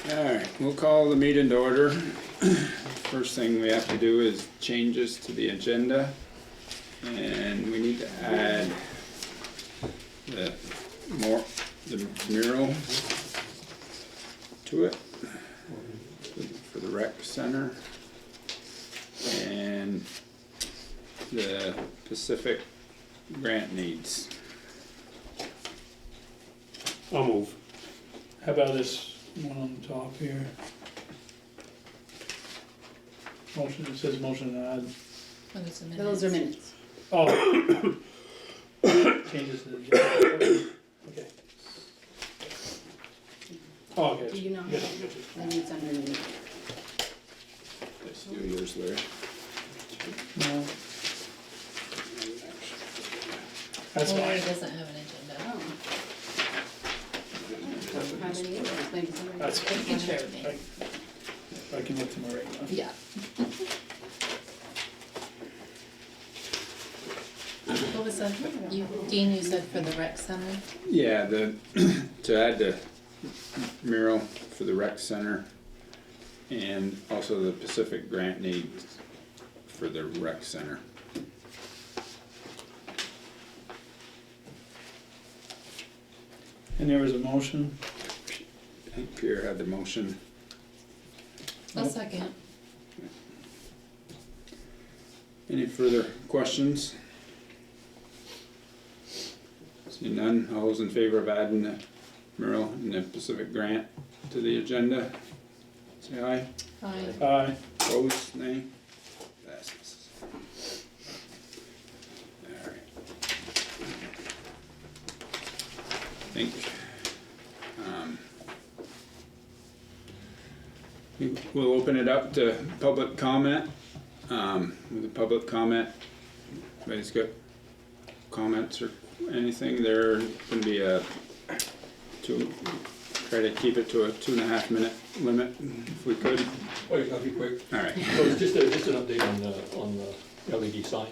Alright, we'll call the meeting to order. First thing we have to do is changes to the agenda. And we need to add the mural to it for the rec center. And the Pacific grant needs. I'll move. How about this one on the top here? Motion, it says motion to add. Those are minutes. Oh. Changes to the agenda. Okay. Oh, okay. Do you know how Good, to- good. Then it's underneath. Let's do yours, Larry. No. That's Well, Larry fine. doesn't have an agenda. Oh. How many years? Maybe somebody- That's You can share with me. I can get to my regular. Yeah. What was that? Dean, you said for the rec center? Yeah, to add the mural for the rec center and also the Pacific grant needs for the rec center. And there was a motion. I think Pierre had the motion. A second. Any further questions? See none, all those in favor of adding the mural and the Pacific grant to the agenda? Say aye. Aye. Aye. Opposed, nay? Passes. Alright. Think, we'll open it up to public comment. With the public comment, anybody's got comments or anything, there can be try to keep it to a 2.5 minute limit if we could. Wait, I'll be quick. Alright. So it's just an update on the LED sign.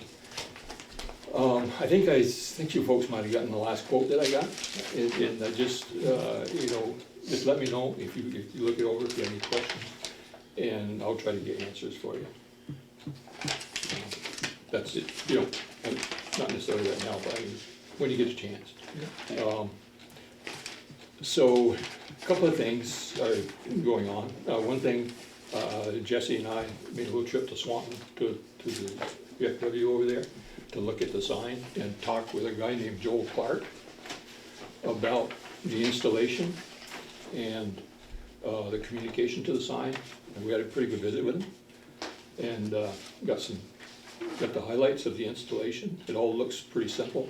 I think you folks might have gotten the last quote that I got, and just, just let me know if you look it over, if you have any questions, and I'll try to get answers for you. That's it, not necessarily right now, but I mean, when you get a chance. So, a couple of things are going on. One thing, Jesse and I made a little trip to Swanton, to the VFW over there, to look at the sign and talk with a guy named Joel Clark about the installation and the communication to the sign. And we had a pretty good visit with him. And got the highlights of the installation. It all looks pretty simple.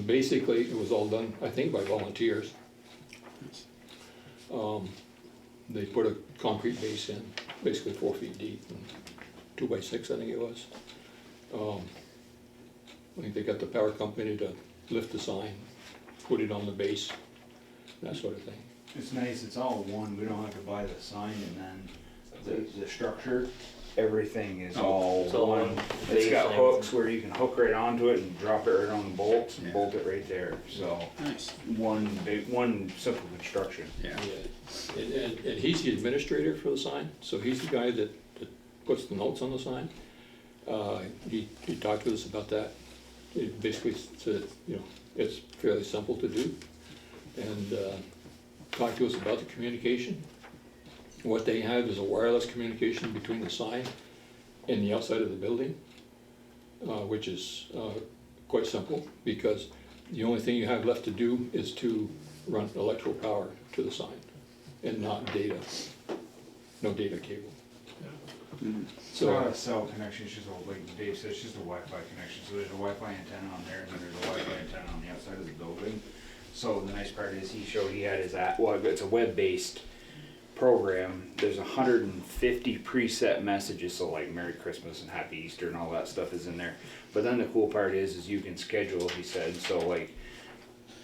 Basically, it was all done, I think, by volunteers. They put a concrete base in, basically 4 feet deep, and 2 by 6, I think it was. I think they got the power company to lift the sign, put it on the base, that sort of thing. It's nice, it's all one, we don't have to buy the sign and then the structure, everything is all one. It's got hooks where you can hook right onto it and drop it right on the bolts and bolt it right there, so. Nice. One simple construction. Yeah. And he's the administrator for the sign, so he's the guy that puts the notes on the sign. He talked with us about that. He basically said, it's fairly simple to do. And talked to us about the communication. What they have is a wireless communication between the sign and the outside of the building, which is quite simple, because the only thing you have left to do is to run electrical power to the sign and not data, no data cable. It's not a cell connection, it's just like Dave said, it's just a Wi-Fi connection. So there's a Wi-Fi antenna on there, and then there's a Wi-Fi antenna on the outside of the building. So the nice part is he showed he had his app, well, it's a web-based program. There's 150 preset messages, so like Merry Christmas and Happy Easter and all that stuff is in there. But then the cool part is you can schedule, he said, so like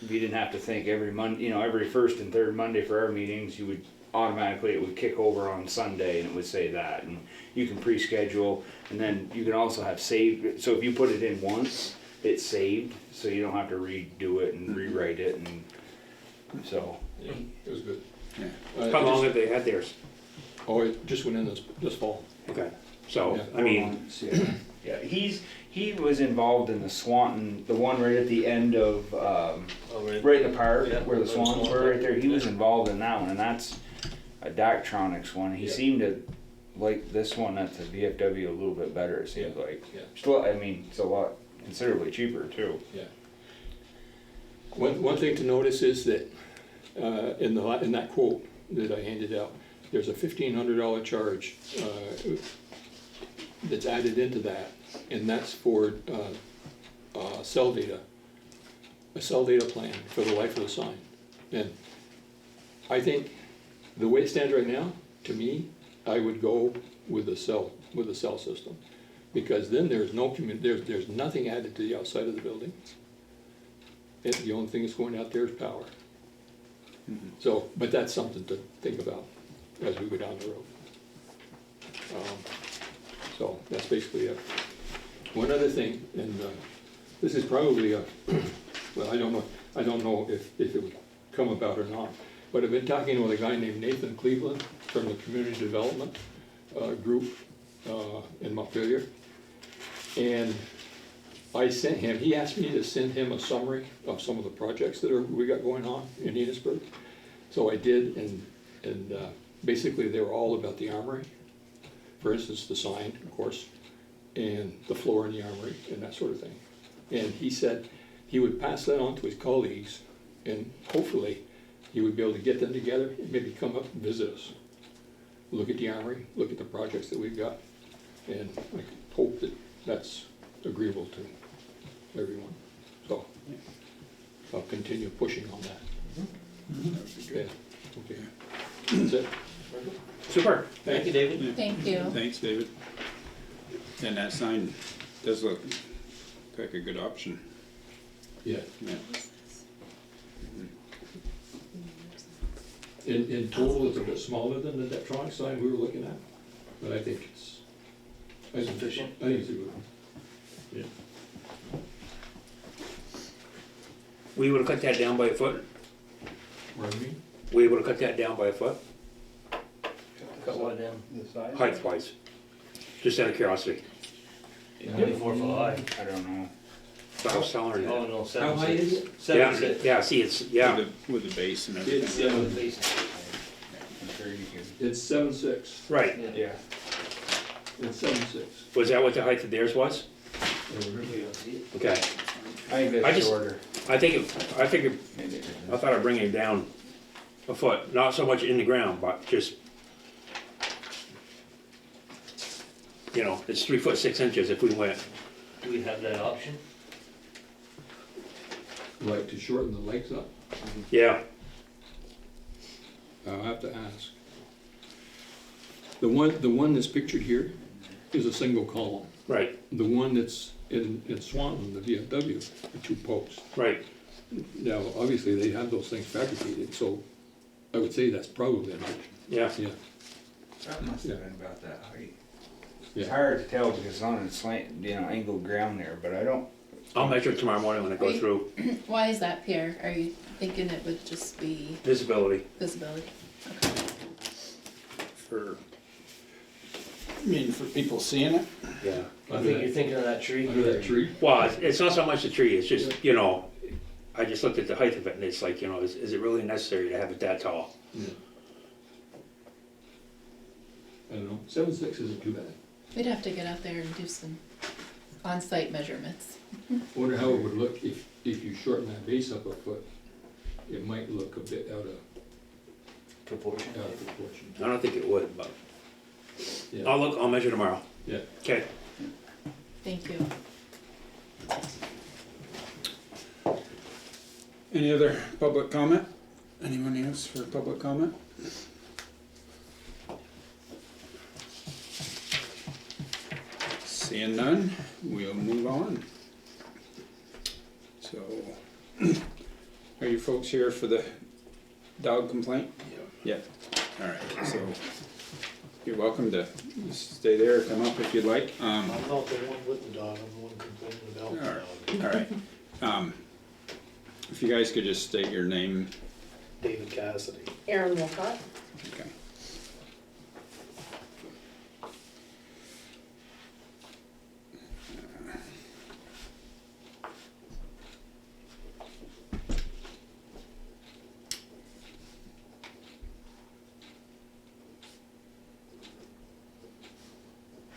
you didn't have to think every Monday, every first and third Monday for our meetings, you would automatically, it would kick over on Sunday and it would say that, and you can pre-schedule, and then you can also have saved, so if you put it in once, it's saved, so you don't have to redo it and rewrite it, and so. Yeah, it was good. Yeah. How long have they had theirs? Oh, it just went in this fall. Okay, so, Yeah. I mean, Yeah, he was involved in the Swanton, the one right at the end of, right in the park, Yeah, where the swans were right there, he was involved in that one, and that's a Daktronics one, he Yeah. seemed to like this one at the VFW a little bit better, it seems Yeah. like. Yeah. Still, I mean, it's a lot, considerably cheaper too. Yeah. One thing to notice is that in that quote that I handed out, there's a $1,500 charge that's added into that, and that's for cell data, a cell data plan for the life of the sign. And I think the way it stands right now, to me, I would go with the cell system, because then there's there's nothing added to the outside of the building. The only thing that's going out there is power. So, but that's something to think about as we go down the road. So that's basically it. One other thing, and this is probably well, I don't know if it would come about or not, but I've been talking with a guy named Nathan Cleveland from the Community Development Group in Montpelier. And I sent him, he asked me to send him a summary of some of the projects that we got going on in Enosburgh. So I did, and basically they were all about the armory. For instance, the sign, of course, and the floor in the armory, and that sort of thing. And he said he would pass that on to his colleagues, and hopefully he would be able to get them together and maybe come up and visit us. Look at the armory, look at the projects that we've got, and I hope that that's agreeable to everyone. So I'll continue pushing on that. That would be good. Yeah, okay. That's it. super. Thank you, David. Thank you. Thanks, David. And that sign does look like a good option. Yeah. Yeah. In total, it's a bit smaller than the Daktronics sign we were looking at, but I think it's Sufficient. I think it's a good one. Yeah. Were you able to cut that down by a foot? Pardon me? Were you able to cut that down by a foot, Cut one down. height wise? Just out of curiosity. 24 foot high. I don't know. So I was telling her Oh, that. no, How high is 76. it? 76. Yeah, see, it's, yeah, With the base and everything. It's, Yeah, with the base. I'm sure you could. it's 7'6". right. Yeah. Yeah. It's 7'6". Was that what the height of theirs was? We don't see it. Okay. I think I that's just- shorter. I figured, I thought I'd bring it down a foot, not so much in the ground, but just, you know, it's 3 foot 6 inches if we went. Do we have that option? Like to shorten the legs up? Yeah, I'll have to ask. The one that's pictured here is a single column. right, The one that's in Swanton, the VFW, are 2 posts. right. Now, obviously, they have those things fabricated, so I would say that's probably an option. Yeah, Yeah, That must have been about that height. It's yeah. hard to tell because it's on a slant, angled ground there, but I don't. I'll measure it tomorrow morning when I go Right. through. Why is that, Pierre? Are you thinking it would just be Visibility. visibility? Okay. For, for people seeing it? Yeah. I think you're thinking of that tree. Under that tree? Well, it's not so much the tree, it's just, you know, I just looked at the height of it and it's like, you know, is it really necessary to have it that tall? Yeah. I don't know, 7'6" isn't too bad. We'd have to get out there and do some on-site measurements. Wonder how it would look if you shorten that base up a foot. It might look a bit out of Proportion. proportion. I don't think it would, but Yeah. I'll measure tomorrow. Yeah. Okay. Thank you. Any other public comment? Anyone else for public comment? Seeing none, we'll move on. So, are you folks here for the dog complaint? Yeah. All right, so you're welcome to stay there or come up if you'd like. I'm not the one with the dog, I'm the one complaining about the dog. All right. If you guys could just state your name David Cassidy. Aaron Wolcott. Okay.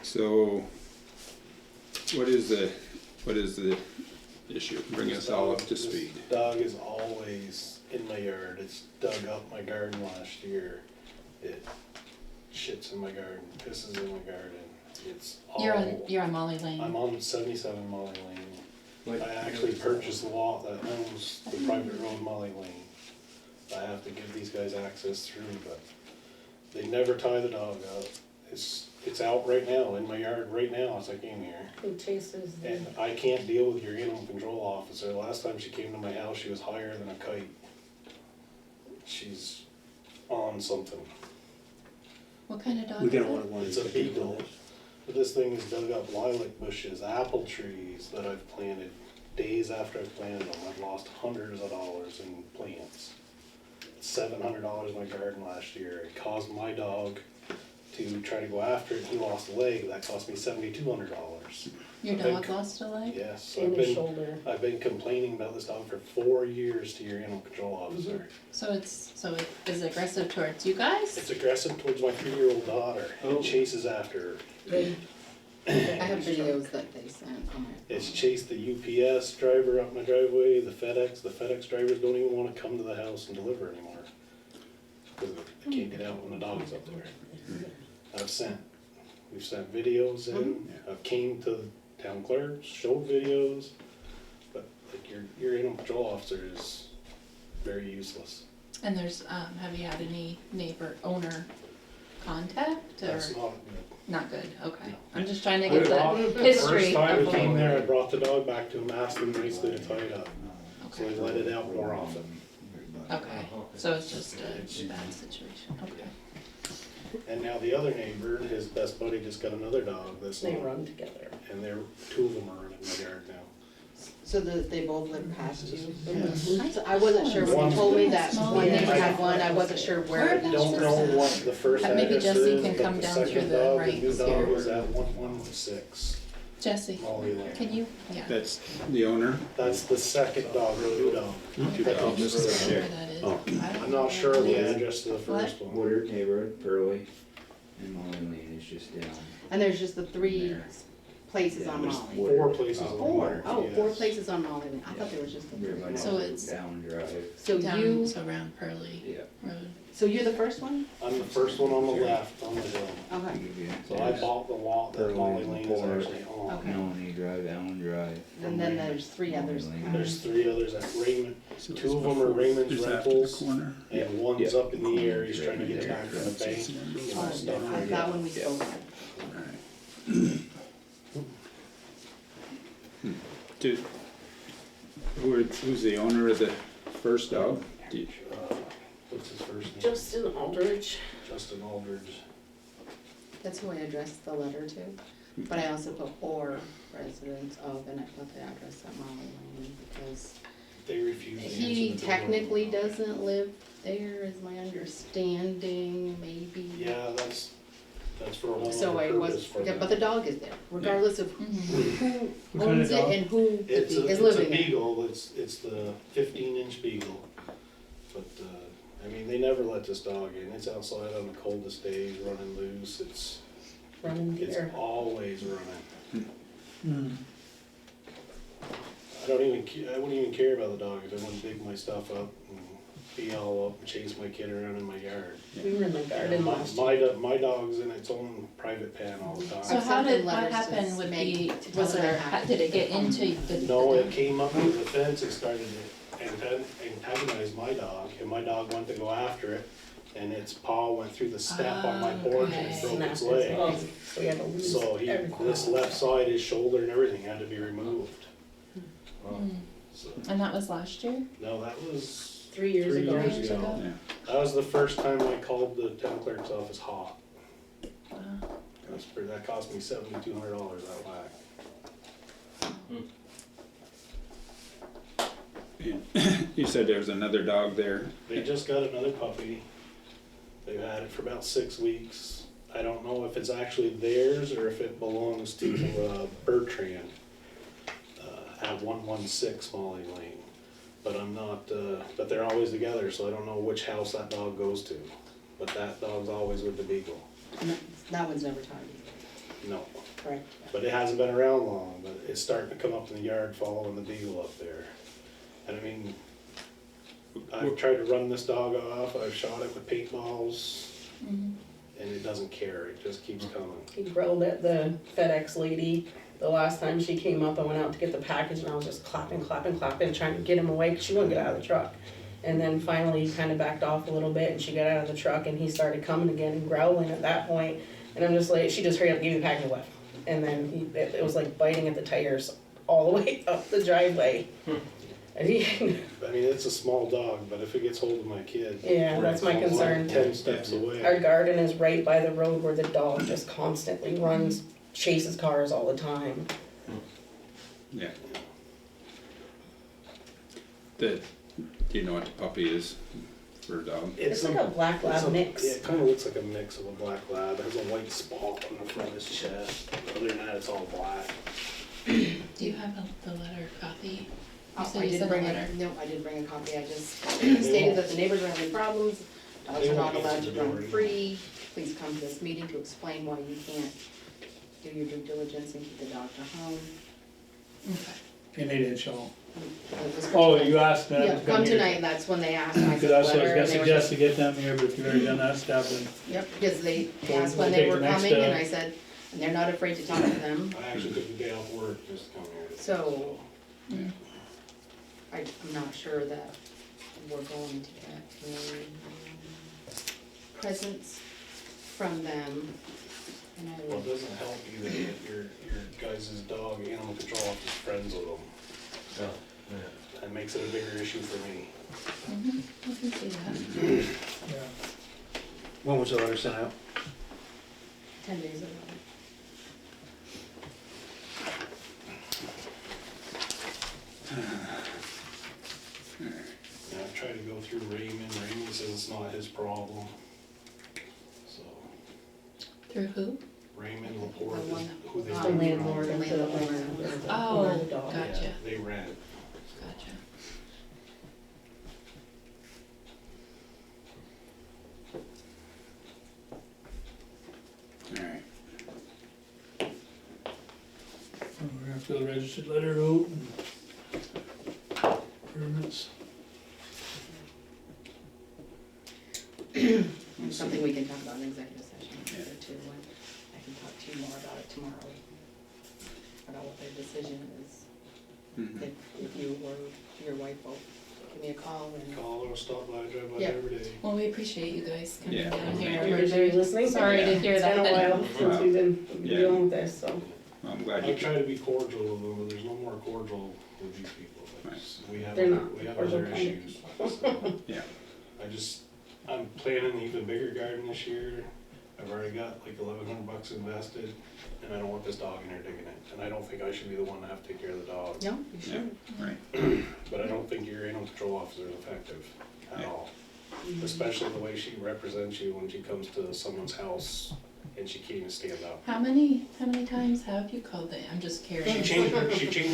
So, what is the issue? Bring us all up to speed. This dog is always in my yard. It's dug up my garden last year. It shits in my garden, pisses in my garden. It's all. You're on Molly Lane. I'm on 77 Molly Lane. I actually purchased the lot that owns the private road Molly Lane. I have to give these guys access through, but they never tie the dog up. It's out right now, in my yard right now as I came here. Who chases the, And I can't deal with your animal control officer. Last time she came to my house, she was higher than a kite. She's on something. What kind of dog We is get it? one. It's a beagle. But this thing has dug up lilac bushes, apple trees that I've planted. Days after I've planted them, I've lost hundreds of dollars in plants. $700 in my garden last year. It caused my dog to try to go after it. He lost a leg. That cost me $7,200. Your dog lost a leg? Yes. in the shoulder? I've been complaining about this dog for 4 years to your animal control officer. So it is aggressive towards you guys? It's aggressive towards my 3-year-old daughter. It chases after her. They, I have videos that they sent on it. It's chased the UPS driver up my driveway, the FedEx drivers don't even wanna come to the house and deliver anymore. Cause they can't get out when the dog's up there. We've sent videos in, I've came to the town clerk, showed videos, but like your animal control officer is very useless. And there's, have you had any owner contact or? That's Not good, okay. I'm just trying to not. get the history First time of I came the. there, I brought the dog back to him, asked him nicely to tie it up, so Okay, they let it out more often. okay, so it's just a bad situation, okay. And now the other neighbor, his best buddy just got another dog that's they not, run together. and two of them are in my yard now. So they both live past you? Yes. So I wasn't sure, when you told me that Small one neighbor area. had one, I wasn't sure where. I Whereabouts don't know what the first Maybe address Jesse is, can but come the down through second the dog, the ranks new dog here. is at 116 Jesse, Molly Lane. can you, yeah. That's the owner? That's the second dog, the new dog. Two But dogs. you just know where that is. Oh. I don't I'm know not sure of the where it is. address to the first one. Woodard neighborhood, Pearly, and Molly Lane is just down. And there's just the 3 there. places on there's Molly. 4 places on Four, Molly, oh, yes. 4 places on Molly. I thought there was just the Right 3. by So it's- Down Drive, So Down, so around Pearly yeah. Road. so you're the first one? I'm the first one on the left on the hill. Okay. So I bought the lot that Molly Lane is actually on. Okay. Melanie Drive, Allen Drive. And then there's 3 others. There's 3 others at Raymond, So 2 it's of them are Raymond's Is after the Rentals, corner? and one's up in the air, he's trying to get back from the So bank. it's the one goes Oh, up and down. that one we spoke of. Alright. Who's the owner of the first dog? What's his first name? Justin Aldridge. Justin Aldridge. That's who I addressed the letter to. But I also put or residents of, and I put the address at Molly Lane because They refuse to answer he the door. technically doesn't live there, is my understanding, maybe. Yeah, that's for a whole So other I purpose was, for yeah, them. but the dog is there, regardless of Mhm. who What kind owns of it dog? and who It's is a living there. beagle, it's the 15-inch beagle. But, I mean, they never let this dog in, it's outside on the coldest days, running loose, it's Running deer. always running. Hmm. I wouldn't even care about the dog if it wouldn't dig my stuff up and be all up and chase my kid around in my yard. We were in the garden last year. My dog's in its own private pen all the time. So I've how sent did, them what letters to happened with Maggie the, to tell was her there, they have did it to get come. into the? No, it came up to the fence and started to antagonize my dog, and my dog went to go after it, and its paw went through the step on my porch and Okay. broke its Snapped leg. Oh, so we had to lose So everything. this left side, his shoulder and everything had to be removed. Hmm. So, And that was last year? no, that was 3 years 3 ago. years 3 years ago. ago? Yeah. That was the first time I called the town clerk's office hot. Wow. That cost me $7,200 out back. You said there was another dog there. They just got another puppy. They've had it for about 6 weeks. I don't know if it's actually theirs or if it belongs to Bertrand at 116 Molly Lane. But I'm not, but they're always together, so I don't know which house that dog goes to. But that dog's always with the beagle. And that one's never tied, No, correct? but it hasn't been around long, but it's starting to come up in the yard following the beagle up there. And I mean, I've tried to run this dog off, I've shot it with paintballs, and it doesn't care, it just keeps coming. He growled at the FedEx lady the last time she came up. I went out to get the package and I was just clapping, trying to get him away because she wouldn't get out of the truck. And then finally he kind of backed off a little bit and she got out of the truck and he started coming again and growling at that point. And I'm just like, she just hurried up, gave me the package and left. And then it was like biting at the tires all the way up the driveway. And he, I mean, it's a small dog, but if it gets hold of my kid. yeah, that's my it's concern. 10 steps away. Our garden is right by the road where the dog just constantly runs, chases cars all the time. Yeah. Do you know what the puppy is for a dog? It's like a black lab mix. Yeah, it kinda looks like a mix of a black lab. It has a white spot on the front of his chest. Other than that, it's all black. Do you have the letter copy? Oh, said I you did sent bring a a, letter. no, I did bring a copy, I just stated that the neighbors are having problems, dogs are not allowed to run free. Please come to this meeting to explain why you can't do your due diligence and keep the dog to home. Okay. And they didn't show. It was for Oh, tonight. you asked them Yeah, to come come here. tonight, and that's when they asked, and I Because said that's what I was letter, gonna and they were suggest just, to get them here, but if you've already done that stuff, then yep, because they We'll- asked we'll when they take were the next coming, and step. I said, and they're not afraid to talk to them, I actually took the day off work just to come here. so. I'm not sure that we're going to get any presents from them, and I Well, it will, doesn't help either that your guys' dog, animal control officer, is friends with them. Yeah. That makes it a bigger issue for me. I can see that. yeah. When was the letter sent out? 10 days ago. And I've tried to go through Raymond. Raymond says it's not his problem. So, Through who? Raymond Laporte The one is that- who they. The Oh. landlord The of the landlord. owner of the Oh, owner of the dog. gotcha. Yeah, they rent. Gotcha. Alright, We're gonna have to fill the registered letter out and permits. And something we can talk about in executive session Yeah. too, and I can talk to you more about it tomorrow, about what their decision is. mhm. If you or your wife will give me a call and. Call or stop by, drive by Yeah. every day. Well, we appreciate you guys coming Yeah. down here. Thank you We're for very listening. sorry to Yeah. hear It's been a that. while since we've been Yeah. dealing with this, so. Well, I'm glad I you, try to be cordial with them, but there's no more cordial with these people. It's- We have, They're not we have cordial other kind of issues. people. So, yeah, I'm planning an even bigger garden this year. I've already got like $1,100 invested, and I don't want this dog in there digging it. And I don't think I should be the one to have to take care of the dog. No, you yeah, should. right, But I don't think your animal control officer is effective at Yeah. all. Especially the way she represents you when she comes to someone's house and she can't even stand up. How many times have you called it? I'm just She curious. changed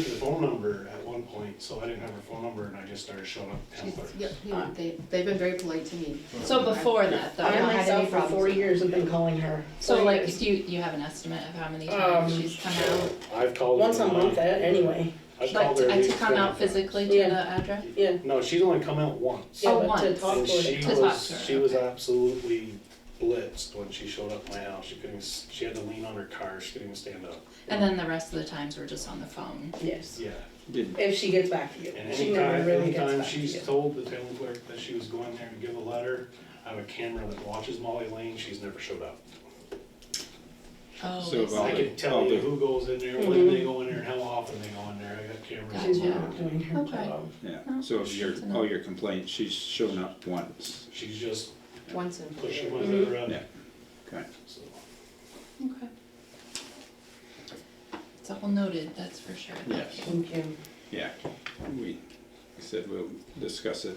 the phone number at one point, so I didn't have her phone number and I just started showing up at She's, Temple. yep, they've been very polite to me. So before that though, I I don't have any myself for problems 40 with years have been calling her. so 40 like, years. do you have an estimate of how many times she's come out? I've called her. Once a month, anyway. I've Like called her to, at to least come out 20 times. physically to Yeah. the address? Yeah. No, she's only come out once. Yeah, Oh, but to once. talk And to her. she To talk was, to her, she was okay. absolutely blitzed when she showed up at my house. She couldn't, she had to lean on her car, she couldn't even stand up. And then the rest of the times we're just on the phone. Yes. Yeah, did, If she gets back to you. and She never really gets anytime back to she's you. told the town clerk that she was going there to give a letter, I have a camera that watches Molly Lane, she's never showed up. Oh, So I of see. all I the- can tell you who goes in there, when they go in there, and how often they go in there, I got cameras. She's Gotcha. not doing her Okay. job. yeah, Oh, so of your, good to know. all your complaints, she's shown up once, She's just Once in. pushing my litter up. yeah, okay. So, Okay. It's all noted, that's for sure. Thank Yes. you. Thank you. Yeah, we, I said, we'll discuss it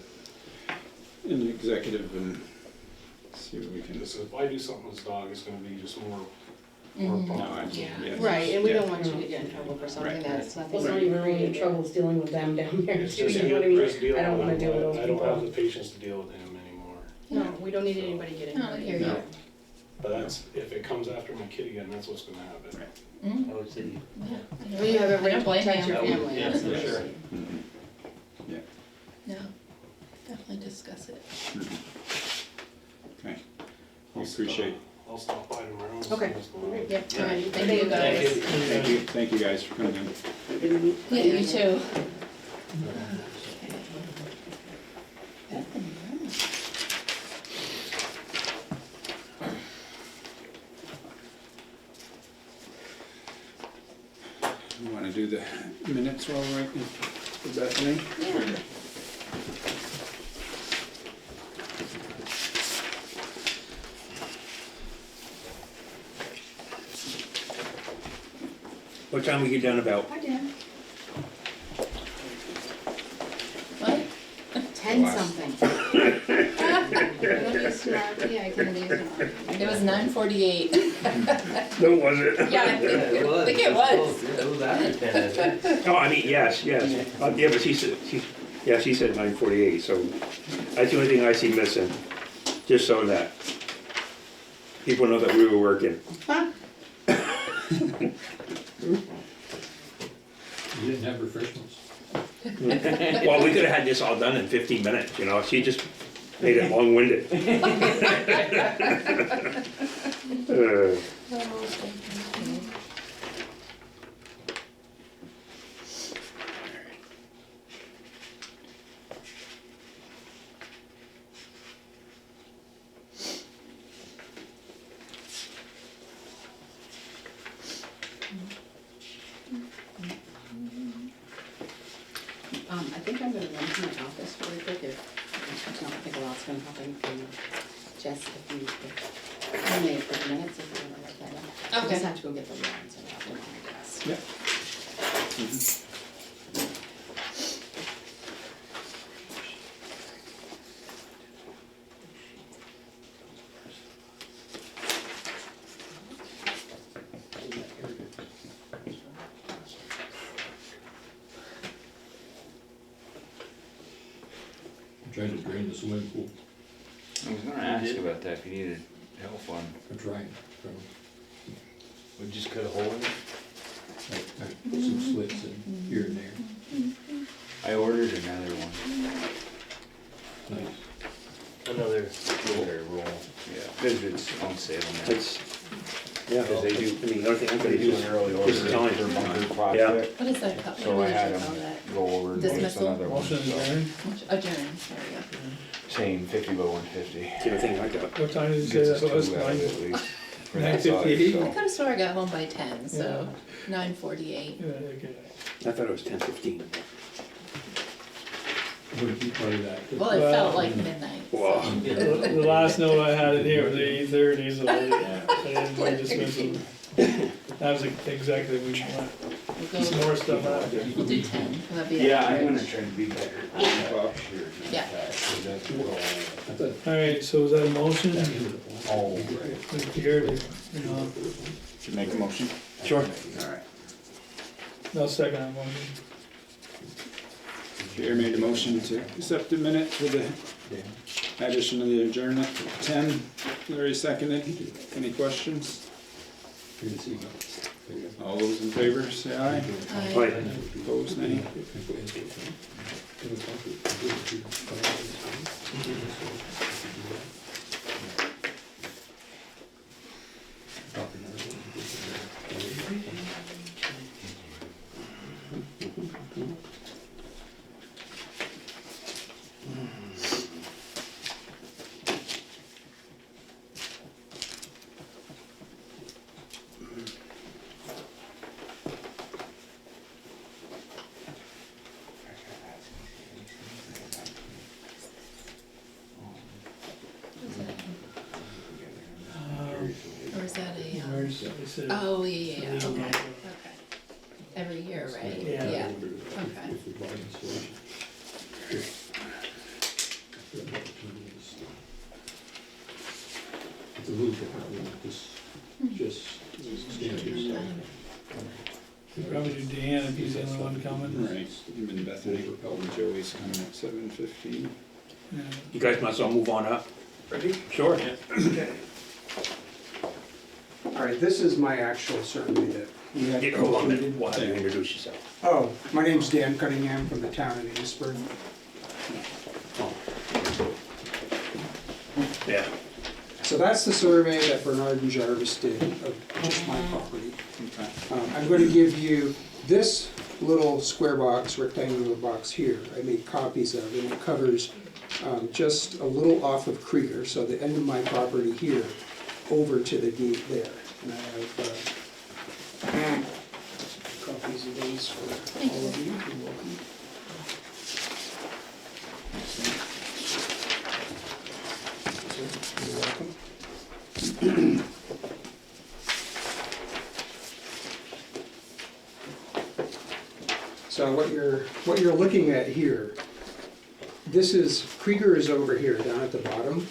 in executive and see what we can. Because if I do something with this dog, it's gonna be just more Mhm. No, problems. yes, Right, and we yeah. don't want you to get in trouble for something Right. that's nothing. Well, it's not even really in trouble dealing with them down there It's too, just you know what I mean? just dealing I don't wanna with deal with him. those I don't have people. the patience to deal with him anymore. No, we don't need anybody getting No, hurt. I hear No. you. But that's, if it comes after my kid again, that's what's gonna happen. Right. Mm, I would say, yeah. Well, you have I every right don't to blame protect your you. family, Yeah, that's for for sure. sure. Mhm. No, definitely discuss it. Okay, we appreciate, I'll stop by tomorrow and see Okay. what's going on. Yep, All right, thank you guys. thank you guys for coming in. Yeah, you too. You wanna do the minutes while we're waiting for Bethany? What time we get done about? Hi, Dan. What? 10 something. Don't be smart, yeah, I can be smart. It was 9:48. No, was it? Yeah, I think it was. It was after 10, I think. Oh, I mean, yes, yes. Yeah, but she said 9:48, so that's the only thing I see missing. Just so that people know that we were working. You didn't have refreshments? Well, we could have had this all done in 15 minutes, you know, she just made it long-winded. I think I'm gonna run to my office really quick if, I don't think a lot's gonna happen. Jess, if you may for the minutes, if you wanna write that down. I Okay. just have to go get the warrants and I'll put them on my desk. Yeah. Mhm. I'm trying to drain the swimming pool. I was gonna ask about that, if you needed help on, I'm trying. we just cut a hole in it. I put some slits in here and there. I ordered another one, Nice. Another, another roll, yeah, because it's on sale now. It's, yeah, Because they do, I mean, the other thing I'm gonna they do do is an early order just tell for him. bunker project, What is that called? so I What do had you them call that? go over and place Dismissal? another one, Motion so, adjourned. Adjourn, there we go. saying 50 by 150. The other thing I got. What time did you say Gets us that was? 2 out of it at Nine? least, for that size, 9:58? I so. could've swore I got home by 10, so 9:48. Yeah, okay. I thought it was 10:15. I'm gonna keep part of that. Well, it Well- felt like midnight, so. Wow. The last note I had in here was 8:30, so I didn't do dismissal. That was exactly what we want. We'll Some go, more stuff after. we'll do 10, that'll be Yeah, I'm accurate. gonna try to be better. Yeah. I thought Alright, so was that a motion? Oh, Here, you know, Should make a motion? Sure. Alright. no second on motion. Chair made a motion to accept the minutes with the addition of the adjournment at 10. Larry seconded. Any questions? Good to see you. All those in favor, say aye. Aye. Right. Opposed, nay. Or is that a, Emergency, I said- oh, yeah, Legal okay, counsel. okay. Every year, right? Yeah. Okay. It's a little different than this, just standard. We probably do Dan if he's the only one coming. Right, him and Bethany were Pelton Joey's coming at 7:15. Yeah. You guys might as well move on up. Ready? Sure. Okay. All right, this is my actual survey that we had Yeah, hold on a minute, completed. why don't you introduce yourself? Oh, my name's Dan Cunningham from the town of Enosburgh. Yeah. So that's the survey that Bernard and Jarvis did of just my property. Okay. I'm going to give you this little square box, rectangular box here. I made copies of, and it covers just a little off of Krieger, so the end of my property here, over to the gate there. And I have copies of those for all of you. You're welcome. You're welcome. So what you're looking at here, this is, Krieger is over here, down at the bottom,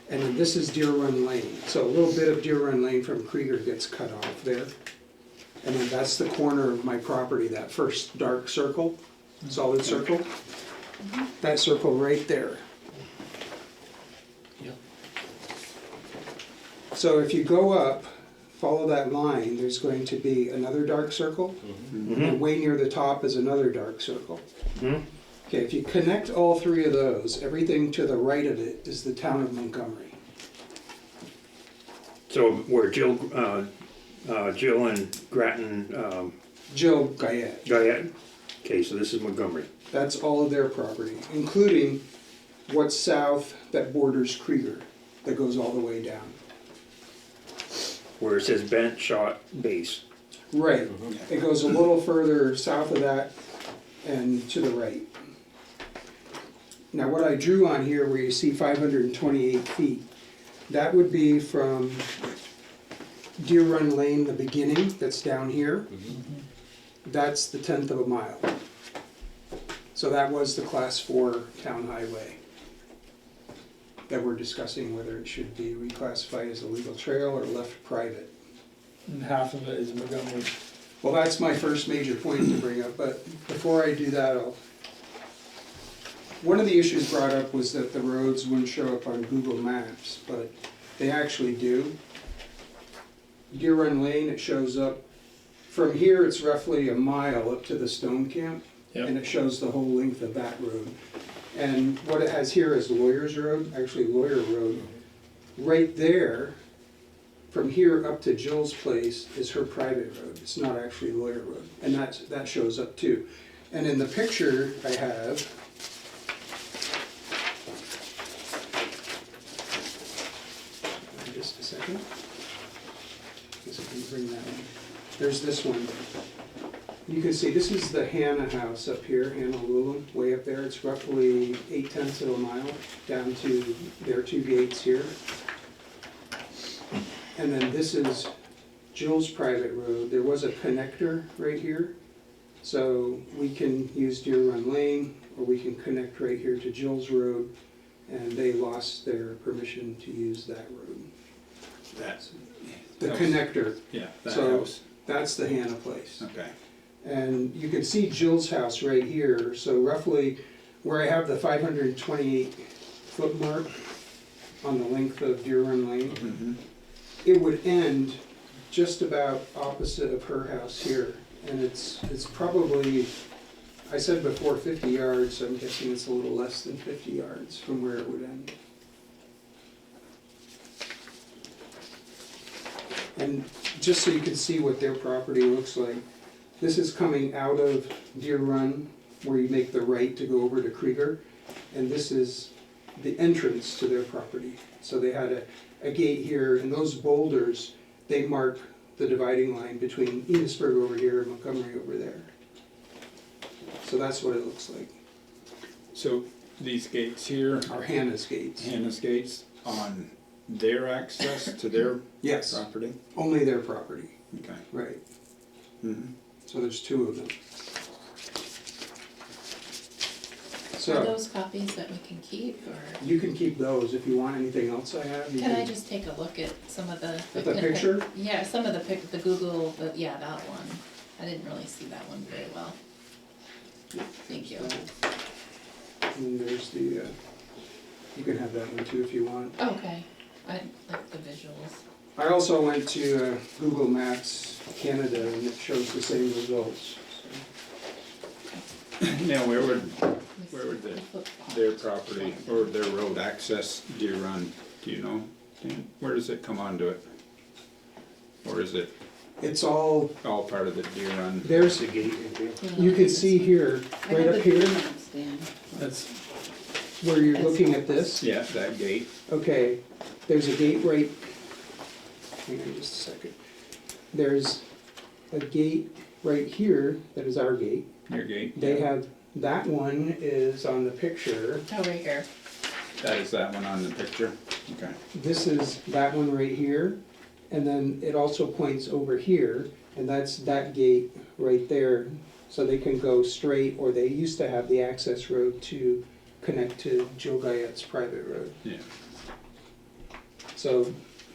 and then this is Deer Run Lane. So a little bit of Deer Run Lane from Krieger gets cut off there. And then that's the corner of my property, that first dark circle, solid circle. That circle right there. Yep. So if you go up, follow that line, there's going to be another dark circle. And way near the top is another dark circle. Mhm. Okay, if you connect all three of those, everything to the right of it is the town of Montgomery. So where Jill and Grattan, Jill Guyette. Guyette? Okay, so this is Montgomery. That's all of their property, including what's south that borders Krieger, that goes all the way down. Where it says bent shot base. Right, it goes a little further south of that and to the right. Now what I drew on here where you see 528 feet, that would be from Deer Run Lane, the beginning, that's down here. That's the 1/10 of a mile. So that was the class 4 town highway that we're discussing whether it should be reclassified as a legal trail or left private. And half of it is Montgomery. Well, that's my first major point to bring up, but before I do that, one of the issues brought up was that the roads wouldn't show up on Google Maps, but they actually do. Deer Run Lane, it shows up, from here it's roughly a mile up to the stone camp, and it shows the whole length of that road. And what it has here is Lawyer's Road, actually Lawyer Road. Right there, from here up to Jill's place is her private road. It's not actually Lawyer Road, and that shows up too. And in the picture I have, just a second. Guess I can bring that in. There's this one. You can see this is the Hannah house up here, Hannah Lulum, way up there. It's roughly 8/10 of a mile down to their two gates here. And then this is Jill's private road. There was a connector right here. So we can use Deer Run Lane, or we can connect right here to Jill's road, and they lost their permission to use that road. That's The connector, yeah, that So- house. that's the Hannah place. Okay. And you can see Jill's house right here, so roughly where I have the 528 foot mark on the length of Deer Run Lane, it would end just about opposite of her house here. And it's probably, I said before 50 yards, so I'm guessing it's a little less than 50 yards from where it would end. And just so you can see what their property looks like, this is coming out of Deer Run, where you make the right to go over to Krieger, and this is the entrance to their property. So they had a gate here, and those boulders, they mark the dividing line between Enosburgh over here and Montgomery over there. So that's what it looks like, So these gates here, our Hannah's gates. Hannah's gates, on their access to their Yes, property? only their property, Okay. right. Mhm. So there's two of them. So, those copies that we can keep, or you can keep those if you want anything else I have. you can I just take a look at some of the? At the picture? Yeah, some of the Google, yeah, that one. I didn't really see that one very well. Thank you. And then there's the, you can have that one too if you want. Okay, I like the visuals. I also went to Google Maps Canada and it shows the same results. Now, where would their property or their road access Deer Run, do you know? Dan? Where does it come onto it? Or is it It's all, all part of the Deer Run? there's, The gate right there. you can see here, I right have up the here, maps, Dan. That's, where you're looking at this. Yeah, that gate. Okay, there's a gate right, hang on just a second. There's a gate right here that is our gate. Your gate. They have, that one is on the picture. Oh, right here. That is that one on the picture? Okay. This is that one right here, and then it also points over here, and that's that gate right there. So they can go straight, or they used to have the access road to connect to Joe Guyette's private road. Yeah. So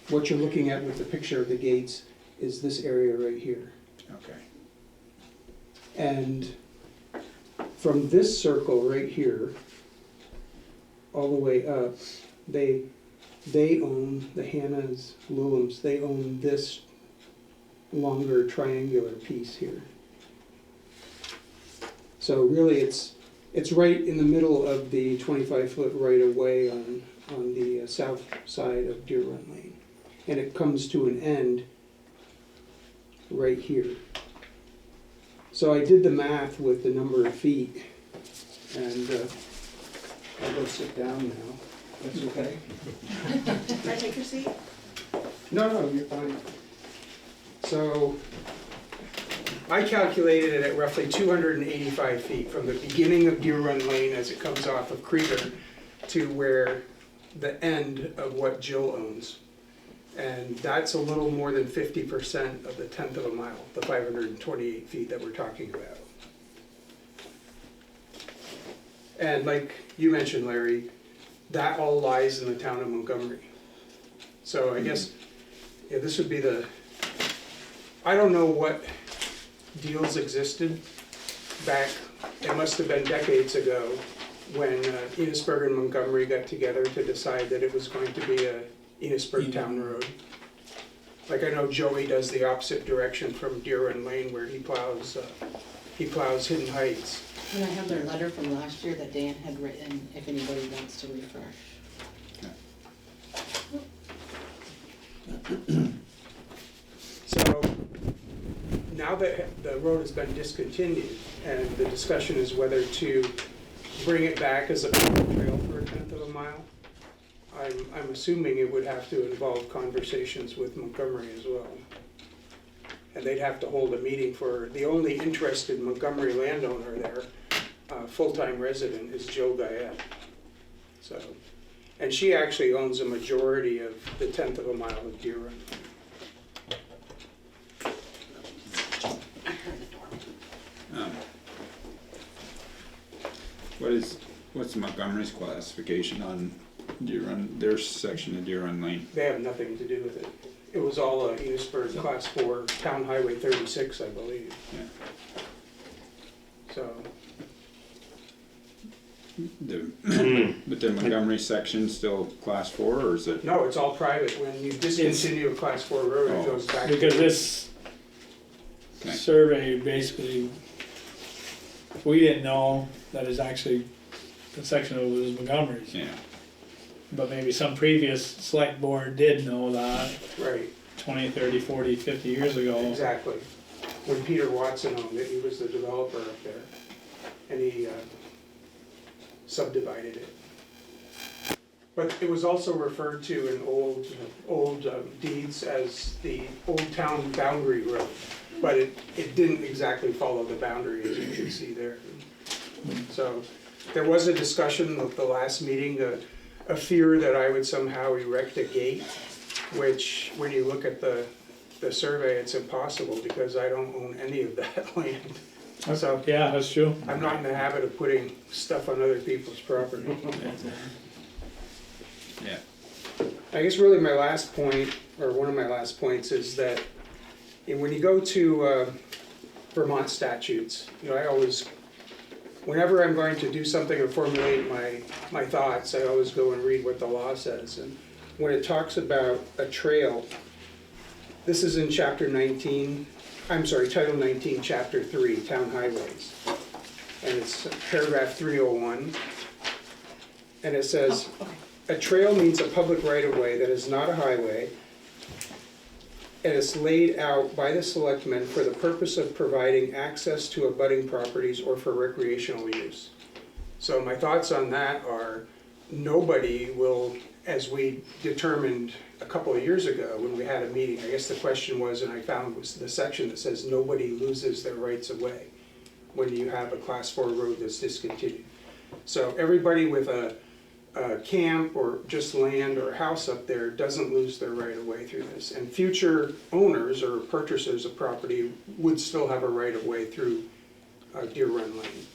what you're looking at with the picture of the gates is this area right here. Okay. And from this circle right here, all the way up, they own, the Hannah's, Lulams, they own this longer triangular piece here. So really it's right in the middle of the 25-foot right-of-way on the south side of Deer Run Lane. And it comes to an end right here. So I did the math with the number of feet, and I'll go sit down now. That's okay? Can I take your seat? No, you're fine. So I calculated it at roughly 285 feet from the beginning of Deer Run Lane as it comes off of Krieger to where the end of what Jill owns. And that's a little more than 50% of the 1/10 of a mile, the 528 feet that we're talking about. And like you mentioned, Larry, that all lies in the town of Montgomery. So I guess, yeah, this would be the, I don't know what deals existed back, it must have been decades ago, when Enosburgh and Montgomery got together to decide that it was going to be a Enosburgh Town Road. Like I know Joey does the opposite direction from Deer Run Lane where he plows Hidden Heights. And I have their letter from last year that Dan had written, if anybody wants to refresh. So now that the road has been discontinued and the discussion is whether to bring it back as a public trail for a 1/10 of a mile, I'm assuming it would have to involve conversations with Montgomery as well. And they'd have to hold a meeting for, the only interested Montgomery landowner there, full-time resident, is Jill Guyette. So, and she actually owns a majority of the 1/10 of a mile of Deer Run. What's Montgomery's classification on Deer Run, their section of Deer Run Lane? They have nothing to do with it. It was all Enosburgh Class 4, Town Highway 36, I believe. Yeah. So, But the Montgomery section still class 4, or is it? no, it's all private. When you discontinue a Class 4 road, it goes back. because this Okay. survey basically, we didn't know that is actually the section of it was Montgomery's. Yeah. But maybe some previous select board did know that Right, 20, 30, 40, 50 years ago. exactly. When Peter Watson owned it, he was the developer up there. And he subdivided it. But it was also referred to in old deeds as the Old Town Boundary Road. But it didn't exactly follow the boundary, as you can see there. So there was a discussion at the last meeting, a fear that I would somehow erect a gate, which when you look at the survey, it's impossible because I don't own any of that land. So Yeah, that's true. I'm not in the habit of putting stuff on other people's property. Yeah. I guess really my last point, or one of my last points, is that when you go to Vermont statutes, I always, whenever I'm going to do something or formulate my thoughts, I always go and read what the law says. And when it talks about a trail, this is in Title 19, Chapter 3, Town Highways. And it's paragraph 301. And it says, a trail means a public right-of-way that is not a highway, and is laid out by the selectmen for the purpose of providing access to abutting properties or for recreational use. So my thoughts on that are, nobody will, as we determined a couple of years ago when we had a meeting, I guess the question was, and I found was the section that says nobody loses their rights of way when you have a class 4 road that's discontinued. So everybody with a camp or just land or a house up there doesn't lose their right of way through this. And future owners or purchasers of property would still have a right of way through Deer Run Lane.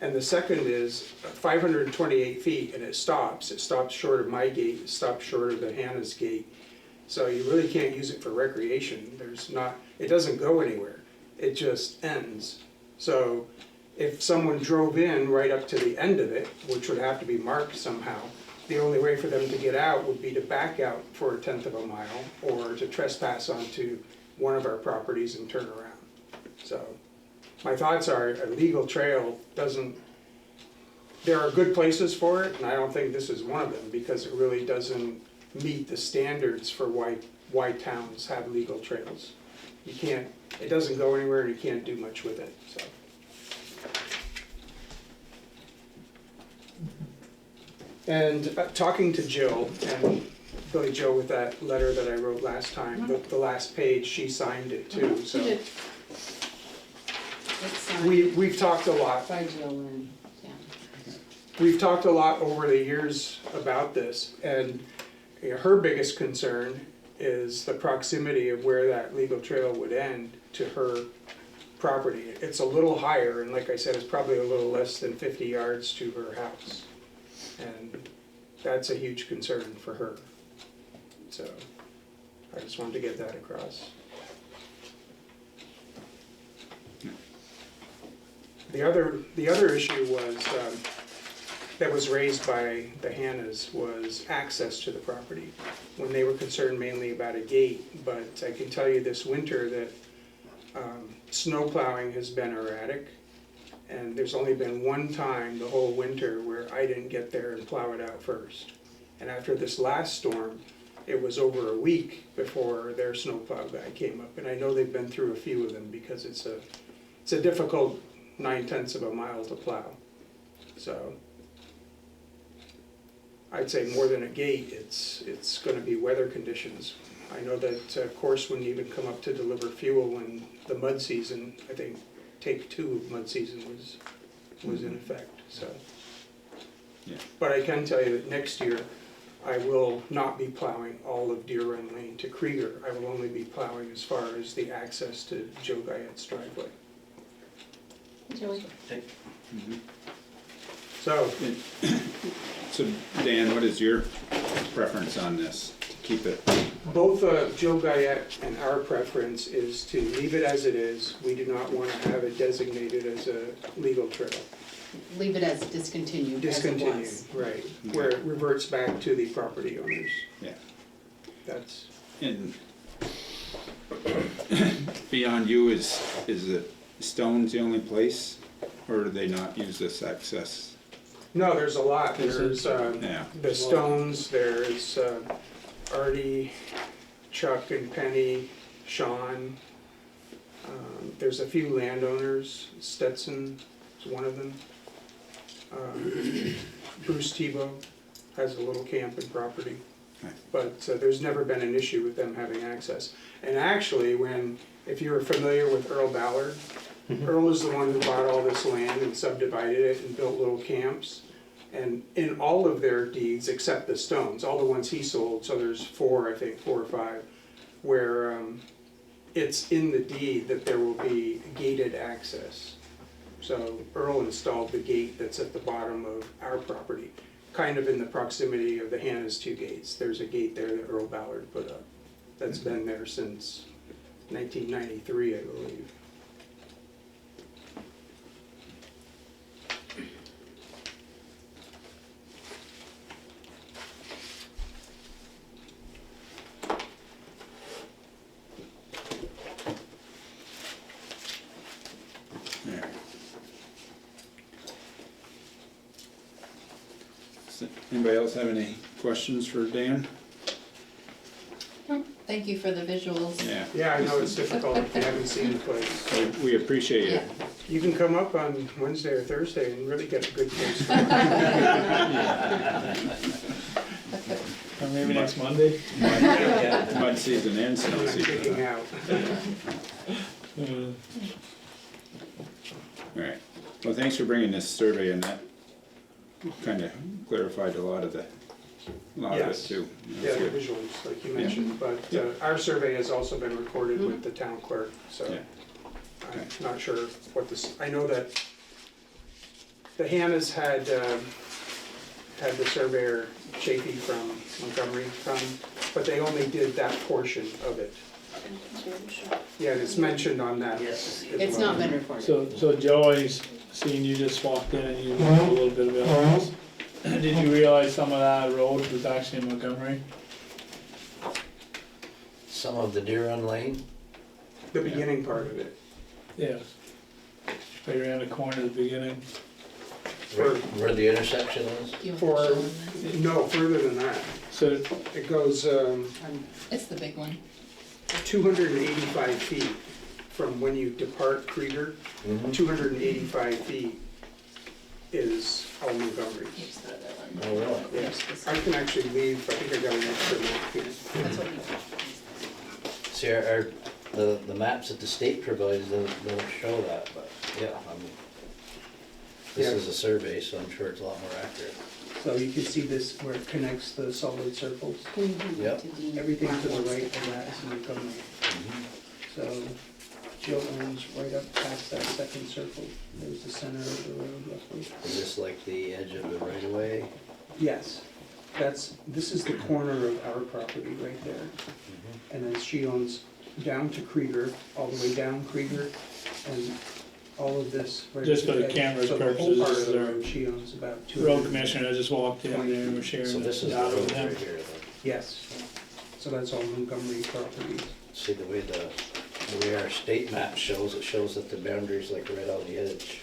And the second is 528 feet, and it stops short of my gate, it stops short of the Hannah's gate. So you really can't use it for recreation. It doesn't go anywhere, it just ends. So if someone drove in right up to the end of it, which would have to be marked somehow, the only way for them to get out would be to back out for 1/10 of a mile or to trespass onto one of our properties and turn around. So my thoughts are, a legal trail there are good places for it, and I don't think this is one of them, because it really doesn't meet the standards for why towns have legal trails. It doesn't go anywhere, and you can't do much with it, so. And talking to Jill, and Billy Joe with that letter that I wrote last time, the last page, she signed it too, so. She did. It's signed We've talked a lot. by Jill and, yeah. We've talked a lot over the years about this, and her biggest concern is the proximity of where that legal trail would end to her property. It's a little higher, and like I said, it's probably a little less than 50 yards to her house. And that's a huge concern for her. So I just wanted to get that across. The other issue was, that was raised by the Hannahs, was access to the property, when they were concerned mainly about a gate. But I can tell you this winter that snow plowing has been erratic, and there's only been one time the whole winter where I didn't get there and plow it out first. And after this last storm, it was over a week before their snowplow guy came up. And I know they've been through a few of them, because it's a difficult 9/10 of a mile to plow. So I'd say more than a gate, it's gonna be weather conditions. I know that Course wouldn't even come up to deliver fuel when the mud season, I think take 2 of mud season was in effect, so. Yeah. But I can tell you that next year, I will not be plowing all of Deer Run Lane to Krieger. I will only be plowing as far as the access to Joe Guyette's driveway. Joey? So, So Dan, what is your preference on this, to keep it? both Joe Guyette and our preference is to leave it as it is. We do not want to have it designated as a legal trail. Leave it as discontinued, as it Discontinued, was. right, where it reverts back to the property owners. Yeah. That's, And beyond you, is it Stone's the only place, or do they not use this access? no, there's a lot. There's Yeah. the Stones, there's Artie, Chuck and Penny, Sean. There's a few landowners, Stetson is one of them. Bruce Tebow has a little camp and property. Okay. But there's never been an issue with them having access. And actually, if you're familiar with Earl Ballard, Earl is the one who bought all this land and subdivided it and built little camps. And in all of their deeds, except the Stones, all the ones he sold, so there's 4 or 5, where it's in the deed that there will be gated access. So Earl installed the gate that's at the bottom of our property, kind of in the proximity of the Hannah's two gates. There's a gate there that Earl Ballard put up, that's been there since 1993, I believe. There. So, anybody else have any questions for Dan? Thank you for the visuals. Yeah, Yeah, I know it's difficult if you haven't seen the place. we appreciate it. You can come up on Wednesday or Thursday and really get a good taste. Or maybe next Monday. Mud season and snow I'm season. kicking out. Alright, well, thanks for bringing this survey in, that kind of clarified a lot of it Yes. too. Yeah, That's the good. visuals, like you mentioned, but our survey has also been recorded with the town clerk, so Yeah. I'm not sure what this, I know that the Hannahs had the surveyor Chafee from Montgomery come, but they only did that portion of it. Yeah, and it's mentioned on that. Yes. as It's well. not been recorded. So Joey's seen you just walked in and you learned a little bit about this. Did you realize some of that road was actually in Montgomery? Some of the Deer Run Lane, The beginning part of it. Yes. Right around the corner at the beginning. where the intersection is. Do you want For, to show them no, further than that. So, It goes that? It's the big one. 285 feet from when you depart Krieger. Mhm. 285 feet is all Montgomery. Here's the other one. Oh, really? Yes, I can actually leave, I think I got an extra map here. That's what he. See, the maps that the state provides don't show that, but yeah, I mean, this Yeah. is a survey, so I'm sure it's a lot more accurate. So you can see this where it connects the solid circles. Yep. Everything to the right of that is Montgomery. So Jill owns right up past that second circle. There's the center of the road roughly. Is this like the edge of the right of way? Yes, this is the corner of our property right there. And then she owns down to Krieger, all the way down Krieger, and all of this. right Just for the edge. camera's So the whole purposes, part this of is the our road she owns about 200. road commissioner, I just walked in there and we're sharing So this the is the data road with him. right here then. Yes, so that's all Montgomery property. See, the way our state map shows, it shows that the boundary's like right on the edge.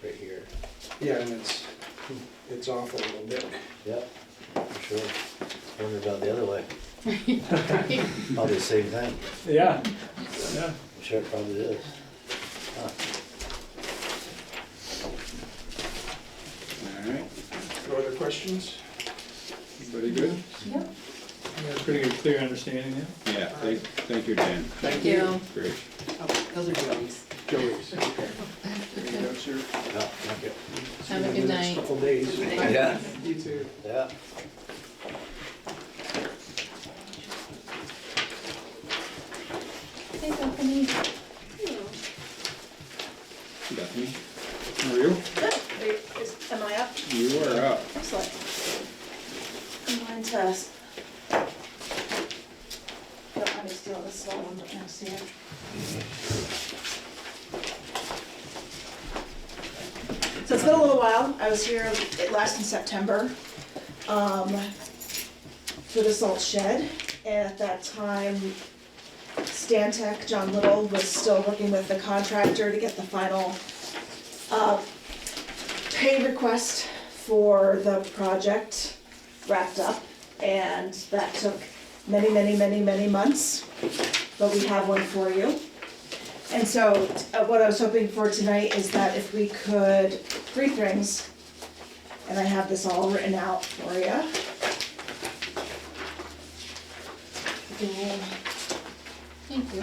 Right here. Yeah, and it's off a little bit. Yep, for sure. Wonder about the other way. Probably the same thing. Yeah, yeah. I'm sure it probably is. Huh. Alright, No other questions? everybody good? Yep. You got a pretty good, clear understanding, yeah? Yeah, thank you, Dan. Thank you. Great. Oh, those are Joey's. Joey's. There you go, sir. Yeah, thank you. Have a See you in good the next night. Couple days. Yeah, You too. yeah. Hey, Bethany. Bethany, how are you? Am I up? You are up. Excellent. I'm going to, don't let me steal this small one, but now see it. So it's been a little while. I was here last in September for the salt shed. And at that time, Stantec, John Little, was still working with the contractor to get the final pay request for the project wrapped up, and that took many, many, many, many months, but we have one for you. And so what I was hoping for tonight is that if we could, three things, and I have this all written out for you. Thank you.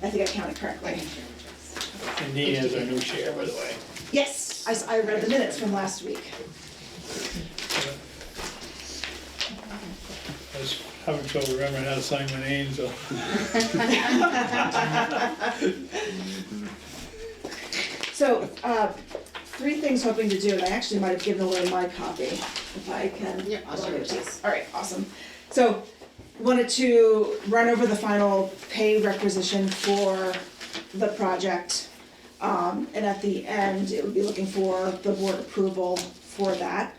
I think I counted correctly. And Dean is our new chair, by the way. Yes, I read the minutes from last week. was having trouble remembering how to sign my name, so. So, three things hoping to do, and I actually might have given away my copy, if I can. Yeah, I'll show it. All right, awesome. So, wanted to run over the final pay requisition for the project. And at the end, it would be looking for the board approval for that.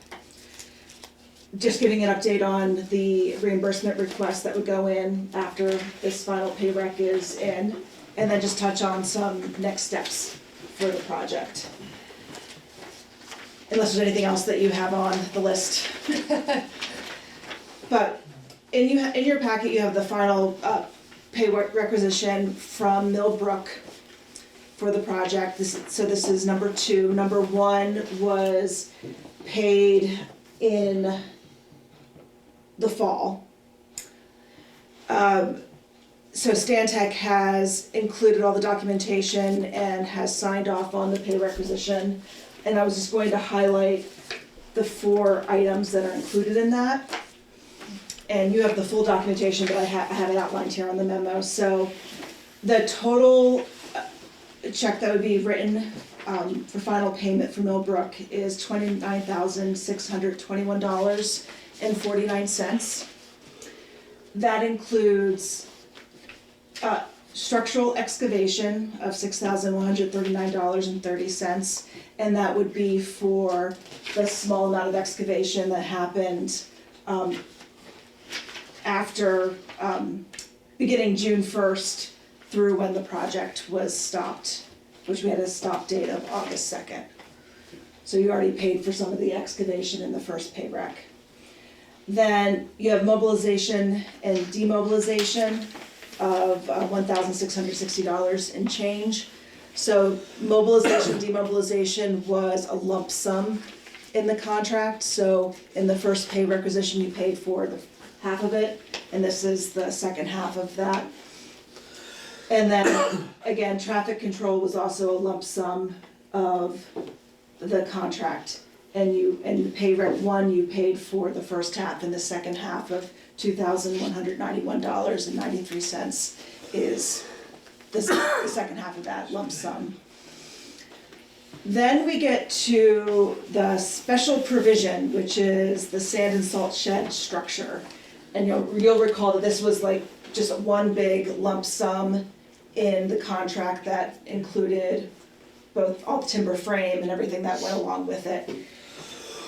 Just giving an update on the reimbursement request that would go in after this final pay rec is in, and then just touch on some next steps for the project. Unless there's anything else that you have on the list. But in your packet, you have the final pay requisition from Millbrook for the project. So this is number 2. Number 1 was paid in the fall. So Stantec has included all the documentation and has signed off on the pay requisition. And I was just going to highlight the 4 items that are included in that. And you have the full documentation, but I have it outlined here on the memo. So the total check that would be written for final payment for Millbrook is $29,621.49. That includes structural excavation of $6,139.30, and that would be for the small amount of excavation that happened after beginning June 1st through when the project was stopped, which we had a stop date of August 2nd. So you already paid for some of the excavation in the first pay rec. Then you have mobilization and demobilization of $1,660 and change. So mobilization, demobilization was a lump sum in the contract. So in the first pay requisition, you paid for the half of it, and this is the second half of that. And then, again, traffic control was also a lump sum of the contract. And in pay rec 1, you paid for the first half, and the second half of $2,191.93 is the second half of that lump sum. Then we get to the special provision, which is the sand and salt shed structure. And you'll recall that this was like just one big lump sum in the contract that included both all the timber frame and everything that went along with it.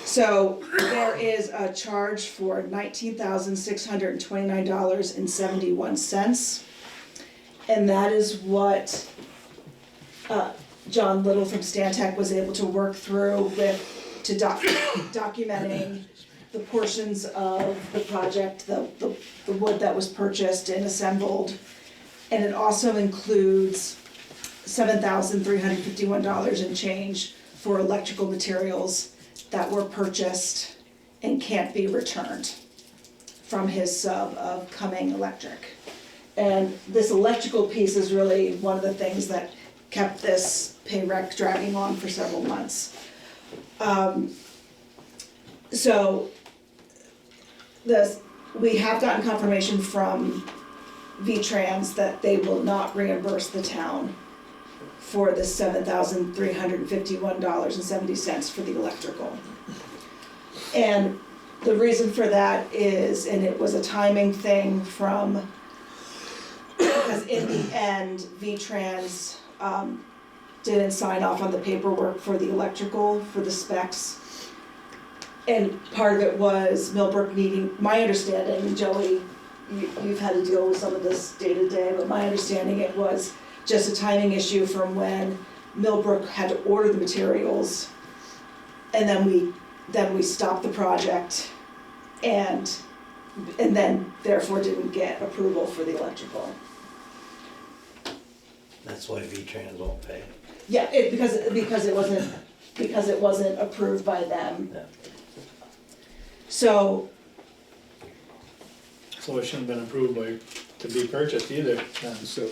So there is a charge for $19,629.71. And that is what John Little from Stantec was able to work through to documenting the portions of the project, the wood that was purchased and assembled. And it also includes $7,351 and change for electrical materials that were purchased and can't be returned from his sub of Cumming Electric. And this electrical piece is really one of the things that kept this pay rec dragging on for several months. We have gotten confirmation from V-Trans that they will not reimburse the town for the $7,351.70 for the electrical. And the reason for that is, and it was a timing thing because in the end, V-Trans didn't sign off on the paperwork for the electrical, for the specs. And part of it was Millbrook needing, my understanding, and Joey, you've had to deal with some of this day to day, but my understanding it was just a timing issue from when Millbrook had to order the materials, and then we stopped the project, and then therefore didn't get approval for the electrical. That's why V-Trans won't pay. Yeah, because it wasn't approved by them. Yeah. So it shouldn't have been approved to be purchased either, then. So,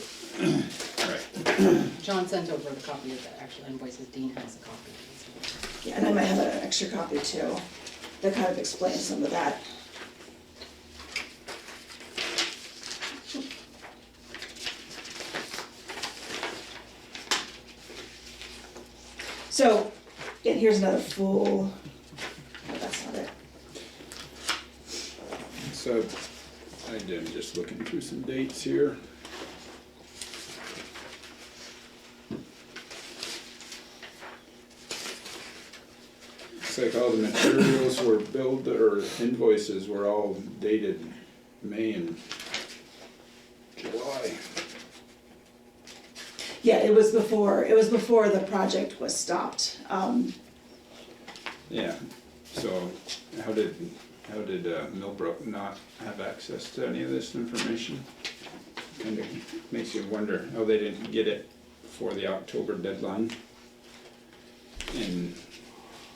John sent over the copy of the actual invoices, Dean has a copy. Yeah, and I might have an extra copy too, that kind of explains some of that. So, and here's another full, no, that's not it. So, I'm just looking through some dates here. Looks like all the materials were billed, or invoices were all dated May and July. Yeah, it was before the project was stopped. Yeah, so how did Millbrook not have access to any of this information? Kind of makes you wonder how they didn't get it for the October deadline. And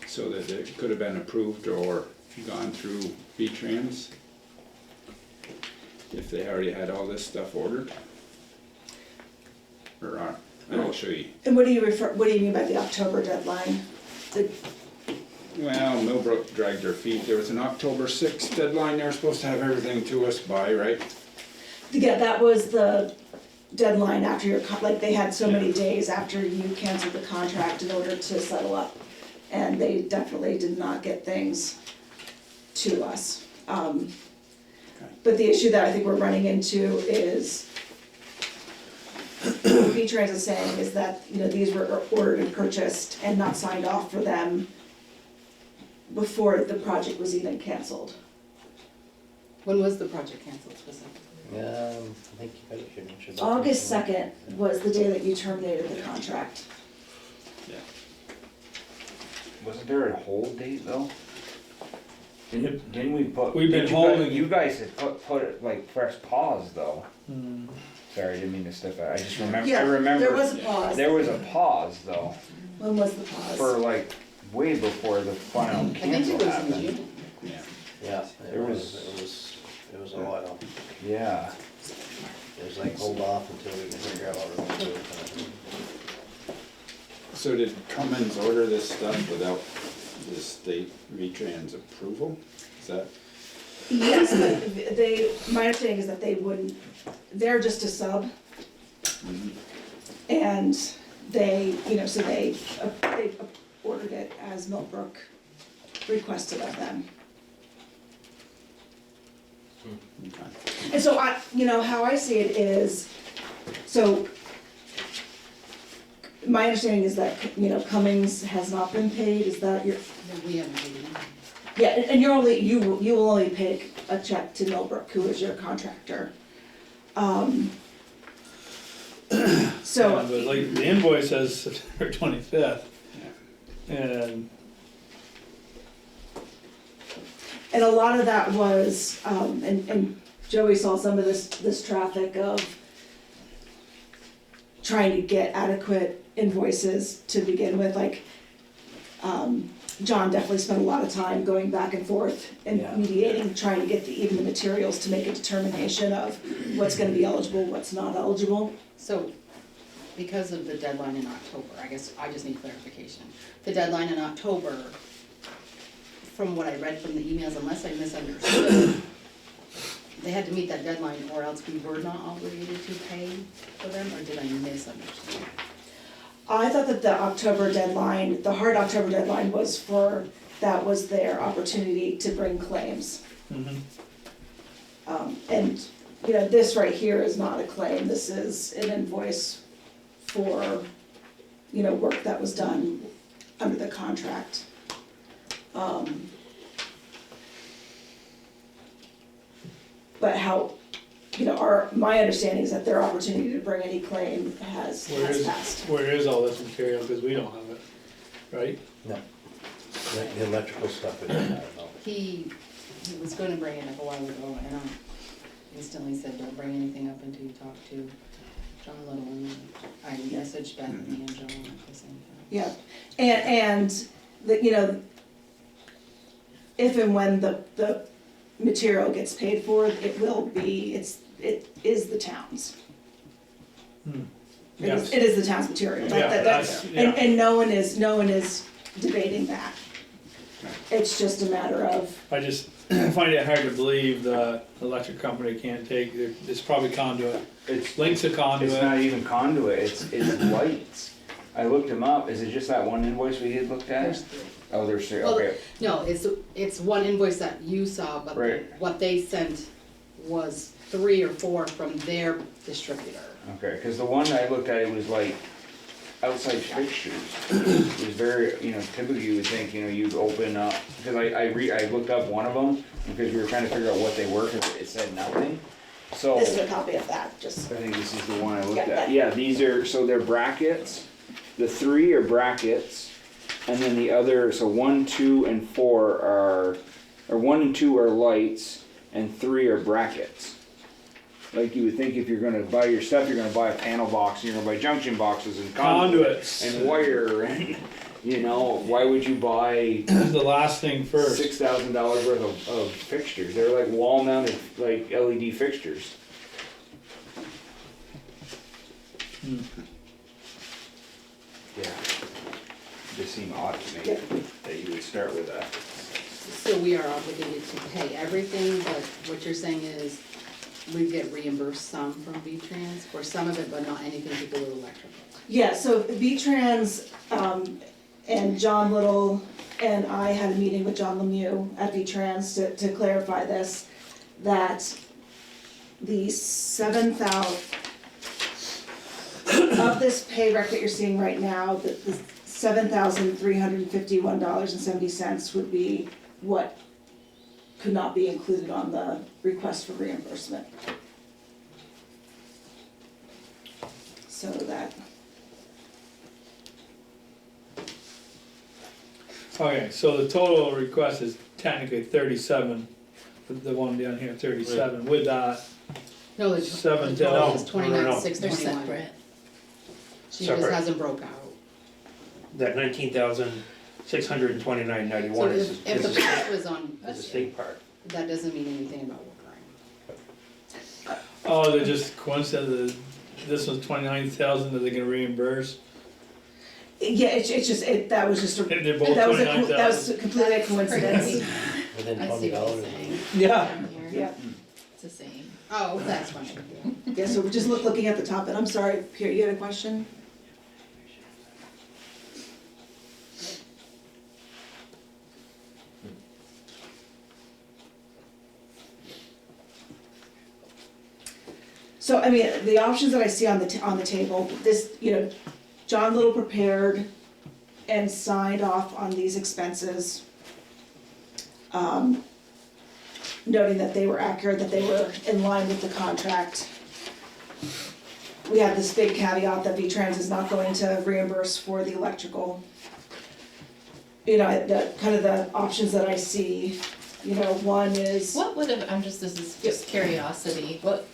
so that it could have been approved or gone through V-Trans if they already had all this stuff ordered. Or, I'll show you. And what do you mean by the October deadline? Well, Millbrook dragged their feet. There was an October 6th deadline. They were supposed to have everything to us by, right? Yeah, that was the deadline after your, like, they had so many days after you canceled the contract in order to settle up. And they definitely did not get things to us. But the issue that I think we're running into is, what V-Trans is saying is that, you know, these were ordered and purchased and not signed off for them before the project was even canceled. When was the project canceled specifically? I think you better should mention that. August 2nd was the day that you terminated the contract. Yeah. Wasn't there a hold date though? Didn't we put? We've been did you holding- guys- You guys had put it like press pause though. Hmm. Sorry, I didn't mean to step out. I just remember. Yeah, I remember. there was a pause. There was a pause though, When was the pause? for like way before the final I think it cancel was in happened. June. Yeah. Yeah, There it was- was a while. Yeah. It was like, hold off until we can figure out what we're gonna do. kind of thing. So did Cummins order this stuff without the state V-Trans approval? Is that? Yes, but my understanding is that they wouldn't, they're just a sub. And they, you know, so they ordered it as Millbrook requested of them. Okay. And so you know, how I see it is, so my understanding is that, you know, Cummings has not been paid, is that your, No, we haven't paid anything. yeah, and you're only, you will only pay a check to Millbrook, who is your contractor. So. Yeah, but like, the invoice says September 25th, and And a lot of that was, and Joey saw some of this traffic of trying to get adequate invoices to begin with, like, John definitely spent a lot of time going back and forth and Yeah. mediating, trying to get even the materials to make a determination of what's gonna be eligible, what's not eligible. So, because of the deadline in October, I guess I just need clarification. The deadline in October, from what I read from the emails, unless I misunderstood, they had to meet that deadline or else we were not obligated to pay for them, or did I misunderstand? I thought that the October deadline, the hard October deadline was that was their opportunity to bring claims. And, you know, this right here is not a claim, this is an invoice for, you know, work that was done under the contract. But how, you know, my understanding is that their opportunity to bring any claim has passed. where is all this material, because we don't have it, right? No. The electrical stuff, we don't have, no. He was gonna bring it up a while ago, and I instantly said, don't bring anything up until you talk to John Little, and I messaged Bethany and John at the same time. Yeah, and the, you know, if and when the material gets paid for, it will be, it is the town's. It is the town's material. Yeah, that's, yeah. And no one is debating that. It's just a matter of, I just find it hard to believe the electric company can't take, it's probably conduit. It's Link's a conduit. It's not even conduit, it's lights. I looked them up, is it just that one invoice we had looked at? There's three. Oh, there's three, Well, okay, No, it's one invoice that you saw, but Right. what they sent was 3 or 4 from their distributor. okay, cause the one I looked at, it was like outside fixtures. It was very, you know, typically you would think, you know, you'd open up, because I looked up one of them, because we were trying to figure out what they were, cause it said nothing. So, This is a copy of that, just, I think this is the one I looked Yeah, at. that- Yeah, these are, so they're brackets, the 3 are brackets, and then the other, so 1, 2, and 4 are, or 1 and 2 are lights, and 3 are brackets. Like you would think if you're gonna buy your stuff, you're gonna buy a panel box, and you're gonna buy junction boxes and Conduits. and wire, and, you know, why would you buy The last thing first. $6,000 worth of fixtures? They're like wall mounted, like LED fixtures. Yeah, just seemed odd to me that you would start with that. So we are obligated to pay everything, but what you're saying is we get reimbursed some from V-Trans, or some of it, but not anything to do with electrical. yeah, so V-Trans, and John Little and I had a meeting with John Lemieux at V-Trans to clarify this, that the 7,000, of this pay rec that you're seeing right now, the $7,351.70 would be what could not be included on the request for reimbursement. So that, Okay, so the total request is technically 37, the one down here, 37, with that, No, the Seven total is thousand. They're 29,621. separate. She just Separate. hasn't broke out. That 19,629.91 So is, if the is part was on, the state part. that doesn't mean anything about Woodbury. oh, they're just coincidence, this was 29,000 that they're gonna reimburse. yeah, it's just, that was just a, They're both that was 29,000. completely a That's coincidence. crazy. Within I see what $20. you're saying. Yeah. Down here. Yeah, It's the same. Oh, that's funny. yeah, so we're just looking at the top, and I'm sorry, Pierre, you had a question? So, I mean, the options that I see on the table, this, you know, John Little prepared and signed off on these expenses, noting that they were accurate, that they were in line with the contract. We have this big caveat that V-Trans is not going to reimburse for the electrical. You know, the, kind of the options that I see, you know, one is, What would have, this is just curiosity, what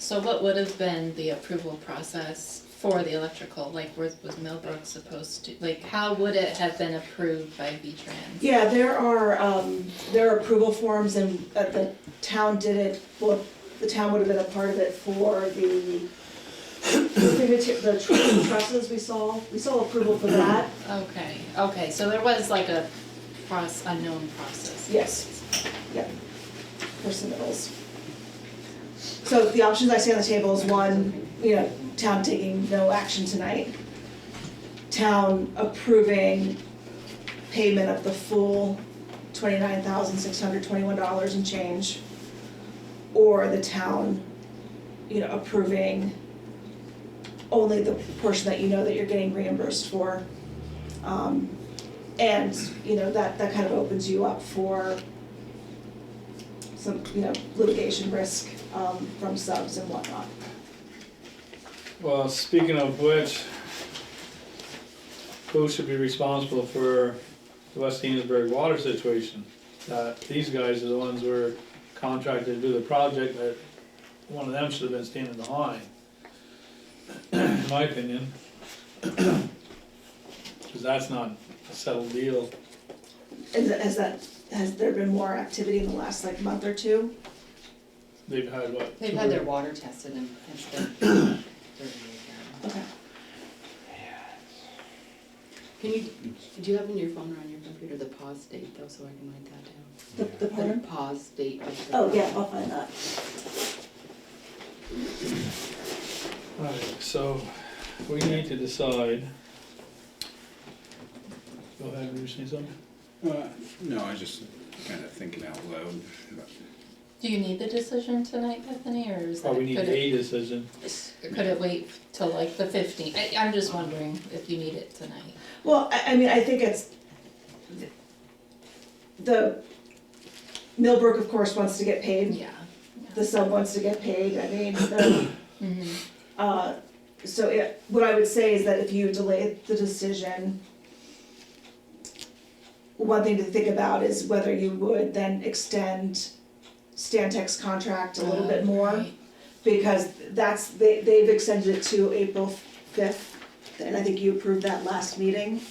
would have been the approval process for the electrical? Like, was Millbrook supposed to, like, how would it have been approved by V-Trans? yeah, there are approval forms, and the town did it, well, the town would have been a part of it for the trusses we saw approval for that, Okay, so there was like a unknown process. yes, yep, for submittals. So the options I see on the table is one, you know, town taking no action tonight, town approving payment of the full $29,621 and change, or the town, you know, approving only the portion that you know that you're getting reimbursed for. And, you know, that kind of opens you up for some, you know, litigation risk, from subs and whatnot. Well, speaking of which, who should be responsible for the West Enosburgh water situation? These guys are the ones who were contracted to do the project, that one of them should have been standing behind, in my opinion. Cause that's not a settled deal. Has there been more activity in the last like month or two? They've had what? They've had their water tested and it's been. Okay. Can you, do you have in your phone or on your computer the pause date though, so I can write that down? The The pardon? pause date of the. Oh, yeah, I'll find that. Alright, so we need to decide Go ahead, were you saying something? No, I was just kind of thinking out loud, but Do you need the decision tonight, Bethany, or is that, Probably need could a it, decision. could it wait till like the 15th? I'm just wondering if you need it tonight. Well, I mean, I think it's, the Millbrook, of course, wants to get paid, Yeah. the sub wants to get paid, I mean, the, Mhm. so what I would say is that if you delay the decision, one thing to think about is whether you would then extend Stantec's contract a little bit more, Right. because they've extended it to April 5th, and I think you approved that last meeting,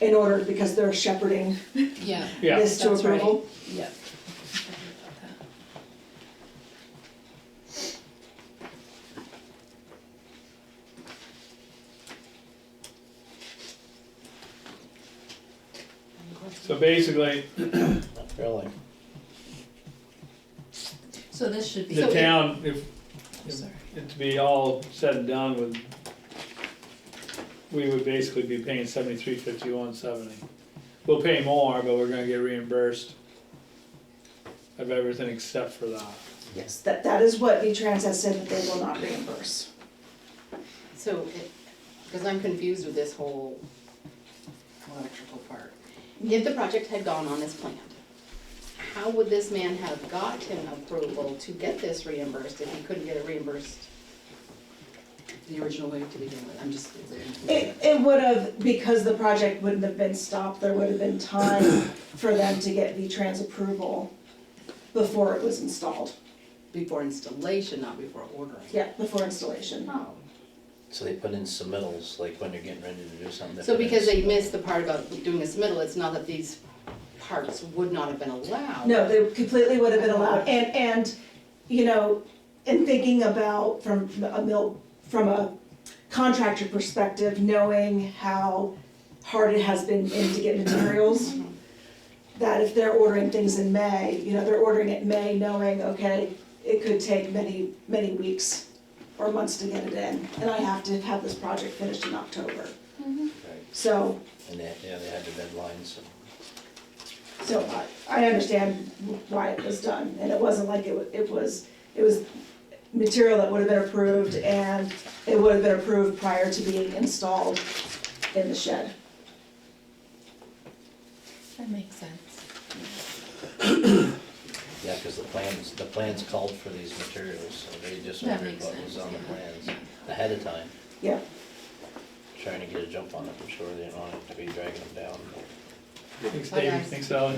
in order, because they're shepherding Yeah. Yeah. this to That's right. approval. Yeah. So basically, Not really. So this should be. the town, if Sorry. it to be all said and done with, we would basically be paying 73.51.70. We'll pay more, but we're gonna get reimbursed of everything except for that. Yes, that is what V-Trans has said, that they will not reimburse. So, because I'm confused with this whole electrical part. If the project had gone on as planned, how would this man have gotten approval to get this reimbursed if he couldn't get it reimbursed the original way to begin with? I'm just. It would have, because the project wouldn't have been stopped, there would have been time for them to get V-Trans approval before it was installed. Before installation, not before ordering. Yeah, before installation. Oh. So they put in submittals, like when you're getting ready to do something. So put in because they submittals. missed the part about doing a submittal, it's not that these parts would not have been allowed. No, they completely would have been allowed, and, you know, in thinking about from a contractor perspective, knowing how hard it has been to get materials, Mhm. that if they're ordering things in May, you know, they're ordering it in May knowing, okay, it could take many, many weeks or months to get it in, and I have to have this project finished in October. Right. So, And they, yeah, they had the deadlines. so I understand why it was done, and it wasn't like it was material that would have been approved, and it would have been approved prior to being installed in the shed. That makes sense. Yeah, because the plans called for these materials, so they just That ordered makes what was sense, on the yeah. plans ahead of time, Yeah, trying to get a jump on it, I'm sure they didn't want it to be dragging them down. Thanks, Bye, Dave, guys. thanks, Ally.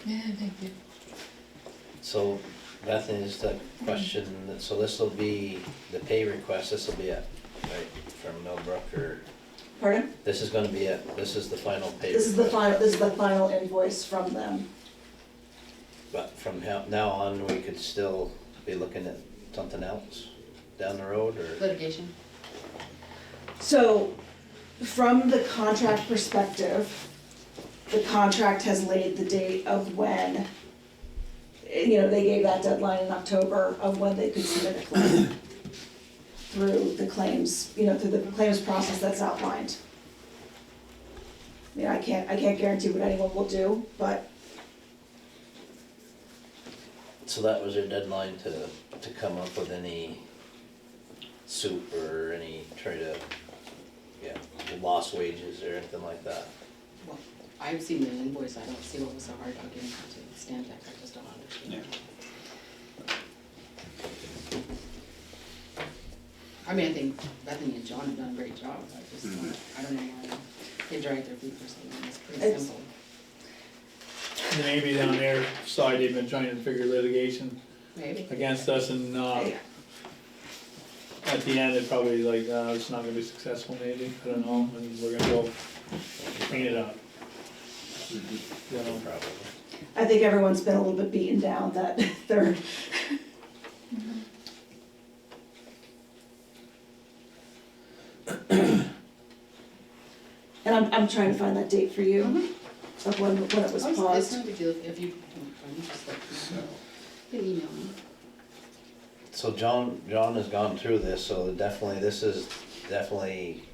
Yeah, thank you. So Bethany, is the question, so this will be, the pay request, this will be it, right, from Millbrook, or, pardon? this is gonna be it, this is the final pay This is the request. this is the final invoice from them. But from now on, we could still be looking at something else down the road, or? Litigation. So, from the contract perspective, the contract has laid the date of when, you know, they gave that deadline in October of when they could submit a claim through the claims, you know, through the claims process that's outlined. I mean, I can't guarantee what anyone will do, but So that was your deadline to come up with any soup or any, try to, yeah, lost wages or anything like that? Well, I've seen the invoice, I don't see what was so hard about getting that to Stantec, I just don't understand. I mean, I think Bethany and John have done a great job, I just, I don't know why they dragged their feet for so long, it's pretty It's- simple. Maybe on their side, they've been trying to figure litigation Maybe. against us, and, at the end, it probably like, it's not gonna be successful maybe, I don't know, and we're gonna go clean it up. You know, Probably. I think everyone's been a little bit beaten down that they're. And I'm trying to find that date for you, of when it was Oh, It's paused. no big deal if you, I'm just like, so, you can email me. So John has gone through this, so definitely, this is definitely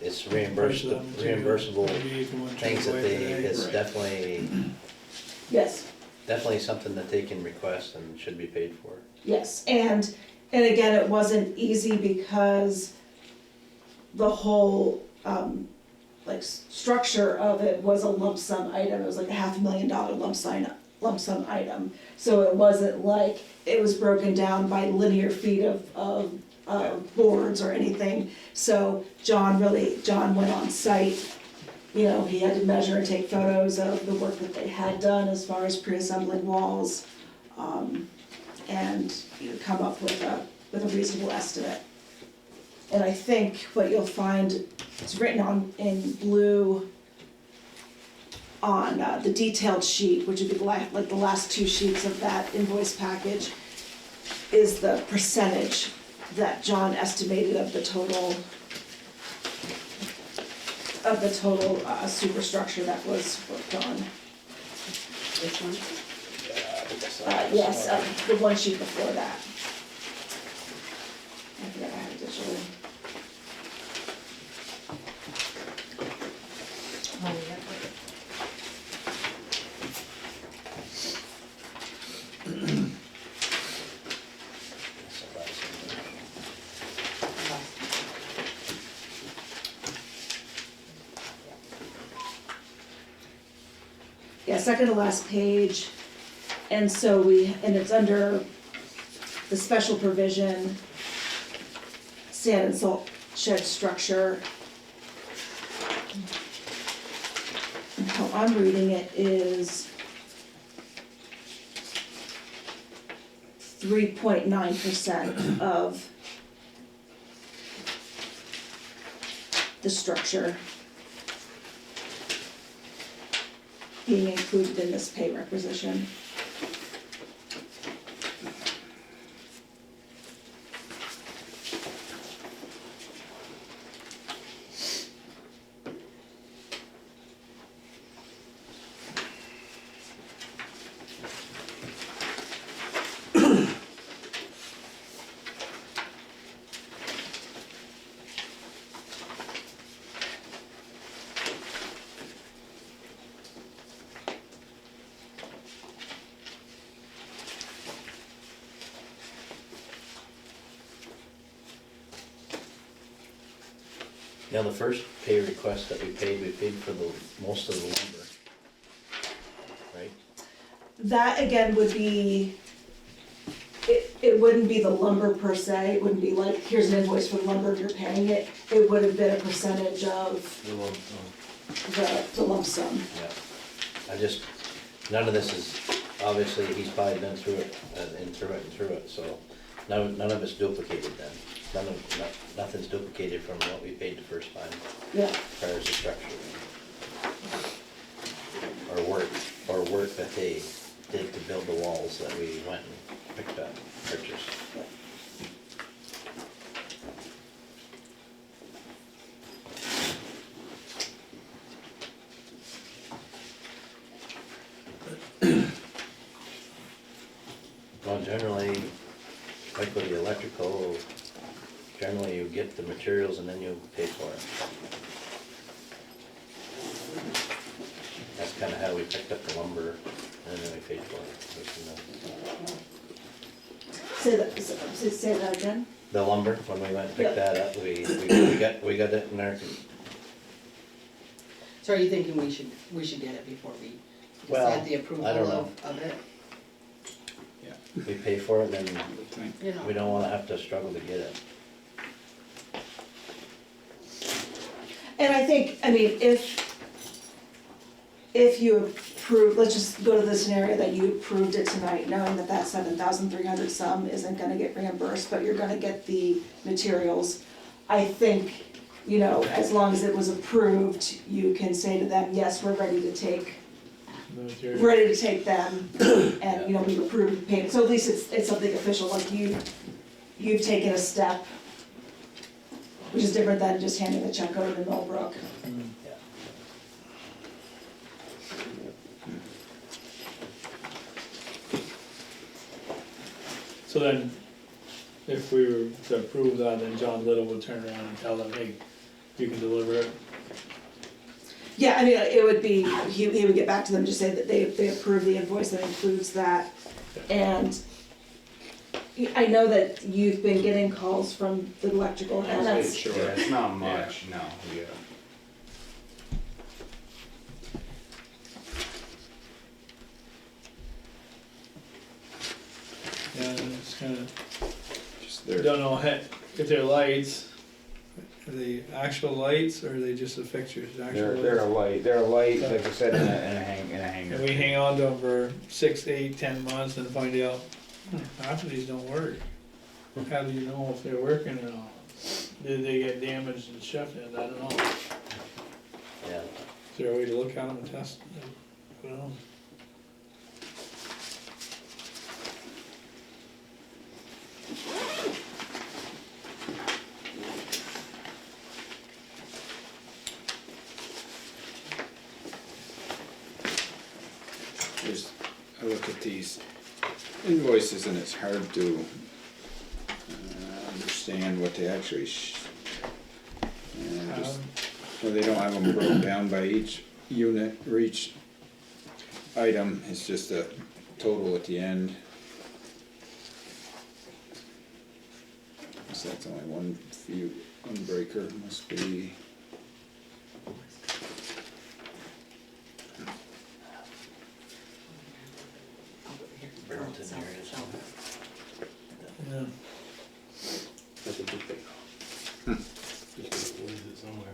it's Price of that material. reimbursable Maybe if you want to things that away they, today. it's Right. Yes, definitely something that they can request and should be paid for. yes, and again, it wasn't easy because the whole, like, structure of it was a lump sum item, it was like a $500,000 lump sum item. So it wasn't like it was broken down by linear feet of boards or anything. So John went on site, you know, he had to measure and take photos of the work that they had done as far as pre-assembling walls, and, you know, come up with a reasonable estimate. And I think what you'll find, it's written in blue on the detailed sheet, which would be like the last two sheets of that invoice package, is the percentage that John estimated of the total superstructure that was worked on. This one? Yes, the one sheet before that. I forgot I had it digitally. Oh, yeah. That's the last one. Yeah, second to last page, and so and it's under the special provision, sand and salt shed structure. And how I'm reading it is 3.9% of the structure being included in this pay requisition. Now, the first pay request that we paid for most of the lumber, right? That again would be, it wouldn't be the lumber per se, it wouldn't be like, here's an invoice for lumber and you're paying it. It would have been a percentage of the lump sum. Yeah. None of this is, obviously, he's probably been through it, and through it, so none of it's duplicated then. Nothing's duplicated from what we paid the first time, Yeah, as far as the structure. Or work that they did to build the walls that we went and picked up, purchased. Well, generally, like with the electrical, generally you get the materials and then you pay for it. That's kinda how we picked up the lumber and then we paid for it. say that again? The lumber, when we went and picked that up, we got it in our, So are you thinking we should get it before we Well, decide the approval I don't know. of it? we pay for it and I would think. You know, we don't wanna have to struggle to get it. And I think, I mean, if you approve, let's just go to the scenario that you approved it tonight, knowing that that 7,300 sum isn't gonna get reimbursed, but you're gonna get the materials. I think, you know, as long as it was approved, you can say to them, yes, we're ready to take The material. them, and, you know, we've approved the payment, so at least it's something official, like you've taken a step, which is different than just handing the check over to Millbrook. So then, if we were to approve that, then John Little would turn around and tell them, hey, you can deliver it. Yeah, I mean, it would be, he would get back to them, just say that they approve the invoice that includes that. And I know that you've been getting calls from the electrical, and that's, Yeah, it's not much, no, yeah. Yeah, it's kinda, Just I there. don't know if they're lights, are they actual lights or are they just the fixtures, actual lights? They're a light, like I said, in a hanger. And we hang on to them for 6, 8, 10 months and find out, half of these don't work. How do you know if they're working or not? Did they get damaged and shifted? I don't know. Yeah. Is there a way to look at them and test them? I don't know. There's, I look at these invoices and it's hard to understand what they actually well, they don't have them broken down by each unit or each item, it's just a total at the end. So that's only one breaker, must be. Burlington area, so. Yeah. That's a big thing. Just gonna lose it somewhere.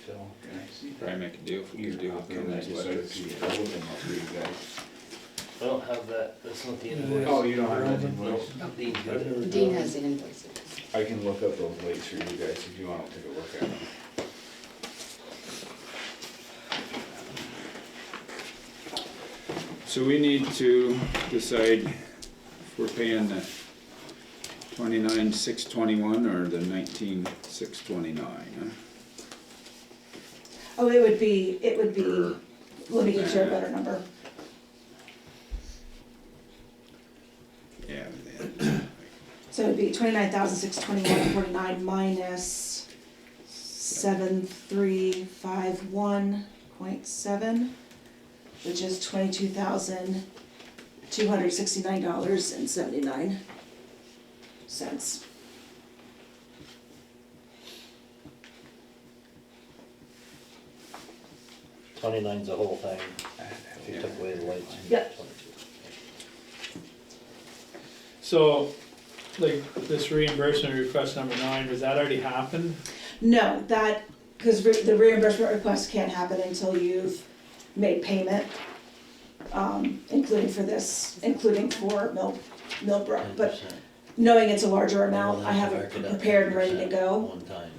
So, can I see? Probably make a deal if we You can do with can, I Ken's just electric. I'll look them up for you guys. I don't have that, that's not the Yeah. invoice. Oh, you don't have that invoice? Dean's got it. Dean has the invoices. I can look up those lights for you guys if you wanna take a look at them. So we need to decide if we're paying the 29,621 or the 19,629. oh, it would be, let me get you a better number. Yeah. So it'd be 29,621.49 minus 7351.7, which is $22,269.79. 29's the whole thing, if you took away the lights. Yep. 22. So, like, this reimbursement request number 9, does that already happen? No, that, because the reimbursement request can't happen until you've made payment, including for this, including for Millbrook, but 10%. knowing it's a larger amount, Well, I have then it mark up prepared and ready to 10% go. One time.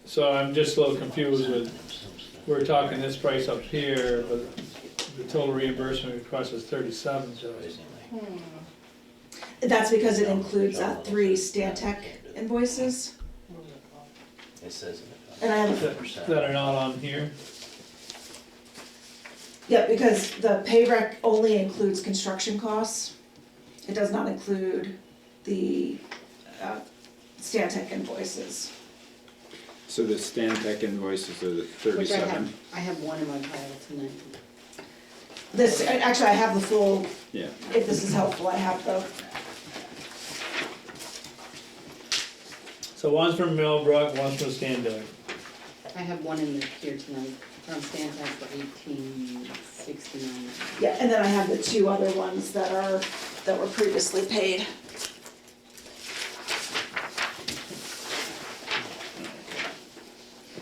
So I'm just a little confused with, we're talking this price up here, but the total reimbursement request is 37, so. Surprisingly. That's because it includes 3 Stantec invoices, It says in the. and I have, That are not on here? yeah, because the pay rec only includes construction costs. It does not include the Stantec invoices. So the Stantec invoices are the Which I 37? have one in my pile tonight. This, actually, I have the full, Yeah. if this is helpful, I have the, So one's from Millbrook, one's from Stantec. I have one in here tonight from Stantec for 1869. yeah, and then I have the 2 other ones that were previously paid.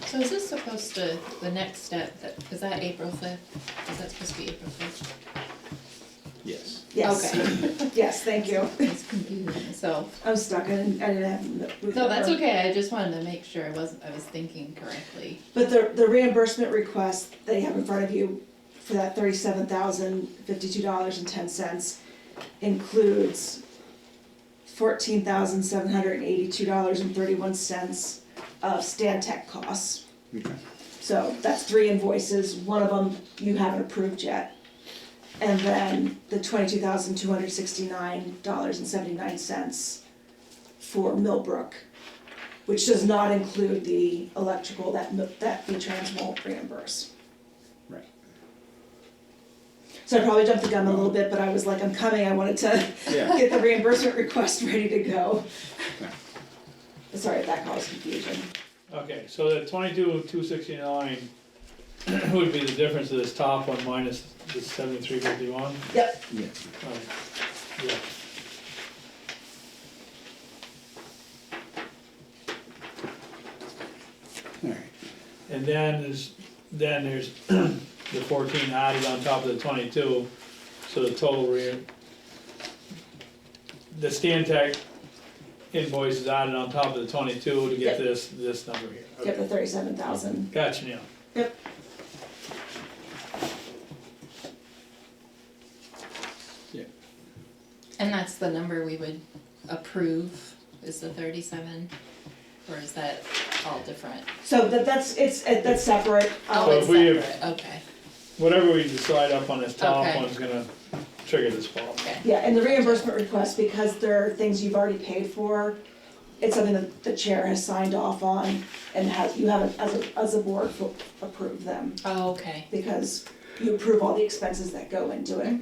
So is this supposed to, the next step, is that April 5th? Is that supposed to be April 5th? Yes. Yes, Okay. yes, thank you. It's confusing, so, I'm stuck, I didn't have. no, that's okay, I just wanted to make sure I was thinking correctly. But the reimbursement request that you have in front of you for that $37,052.10 includes $14,782.31 of Stantec costs. Okay. So that's 3 invoices, one of them you haven't approved yet. And then the $22,269.79 for Millbrook, which does not include the electrical that V-Trans won't reimburse. Right. So I probably jumped the gun a little bit, but I was like, I'm coming, I wanted to Yeah. get the reimbursement request ready to go. Yeah. Sorry if that caused confusion. Okay, so the 22,269 would be the difference of this top one minus the 7351? Yep, Yeah. Yeah. All right. And then there's the 14 added on top of the 22, so the total the Stantec invoice is added on top of the 22 to get Yep. this number here. get the 37,000. Gotcha now. And that's the number we would approve, is the 37? Or is that all different? So that's separate. So Oh, it's if we have- separate, okay, Whatever we decide up on this top Okay. one's gonna trigger this fall. okay. Yeah, and the reimbursement request, because there are things you've already paid for, it's something that the chair has signed off on and you have, as a board, approve them, Oh, okay. because you approve all the expenses that go into it.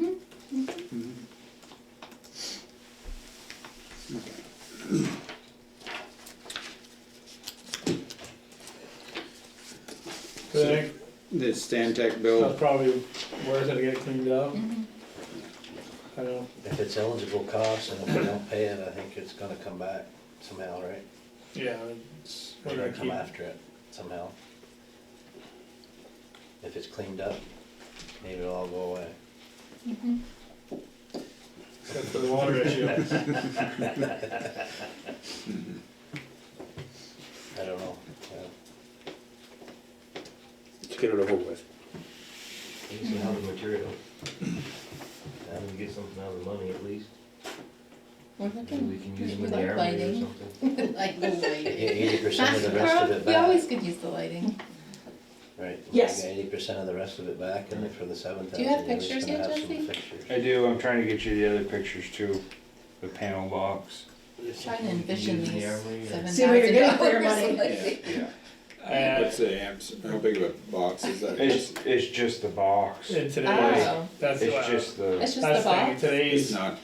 So I think The Stantec bill, that's probably worth it to get cleaned up. Mhm. I don't, If it's eligible costs and if we don't pay it, I think it's gonna come back somehow, right? yeah, We're gonna come after it somehow. If it's cleaned up, maybe it'll all go away. Mhm. except for the water issue. I don't know. Let's get it over with. You see how the material, how do we get something out of the money at least? We're Maybe looking, we can use them we in the like armory or lighting. something. Like the lighting. 80% of the rest of it We back. always could use the lighting. Right. Yes. 80% of the rest of it back, and then for the 7,000, Do you have you're at least pictures gonna yet, have some Jesse? fixtures. I do, I'm trying to get you the other pictures too, the panel box. Trying to envision Use in the these armory or- $7,000. See what you're getting for your money. yeah. And What's the amps, how big of a box is that? It's just the box. in today's, Oh, that's It's the, just the, it's just that's the the thing, box? It's today's not,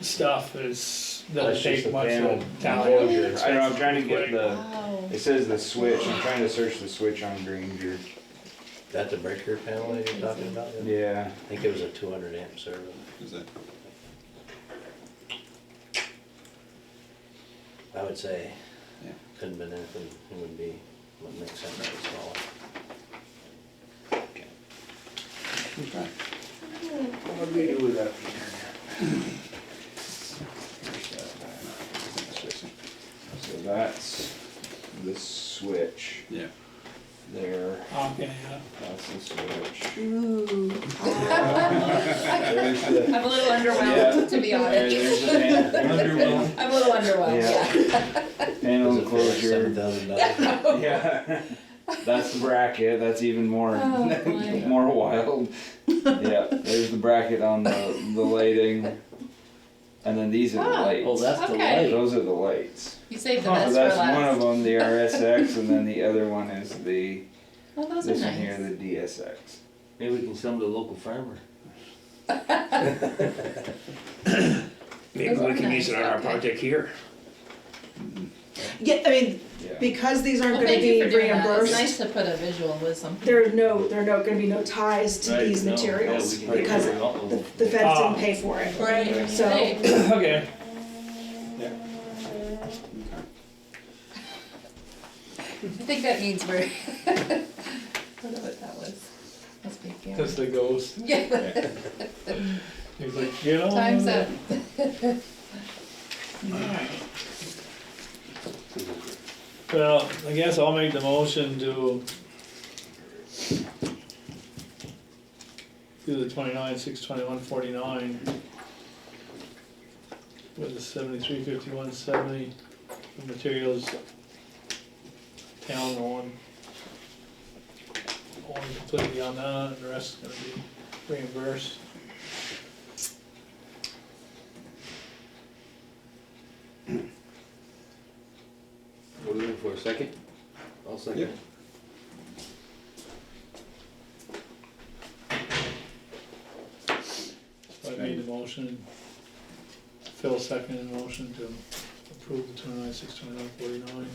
stuff doesn't That's just take the much panel to tally enclosure. up. I know, I'm trying to get the, Wow. it says the switch, I'm trying to search the switch on Granger. That the breaker panel that you're talking about? Yeah, I think it was a 200 amp server. is that, I would say, Yeah. couldn't have been anything, it would make sense to be smaller. okay. what do we do with that? So that's the switch Yeah. there, Okay, yeah. that's the switch. Ooh. There's the, I'm a little underwhelmed, to be honest. there's the panel. I'm a little underwhelmed, Yeah. yeah. Panel Was it for enclosure. $7,000? Yeah, that's the bracket, that's even more, Oh, boy. more wild. Yeah, there's the bracket on the lighting. And then these are the Oh. lights. Oh, that's the Okay. light. Those are the lights. You saved the So best for that's one of last. them, the RSX, and then the other one is the, Oh, those are this one here, nice. the DSX. Maybe we can sell them to a local farmer. Maybe Those we are can use it on nice, our okay. project here. Yeah, I mean, Yeah. because these aren't Well, gonna thank you be for doing that. It's reimbursed, nice to put a visual with something. there are gonna be no ties to Right, these no, materials, yeah, we can because get rid of all of the them. the feds didn't pay for it. Right. So- Hey, Okay, Yeah. I think that means we're, I don't know what that was. Must be a that's the ghost. Yeah, He's like, get on time's with up. it. Well, I guess I'll make the motion to do the 29,621.49 with the 73,51.70 materials town one. going completely on that, and the rest is gonna be reimbursed. What are we looking for, a second? I'll second Yeah. it. So I made the motion, Phil seconded the motion to approve the 29,629.49.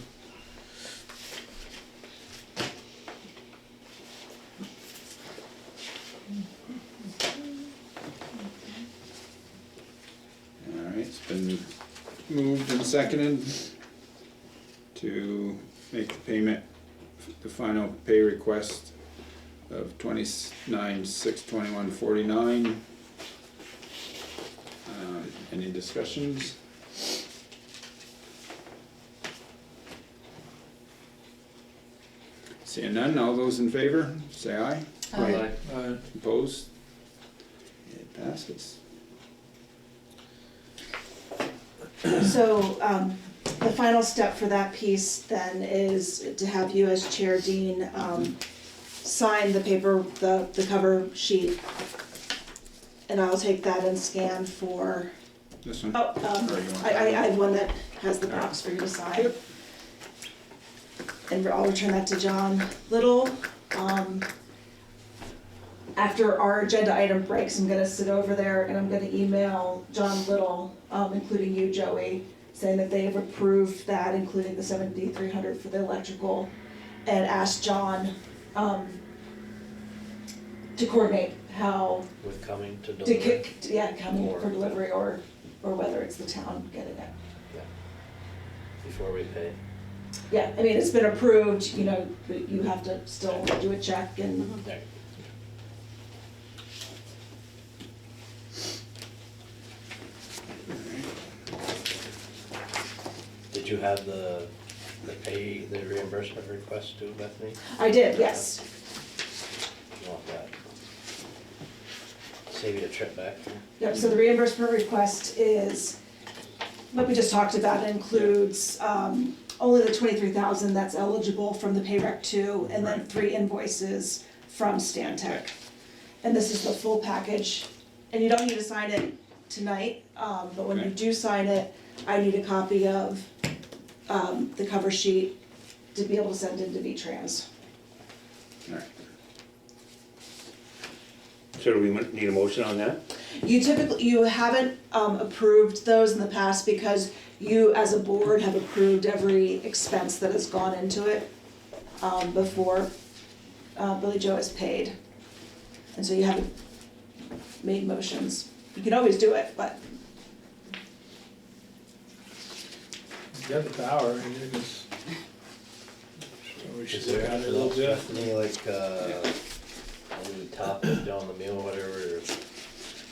All right, it's been moved and seconded to make the payment, the final pay request of 29,621.49. Any discussions? Seeing none, all those in favor, say aye. Aye. Opposed? It passes. So, the final step for that piece then is to have you as Chair, Dean, sign the paper, the cover sheet. And I'll take that and scan for, This one? oh, Or you want I that have one that has the box for you to sign. And I'll return that to John Little. After our agenda item breaks, I'm gonna sit over there and I'm gonna email John Little, including you, Joey, saying that they have approved that, including the 7,300 for the electrical, and ask John, to coordinate how With coming to to deliver. kick, yeah, coming Or- for delivery, or whether it's the town getting it. Before we pay. Yeah, I mean, it's been approved, you know, but you have to still do a check and, There. Did you have the pay, the reimbursement request too, Bethany? I did, yes. You want that? Save you a trip back. Yep, so the reimbursement request is, what we just talked about, it includes, only the 23,000 that's eligible from the pay rec 2, and then 3 invoices from Stantec. And this is the full package, and you don't need to sign it tonight, but when you Okay. do sign it, I need a copy of, the cover sheet to be able to send into V-Trans. All right. So do we need a motion on that? You haven't approved those in the past because you as a board have approved every expense that has gone into it before Billy Joe has paid. And so you haven't made motions. You can always do it, but You got the power, and you just. So we should Is look there at it a little bit. Bethany, like, maybe top it down the meal, whatever, or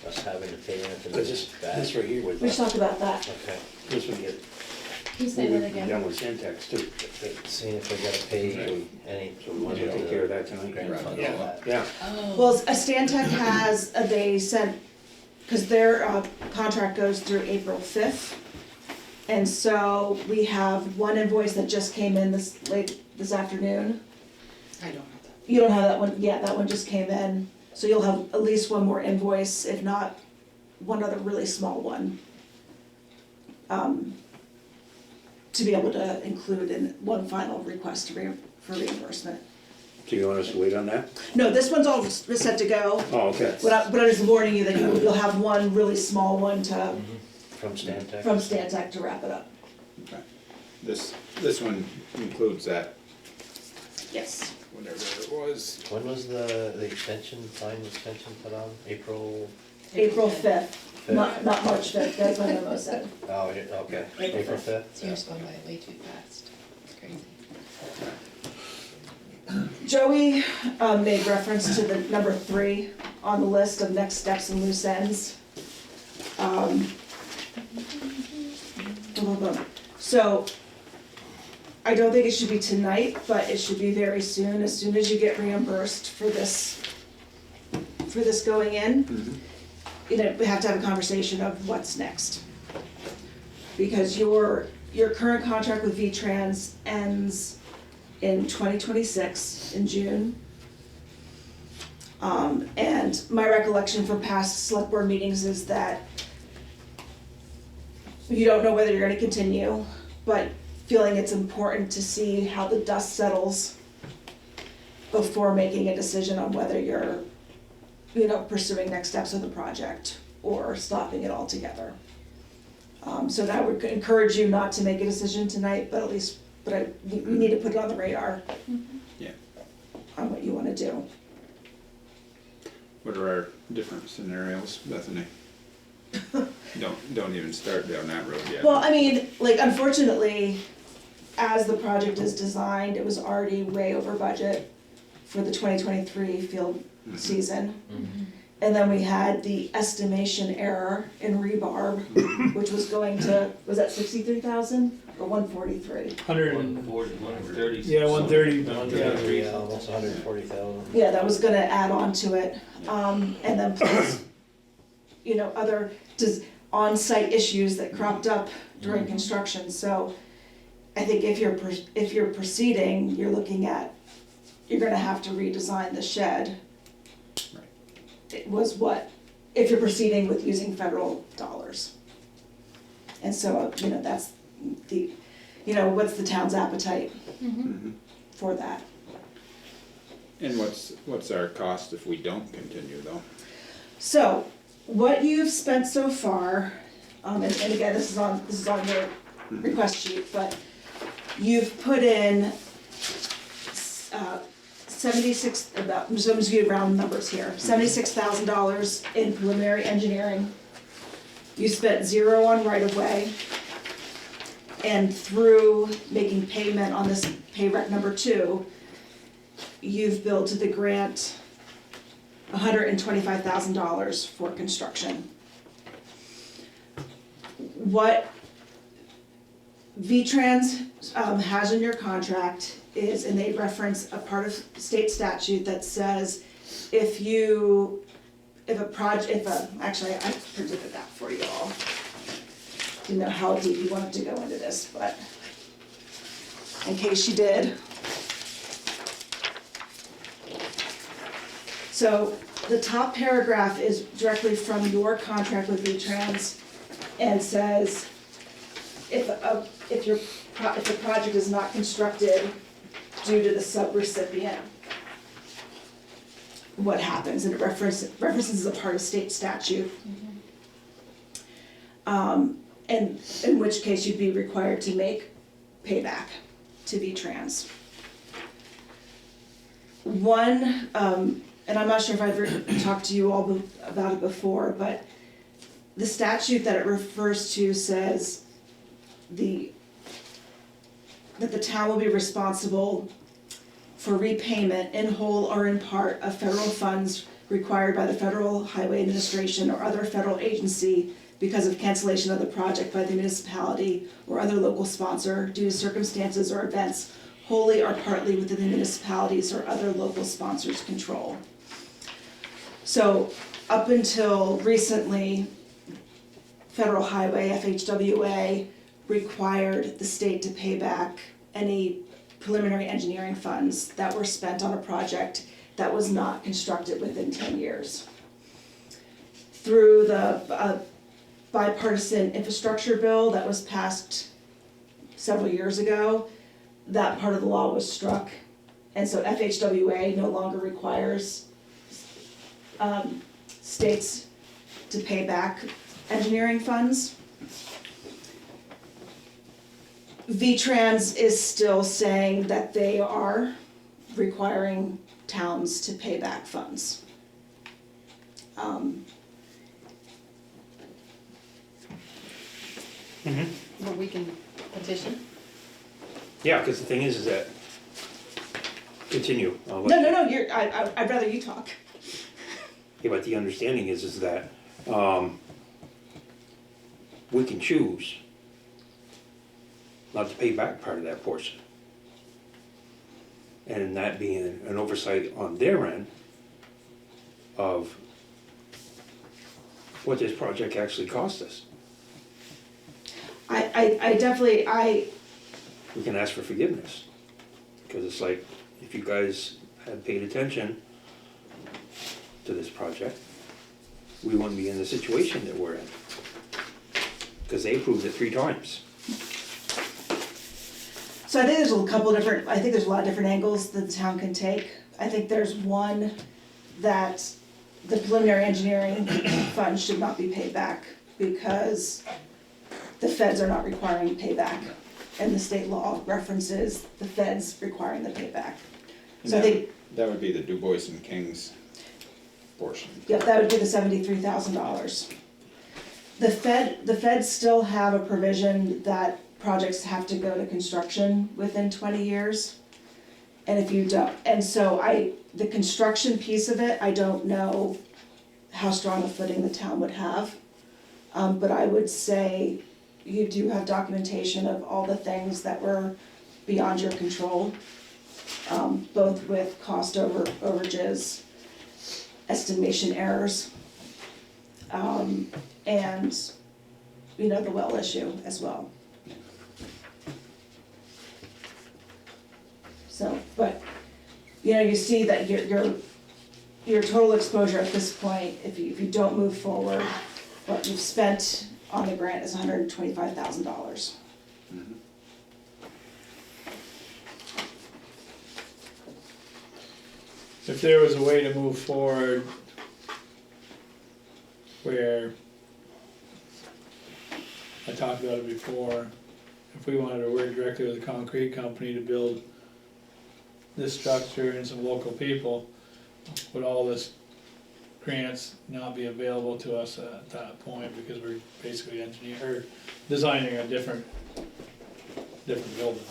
us having to pay anything? This right here. we should talk about that. Okay, This would get, Can you say we that would be again? done with Syntax too. seeing if we gotta pay any. So we want to take care of that tonight. Grant fund Yeah. all that. Yeah, Oh. Well, a Stantec has, they sent, because their contract goes through April 5th. And so we have one invoice that just came in this afternoon. I don't have that. You don't have that one, yeah, that one just came in, so you'll have at least one more invoice, if not one other really small one. To be able to include in one final request for reimbursement. so you want us to wait on that? No, this one's all set to go, Oh, okay. but I'm just warning you that you'll have one really small one to, From Stantec? from Stantec to wrap it up. Okay. This one includes that, Yes. whatever it was. When was the extension, time extension put on? April? April 5th, not March 5th, that's my memo said. Oh, okay, April April 5th? So yours going by way too fast. It's crazy. Joey made reference to the number 3 on the list of next steps and loose ends. So, I don't think it should be tonight, but it should be very soon as you get reimbursed for this going in. You know, we have to have a conversation of what's next. Because your current contract with V-Trans ends in 2026, in June. And my recollection from past select board meetings is that you don't know whether you're gonna continue, but feeling it's important to see how the dust settles before making a decision on whether you're, pursuing next steps of the project or stopping it altogether. So that would encourage you not to make a decision tonight, but we need to put it on the radar. Yeah. On what you wanna do. What are our different scenarios, Bethany? Don't even start down that road yet. Well, I mean, like unfortunately, as the project is designed, it was already way over budget for the 2023 field season. And then we had the estimation error in rebarb, which was going to, was that 63,000 or 143? 130. Yeah, 130. Yeah, almost 140,000. Yeah, that was gonna add on to it, and then plus, other on-site issues that cropped up during construction, so I think if you're proceeding, you're looking at, you're gonna have to redesign the shed. Right. It was if you're proceeding with using federal dollars. And so, that's the, what's the town's appetite for that? And what's our cost if we don't continue though? So, what you've spent so far, and again, this is on your request sheet, but you've put in 76, I'm just gonna give you round numbers here, $76,000 in preliminary engineering. You spent 0 on right-of-way, and through making payment on this pay rec number 2, you've billed to the grant $125,000 for construction. What V-Trans has in your contract is, and they reference a part of state statute that says actually I printed it out for you all. Didn't know how deep you wanted to go into this, but in case you did. So the top paragraph is directly from your contract with V-Trans and says, if the project is not constructed due to the subrecipient, what happens, and it references a part of state statute. And in which case you'd be required to make payback to V-Trans. One, and I'm not sure if I've ever talked to you all about it before, but the statute that it refers to says that the town will be responsible for repayment in whole or in part of federal funds required by the Federal Highway Administration or other federal agency because of cancellation of the project by the municipality or other local sponsor due to circumstances or events wholly or partly within the municipalities or other local sponsors' control. So up until recently, Federal Highway, FHWA, required the state to pay back any preliminary engineering funds that were spent on a project that was not constructed within 10 years. Through the bipartisan infrastructure bill that was passed several years ago, that part of the law was struck, and so FHWA no longer requires states to pay back engineering funds. V-Trans is still saying that they are requiring towns to pay back funds. Well, we can petition. Yeah, because the thing is that, continue. I'll let No, you- no, no, I'd rather you talk. Yeah, but the understanding is that, we can choose not to pay back part of that portion. And that being an oversight on their end of what this project actually cost us. I definitely, We can ask for forgiveness. Because it's like, if you guys had paid attention, to this project, we wouldn't be in the situation that we're in. Because they approved it 3 times. So I think there's a couple different, I think there's a lot of different angles that the town can take. I think there's one that the preliminary engineering fund should not be paid back because the feds are not requiring payback. And the state law references the feds requiring the payback. So I think, That would be the Du Bois and King's portion. yep, that would be the $73,000. The feds still have a provision that projects have to go to construction within 20 years. And if you don't, and so the construction piece of it, I don't know how strong a footing the town would have. But I would say you do have documentation of all the things that were beyond your control, both with cost overages, estimation errors, and, you know, the well issue as well. So, but, you know, you see that your total exposure at this point, if you don't move forward, what you've spent on the grant is $125,000. If there was a way to move forward where, I talked about it before, if we wanted to work directly with a concrete company to build this structure and some local people, would all this grants not be available to us at that point because we're basically designing a different building?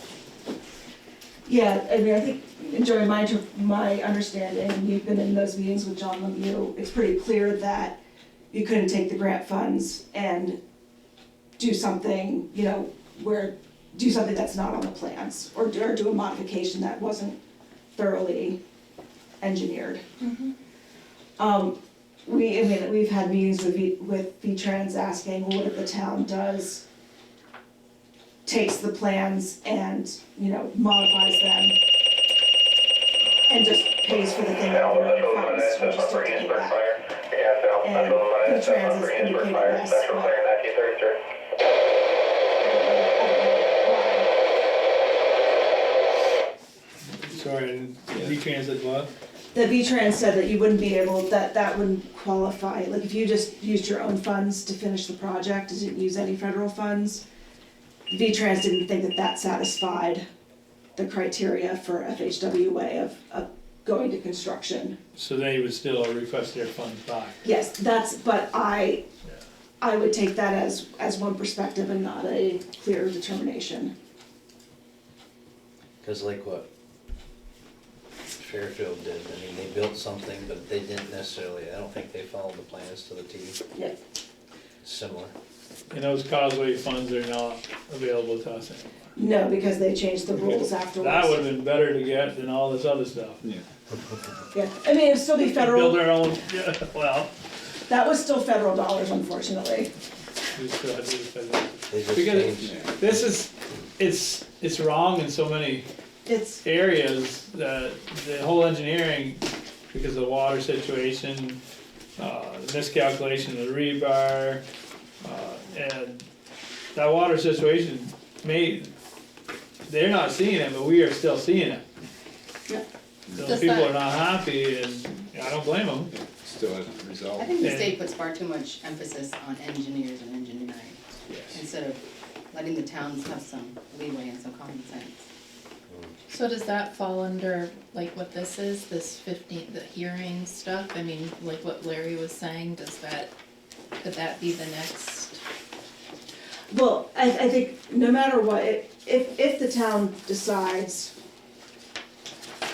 Yeah, I mean, I think, and Joey, my understanding, you've been in those meetings with John Lemieux, it's pretty clear that you couldn't take the grant funds and do something, you know, do something that's not on the plans, or do a modification that wasn't thoroughly engineered. We've had meetings with V-Trans asking, well, what if the town takes the plans and, you know, modifies them and just pays for the thing out of their own funds, or just to take that. And V-Trans has indicated yes, but Sorry, and V-Trans said what? the V-Trans said that you wouldn't be able, that wouldn't qualify, like if you just used your own funds to finish the project, didn't use any federal funds, V-Trans didn't think that satisfied the criteria for FHWA of going to construction. So they would still request their funds back. Yes, but I would take that as one perspective and not a clear determination. Cause like what Fairfield did, I mean, they built something, but they didn't necessarily, I don't think they followed the plans to the T. Yep. Similar. And those causeway funds are not available to us anymore. No, because they changed the rules afterwards. That would've been better to get than all this other stuff. Yeah. Yeah, I mean, it'd still be federal, Build our own, yeah, well, that was still federal dollars, unfortunately. we still had to do the federal. They just Because changed. this is, it's wrong in so many It's, areas that the whole engineering, because of the water situation, the miscalculation of the rebar, and that water situation they're not seeing it, but we are still seeing it. Yeah. Those Does people that- are not happy, and I don't blame them. It still hasn't resolved. I think the Yeah. state puts far too much emphasis on engineers and engineering, Yes. instead of letting the towns have some leeway and some common sense. So does that fall under, like, what this is, this the hearing stuff? I mean, like what Larry was saying, could that be the next? well, I think no matter what, if the town decides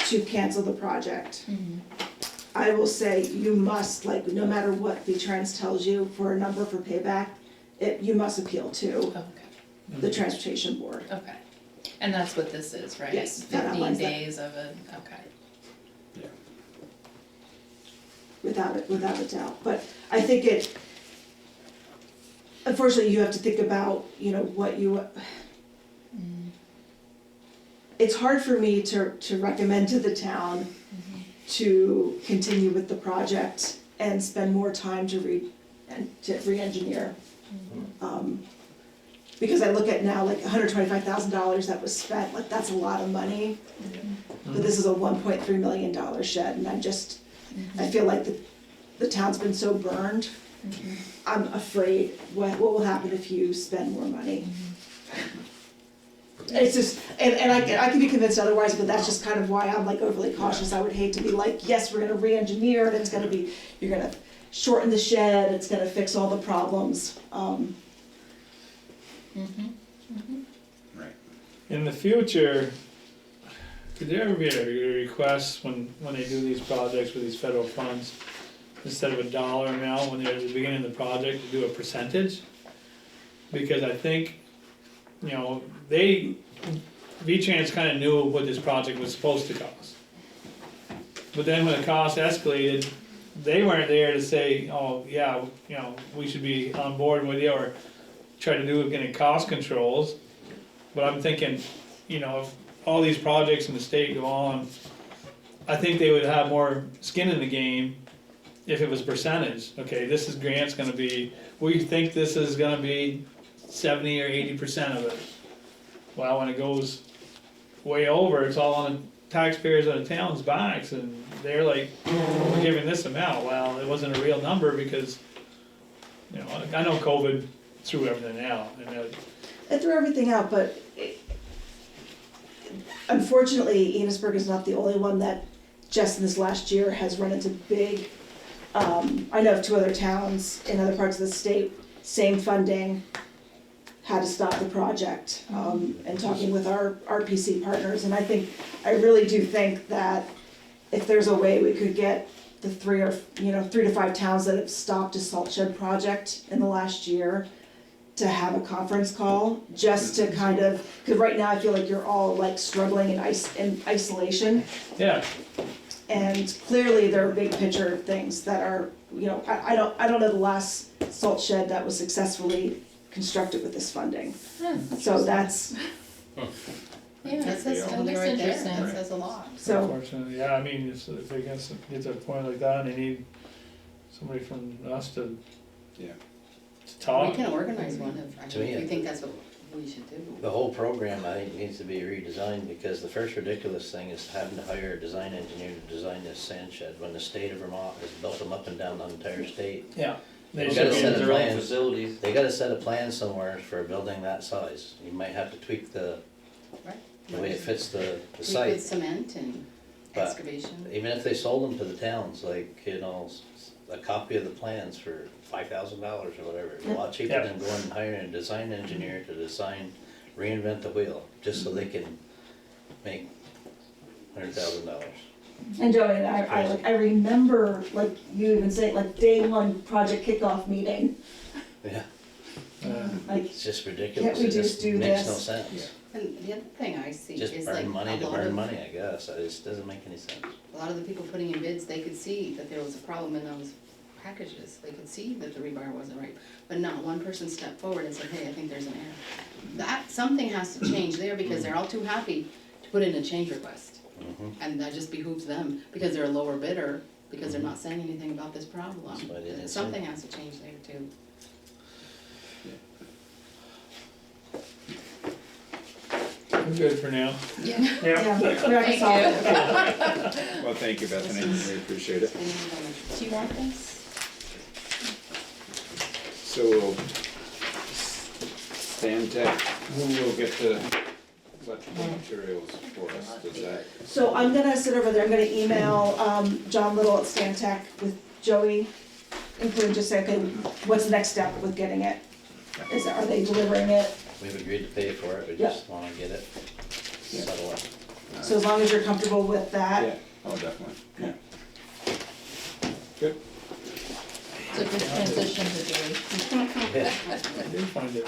to cancel the project, I will say you must, like, no matter what V-Trans tells you for a number for payback, you must appeal to Okay, the transportation board. okay. And that's what this is, right? Yes, that 15 outlines that. days of a, okay. Yeah. Without a doubt, but I think unfortunately, you have to think about, you know, it's hard for me to recommend to the town to continue with the project and spend more time to re-engineer. Because I look at now, like $125,000 that was spent, like that's a lot of money. But this is a $1.3 million shed, and I feel like the town's been so burned. I'm afraid what will happen if you spend more money. It's just, and I can be convinced otherwise, but that's just kind of why I'm like overly cautious. I would hate to be like, yes, we're gonna re-engineer it, it's gonna be, you're gonna shorten the shed, it's gonna fix all the problems. Right. In the future, could there ever be a request when they do these projects with these federal funds, instead of a dollar amount when they're at the beginning of the project, to do a percentage? Because I think, you know, V-Trans kinda knew what this project was supposed to cost. But then when the cost escalated, they weren't there to say, oh, yeah, you know, we should be on board with you, or try to do any cost controls. But I'm thinking, you know, if all these projects in the state go on, I think they would have more skin in the game if it was percentage. Okay, this is grant's gonna be, we think this is gonna be 70 or 80% of it. Well, when it goes way over, it's all on the taxpayers of the town's backs, and they're like, we're giving this amount. Well, it wasn't a real number because, you know, I know COVID threw everything out, and It threw everything out, but unfortunately, Enosburgh is not the only one that just in this last year has run into big, I know of 2 other towns in other parts of the state, same funding, had to stop the project, and talking with our RPC partners, and I really do think that if there's a way we could get the 3 to 5 towns that have stopped a salt shed project in the last year to have a conference call, just to kind of, because right now I feel like you're all like struggling in isolation. yeah. And clearly there are big picture things that are, you know, I don't know the last salt shed that was successfully constructed with this funding. So that's, Yeah, That says something that's right there, interesting. that says a lot. so, Unfortunately, yeah, I mean, if they get to a point like that, and they need somebody from us to Yeah. talk. We can organize one To me, if we think that's what we should do. The whole program, I think, needs to be redesigned, because the first ridiculous thing is having to hire a design engineer to design this sand shed, when the state of Vermont has built them up and down the entire state. Yeah. They They've should got a be- set of Their own plans. facilities. They got a set of plans somewhere for a building that size. You might have to tweak the way it fits the With site. cement and But excavation. even if they sold them to the towns, like, you know, a copy of the plans for $5,000 or whatever, it's a lot cheaper Yeah. than going and hiring a design engineer to design, reinvent the wheel, just so they can make $100,000. and Joey and I remember, like, you even saying, like, day 1 project kickoff meeting, Yeah, like, it's just ridiculous. we It just do makes no this? sense. And the other thing I see Just is like burn money a to lot burn of, money, I guess. It just doesn't make any sense. a lot of the people putting in bids, they could see that there was a problem in those packages. They could see that the rebar wasn't right, but not one person stepped forward and said, hey, I think there's an error. That, something has to change there, because they're all too happy to put in a change request. Mhm. And that just behooves them, because they're a lower bidder, because they're not saying anything about this problem. That's why they didn't say Something has to change there too. I'm good for now. yeah, we're not gonna Thank solve you. it. Well, thank you, Bethany, we appreciate it. Do you want this? So, Stantec, who will get the electrical materials for us, does that? So I'm gonna sit over there, I'm gonna email, John Little at Stantec with Joey, including just say, okay, what's the next step with getting it? Are they delivering it? We've agreed to pay for it, we Yeah. just wanna get it settled up. So as long as you're comfortable with that. Yeah, oh, definitely, yeah. Good. It's a good transition to Joey. Yeah. I did find it.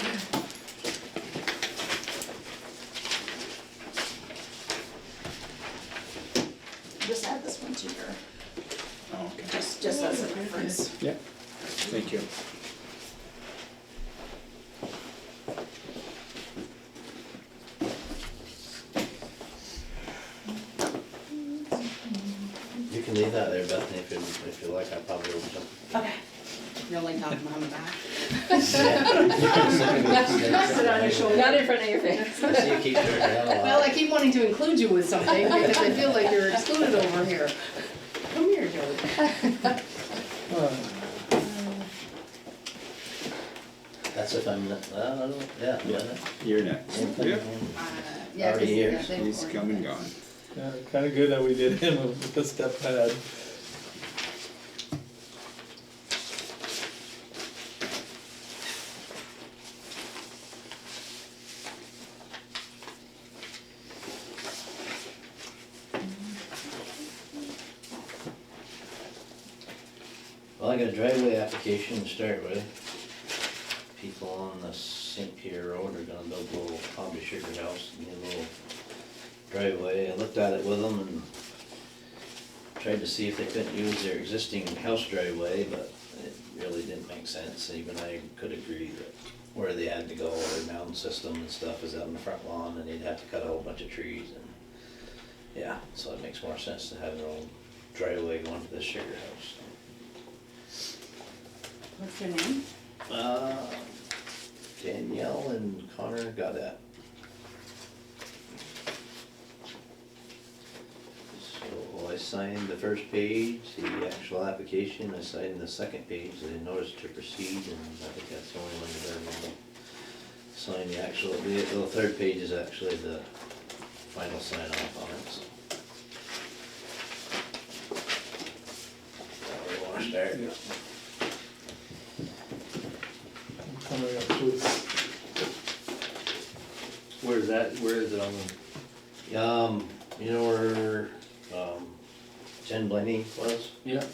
Just add this one to your, Oh, okay. just as a reference. Yeah, thank you. You can leave leave that there, Bethany, if you like, I probably will jump. Okay. You don't like having them on the back? Sit on your shoulder. Not in front of your face. I see you keep turning around a lot. Well, I keep wanting to include you with something because I feel like you're excluded over here. Come here, Joey. That's if I'm, I don't know, yeah. You're next. Same thing. Yep. Yeah, 'cause, Already yeah, here. they've He's already- come and gone. Yeah, kinda good that we did him with the step pad. Well, I got a driveway application to start with. People on the St. Pierre Road are gonna build a little hobby sugar house, and a little driveway. I looked at it with them and tried to see if they couldn't use their existing house driveway, but it really didn't make sense. Even I could agree that where they had to go, their mountain system and stuff is out in the front lawn, and they'd have to cut a whole bunch of trees and, yeah, so it makes more sense to have their own driveway going to this sugar house. What's your name? Danielle and Connor got that. So I signed the first page, the actual application, I signed the second page, the notice to proceed, and I think that's the only one that ever sign the actual, the third page is actually the final sign off on it, so. Now we wanna start. Coming up with, Where's that, where is it on the? You know where, Jen Blaney was? Yeah.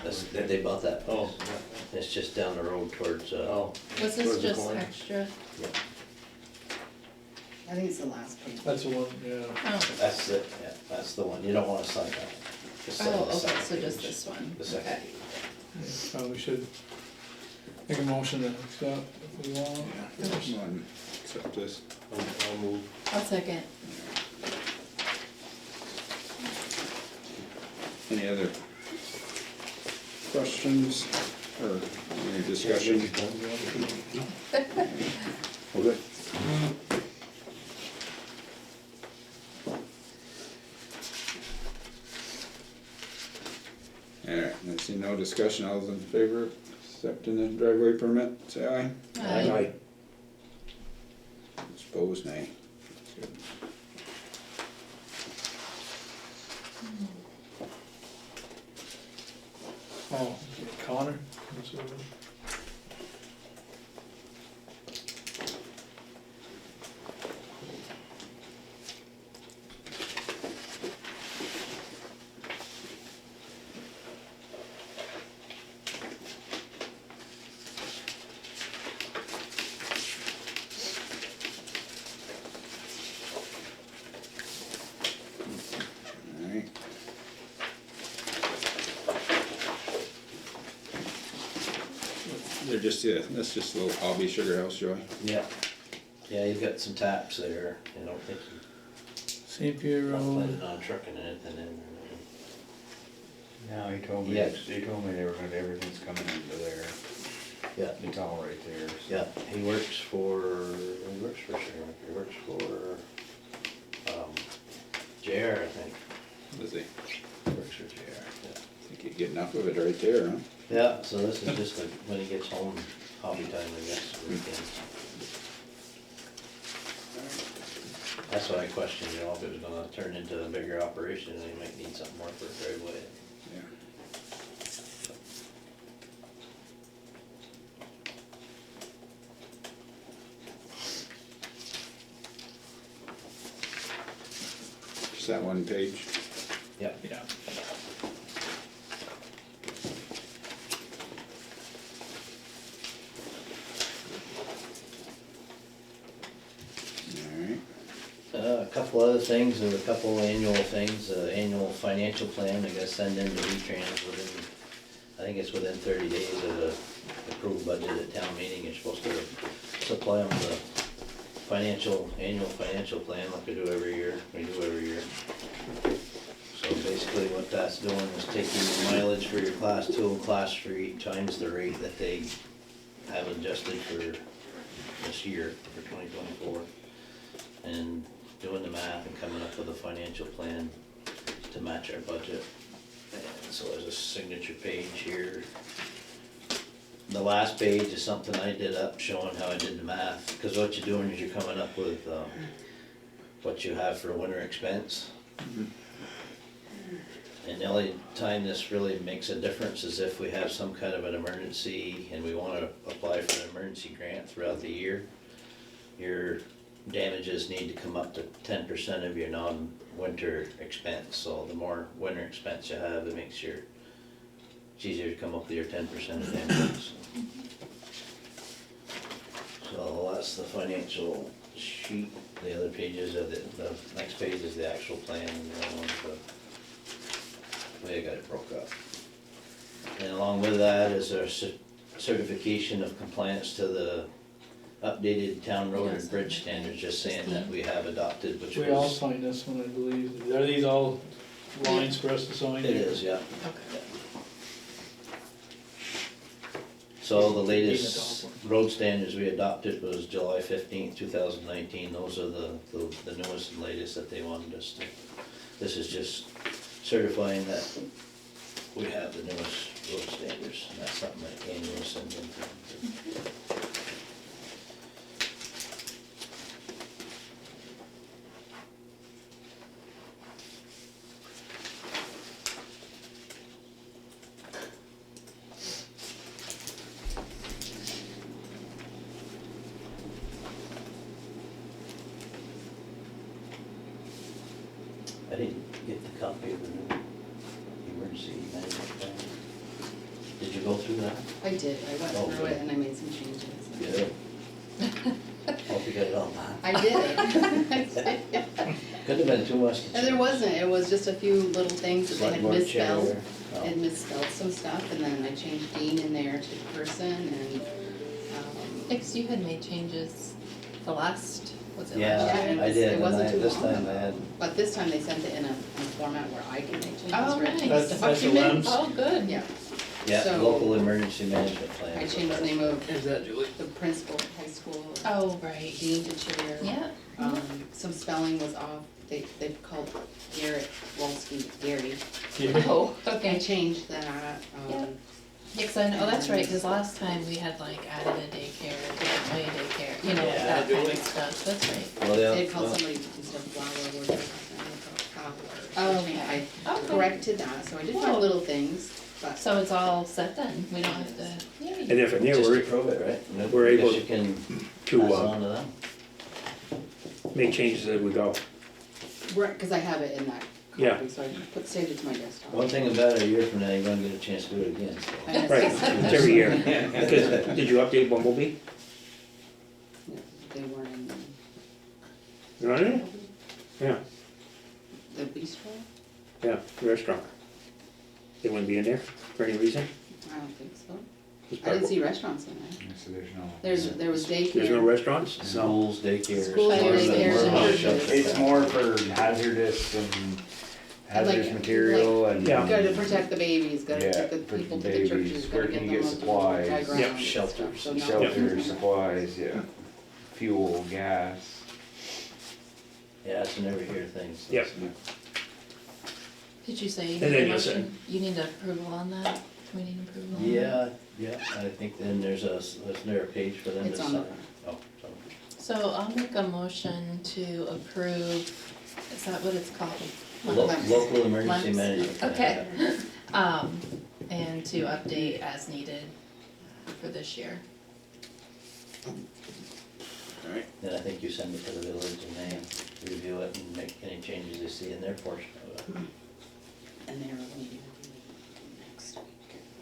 That's, they bought that place. Oh, It's just down the road towards, oh. Was this Towards the just corner. extra? I think it's the last page. that's the one, yeah. Oh, that's it, yeah, that's the one, you don't wanna sign that. Just sign oh, the okay, second so just page. this one, The second okay. page. Probably should make a motion to accept if we want. Come on, accept this. I'll move. I'll second. Any other questions or any discussion? Okay. Alright, I see no discussion, all those in favor of accepting the driveway permit, say aye. Aye. Opposed, nay. Good. Oh, Connor? That's what it is. Alright. They're just, yeah, that's just a little hobby sugar house, Joey. Yeah, yeah, you've got some taps there, I don't think St. Pierre you're Road. planning on trucking anything in. No, he told me, Yeah. they told me they were gonna, everything's coming into there, Yeah, it's all right there, so. yeah, he works for sure, he works for, JR, I think, Does he? works for JR, yeah. Think you get enough of it right there, huh? Yeah, so this is just like when he gets home, hobby time, I guess, weekends. That's what I questioned, you know, if it was gonna turn into a bigger operation, and he might need something more for a driveway. Yeah. Just that one page. Yep. Yeah. Alright. A couple other things, there were a couple annual things, annual financial plan, I guess, send into V-Trans within, I think it's within 30 days of the approved budget at town meeting, you're supposed to supply them the annual financial plan like we do every year, So basically what that's doing is taking the mileage for your class 2 and class 3 times the rate that they have adjusted for this year, for 2024. And doing the math and coming up with a financial plan to match our budget. And so there's a signature page here. The last page is something I did up showing how I did the math, because what you're doing is you're coming up with what you have for winter expense. And the only time this really makes a difference is if we have some kind of an emergency and we wanna apply for an emergency grant throughout the year. Your damages need to come up to 10% of your non-winter expense, so the more winter expense you have, it makes it's easier to come up with your 10% of damages. So that's the financial sheet. The other pages are the next page is the actual plan, and the other one's the way I got it broke up. And along with that is our certification of compliance to the updated town road and bridge standards, just saying that we have adopted, which We all was. signed this one, I believe. Are these all lines for us to sign? It is, yeah. Okay. So the latest road standards we adopted was July 15th, 2019. Those are the newest and latest that they wanted us to. This is just certifying that we have the newest road standards, and that's something that Andy will send in. I didn't get the copy of the new emergency management plan. Did you go through that? I did, I went Oh, through good. it and I made some changes. Yeah. Hope you got it all done. I did. I did. Could have been too much to And there change. wasn't, it was just a few little things that they had Select board chair. misspelled. Oh. Had misspelled some stuff, and then I changed Dean in there to person, and, Because you had made changes the last, was it Yeah, last year? it I was- did, it and wasn't too this long time I ago. had, but this time they sent it in a format where I can make changes Oh, for nice. each That's the document. LEMS. Oh, good. Yeah, yeah, So- local emergency management plan. I is what changed the that's- name of Is that Julie? the principal at high school, Oh, right. Dean to chair. Yeah. Some spelling was off, they called Garrett Wolski, Gary. Oh, I okay. changed that, Yeah. Yeah, 'cause I know, that's right, because last time we had like added a daycare, different way daycare, you know, Yeah, that kind Julie. of stuff, that's right. Well, they they, called well, somebody instead of flower, or they called poplar. Oh, I Okay. corrected that, so I did my Cool. little things, but. So it's all set then, we don't have to, And yay. if from there, just we're approve it, right? And then we're I guess able you can to pass it on to them. make changes as we go. Right, cause I have it in that Yeah. copy, so I saved it to my desktop. One thing about it, a year from now, you're gonna get a chance to do it again, so. And Right, it's- it's every year. Because, did you update Bumblebee? They weren't in You on it? Yeah, the bistro? yeah, restaurant. They wouldn't be in there for any reason? I don't think so. It's I part didn't of- see restaurants in there. So there's no. There was daycare. There's no restaurants? Schools, daycares. Schools, daycares, and churches. It's more for hazardous and hazardous like- material and. Yeah. Gotta protect the babies, gotta Yeah, protect the protect people, the to the babies, churches, where gotta can get you them get up supplies? to high ground and Shelters. stuff, so no- Shelter, supplies, yeah. Fuel, gas. Yeah, it's an every year thing, so. Yep. Did you say you And need then a you'll motion, you need approval on that? We need approval on that? Yeah, yeah, I think then isn't there a page for them to It's sign? on the Oh, so. So I'll make a motion to approve, is that what it's called? Local emergency Months. management plan. Okay. And to update as needed for this year. Alright, Then I think you send it to the village and they review it and make any changes they see in their portion of it And they're meeting next week.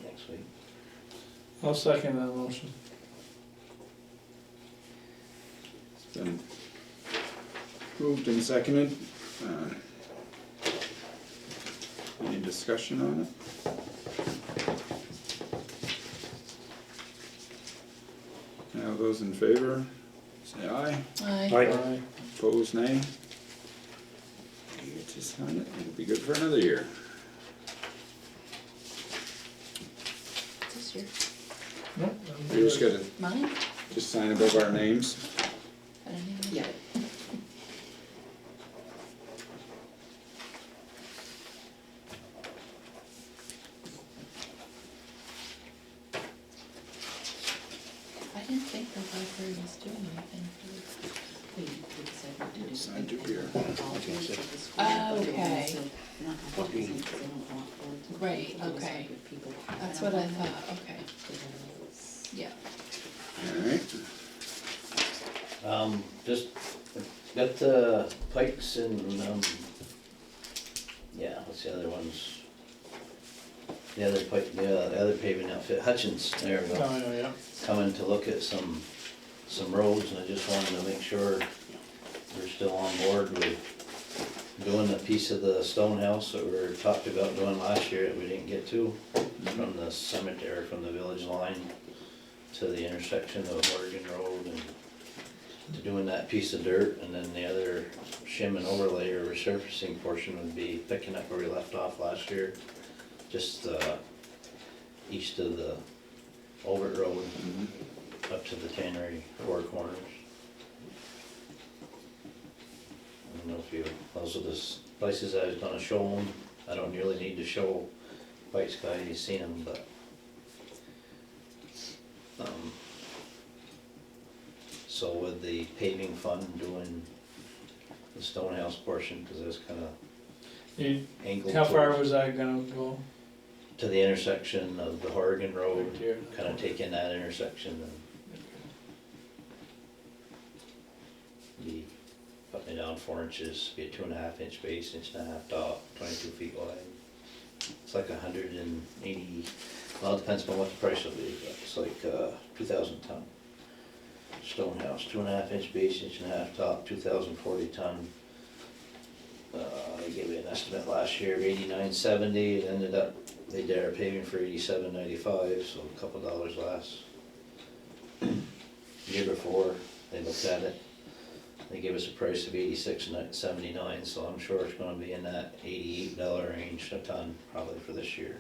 next week. I'll second that motion. it's been moved and seconded. Any discussion on it? Now, those in favor, say aye. Aye. Right. Aye. Opposed, nay. Eight. Just sign it, it'll be good for another year. Is this your, Nope, We just gotta, mine? just sign above our names. I don't even. Yeah. I didn't think the library was doing anything for this. Signed to here. Oh, okay. Right, okay. That's what I thought, okay. Yeah. Alright, Just got the Pikes and, yeah, what's the other ones? The other Pike, the other paving outfit, Hutchins, there we Oh, go. I know, yeah. Coming to look at some roads, and I just wanted to make sure we're still on board with doing a piece of the stone house that we were talked about doing last year that we didn't get to, from the cemetery, from the village line to the intersection of Oregon Road, and to doing that piece of dirt, and then the other shim and overlay or resurfacing portion would be picking up where we left off last year, just east of the Overt Road up to the tannery four corners. I don't know if you, those are the places I was gonna show them. I don't really need to show White Sky, you've seen them, but so with the paving fund doing the Stonehouse portion, cause it's kinda angled How far towards- was that gonna go? to the intersection of the Oregon Road, Right here. kinda taking that intersection and be putting it down 4 inches, be a 2.5 inch base, 1.5 inch top, 22 feet wide. It's like 180, well, it depends on what the price will be, but it's like 2,000 ton. Stone house, 2.5 inch base, 1.5 inch top, 2,040 ton. They gave me an estimate last year of 89.70, it ended up, they did our paving for 87.95, so a couple dollars less. Year before, they looked at it, they gave us a price of 86.79, so I'm sure it's gonna be in that $88 range a ton, probably for this year.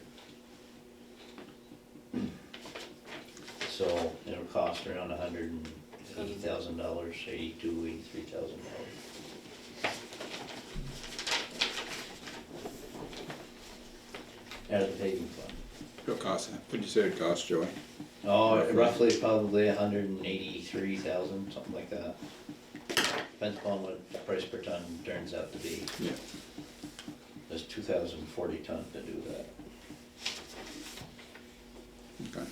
So it'll cost around $180,000, $83,000. Out of the paving fund. it'll cost, what'd you say it cost, Joey? Oh, roughly probably 183,000, something like that. Depends upon what the price per ton turns out to be. Yeah. There's 2,040 ton to do that. Okay.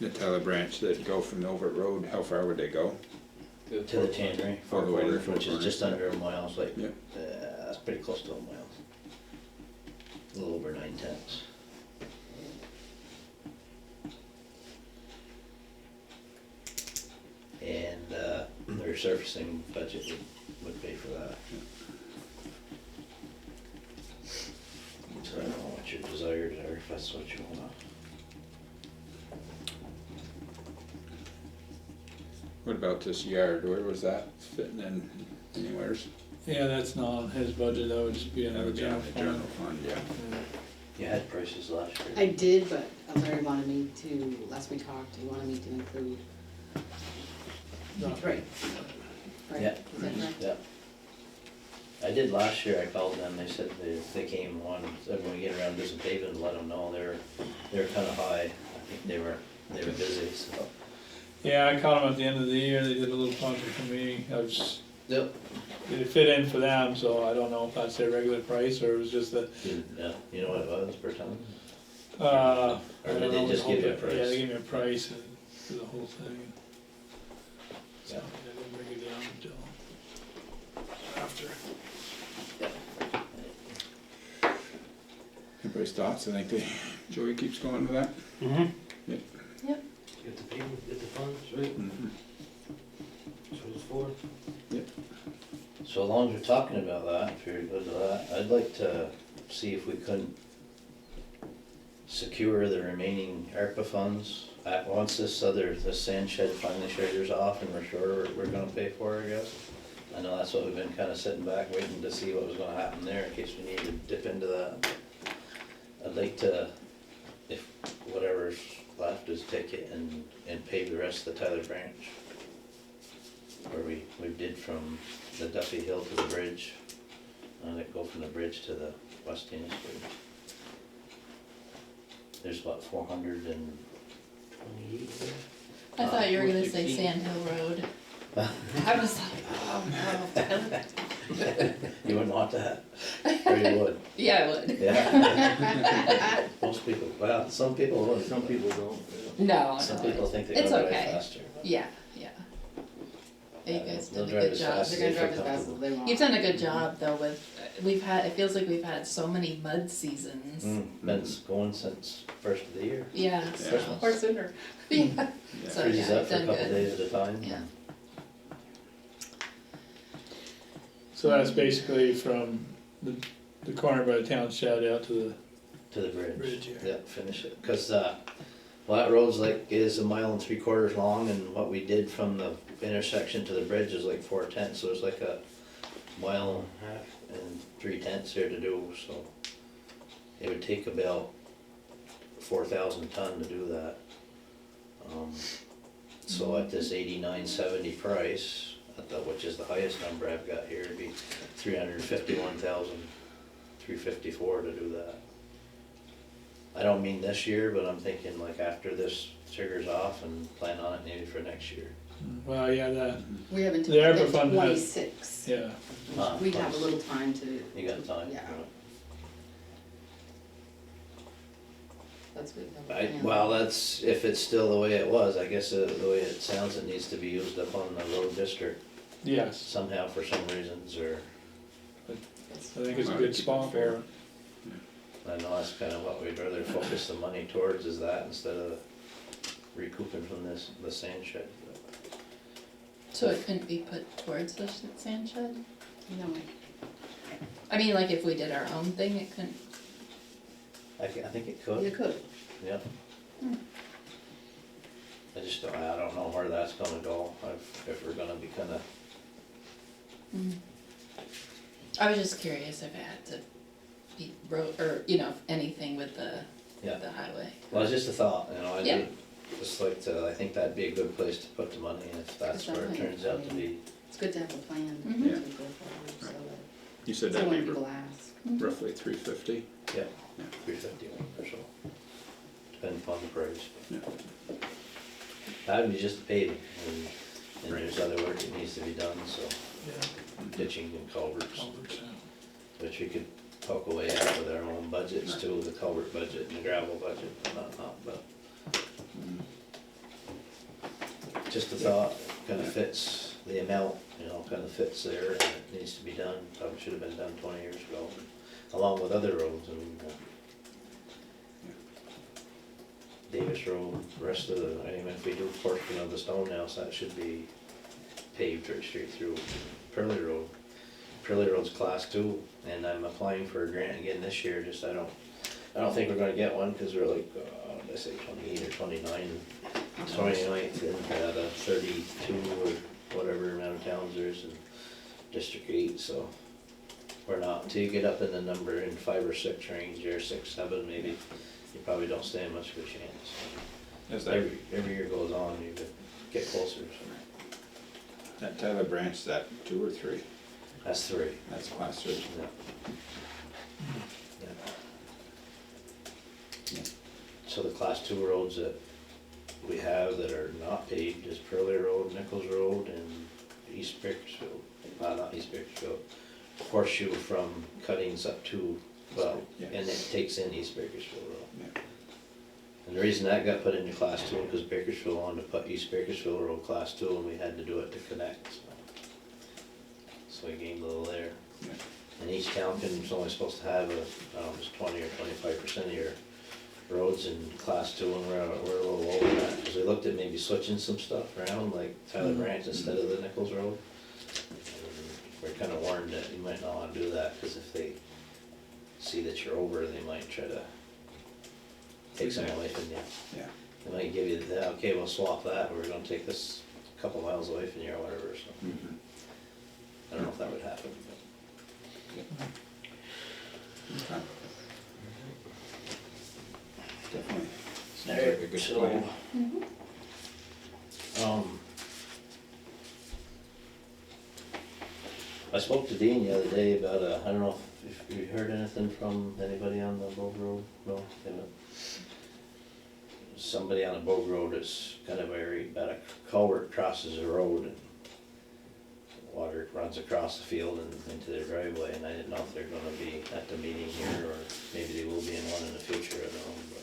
The Tyler branch that go from the Overt Road, how far would they go? To the tannery, All the way to the which is just corner. under a mile, it's like, Yeah. that's pretty close to a mile. A little over 9/10. And the resurfacing budget would pay for that. So I don't know what your desires are, if that's what you wanna. What about this yard, where was that fitting in anywheres? Yeah, that's not on his budget, that would just be another general General fund. fund, yeah. You had prices last year. I did, but Larry wanted me to, last we talked, he wanted me to include, No. right? Right, Yeah. is that correct? Yeah. I did last year, I called them, they said they came on, said when we get around to some paving, let them know, they were kinda high. I think they were busy, so. Yeah, I caught them at the end of the year, they did a little project for me, I was, Yep. it fit in for them, so I don't know if that's their regular price, or it was just that, Yeah, you know what it was per ton? I Or don't did know. they just give you a price? Yeah, they gave me a price and for the whole thing. So, Yeah. I didn't bring it down until after. Everybody's thoughts, I think Joey keeps going with that? Mm-hmm. Get the payment, get the funds, right? Mhm. That's what it's for. So as long as we're talking about that, if you're good with that, I'd like to see if we couldn't secure the remaining ARPA funds. Once this sand shed finally shutters off and we're sure we're gonna pay for it, I guess. I know that's what we've been kinda sitting back, waiting to see what was gonna happen there, in case we need to dip into that. I'd like to, if whatever's left is take it and pave the rest of the Tyler branch. Where we did from the Duffy Hill to the bridge, and it go from the bridge to the West Enosburgh. There's what, 428 there? I thought you were gonna say 416. Sand Hill Road. I was like, oh no. You wouldn't want that, or you would, Yeah, I would. yeah. Most people, well, some people would. Some people don't. No, Some no, people it's- think they it's go way okay. faster. Yeah, yeah. You guys They'll did a drive good as job. fast They're as gonna they drive feel as fast as comfortable. they want. You've done a good job though with, it feels like we've had so many mud seasons. Been going since first of the year. Yeah, Yeah. or sooner. Yeah. Yeah. So Freezes yeah, up you've for a done couple good. days at a time. Yeah. So that's basically from the corner by the town shed out to To the bridge. Bridge, yeah. Yeah, finish it, cause, well, that road's like, is 1.75 miles long, and what we did from the intersection to the bridge is like 4/10, so it's like a 1.5 miles and 3/10 there to do, so. It would take about 4,000 ton to do that. So at this 89.70 price, which is the highest number I've got here, it'd be 351,354 to do that. I don't mean this year, but I'm thinking like after this triggers off and plan on it maybe for next year. well, yeah, that, We have until The ARPA fund has- 26. yeah. We have a little time to. You got time? Yeah. That's what we have. Well, that's, if it's still the way it was, I guess the way it sounds, it needs to be used up on the road district Yes, somehow for some reasons, or, I think it's a good spot for it. I know that's kind of what we'd rather focus the money towards, is that instead of recouping from the sand shed. So it couldn't be put towards the sand shed? No, I mean, like if we did our own thing, it couldn't, I think it you could, could. yeah. I just don't, I don't know where that's gonna go, if we're gonna be kinda, I was just curious if it had to be road, or, anything with the yeah. highway. Well, it's just a thought, I Yeah. do, just like to, I think that'd be a good place to put the money, and if that's where it turns out to be. It's good to have a plan to Mhm. go forward, so that, You said so that'd when be people ask. roughly 350? Yeah, 351 or so, depending upon the price. Yeah. That'd be just paving, and there's other work that needs to be done, so ditching and culverts, which we could poke away at with our own budgets too, the culvert budget and the gravel budget and whatnot, but just a thought, kinda fits the amount, kinda fits there, and it needs to be done, probably should have been done 20 years ago, along with other roads, Davis Road, rest of the, if we do a portion of the Stone House, that should be paved right straight through. Pearly Road, Pearly Road's class 2, and I'm applying for a grant again this year, just I don't think we're gonna get one, cause we're like, I say 28 or 29, 29th out of 32 or whatever amount of towns there is in District 8, so we're not, until you get up in the number in 5 or 6 range, or 6, 7 maybe, you probably don't stand much of a chance. Is that, Every year goes on, you get closer, so. that Tyler branch, is that 2 or 3? That's 3. That's class 3. Yeah. Yeah. So the class 2 roads that we have that are not paved is Pearly Road, Nichols Road, and East Bakersfield. Not East Bakersfield, Horseshoe from Cuttings up to, well, Yeah. and it takes in East Bakersfield Road. Yeah. And the reason that got put into class 2, because Bakersfield wanted to put East Bakersfield Road class 2, and we had to do it to connect, so we gained a little there. Yeah. And each town is only supposed to have it's 20 or 25% of your roads in class 2, and we're a little over that, because we looked at maybe switching some stuff around, like Tyler Branch instead of the Nichols Road. And we're kinda warned that you might not wanna do that, because if they see that you're over, they might try to take some away from you. Yeah. They might give you, okay, we'll swap that, we're gonna take this a couple miles away from you or whatever, so. Mhm. I don't know if that would happen, Okay. Definitely. but. Sounds like a good So, plan. I spoke to Dean the other day about, I don't know if you heard anything from anybody on the Bogue Road, no, they haven't. Somebody on the Bogue Road is kind of worried about a culvert crosses the road and water runs across the field and into their driveway, and I didn't know if they're gonna be at the meeting here, or maybe they will be in one in the future, I don't know, but.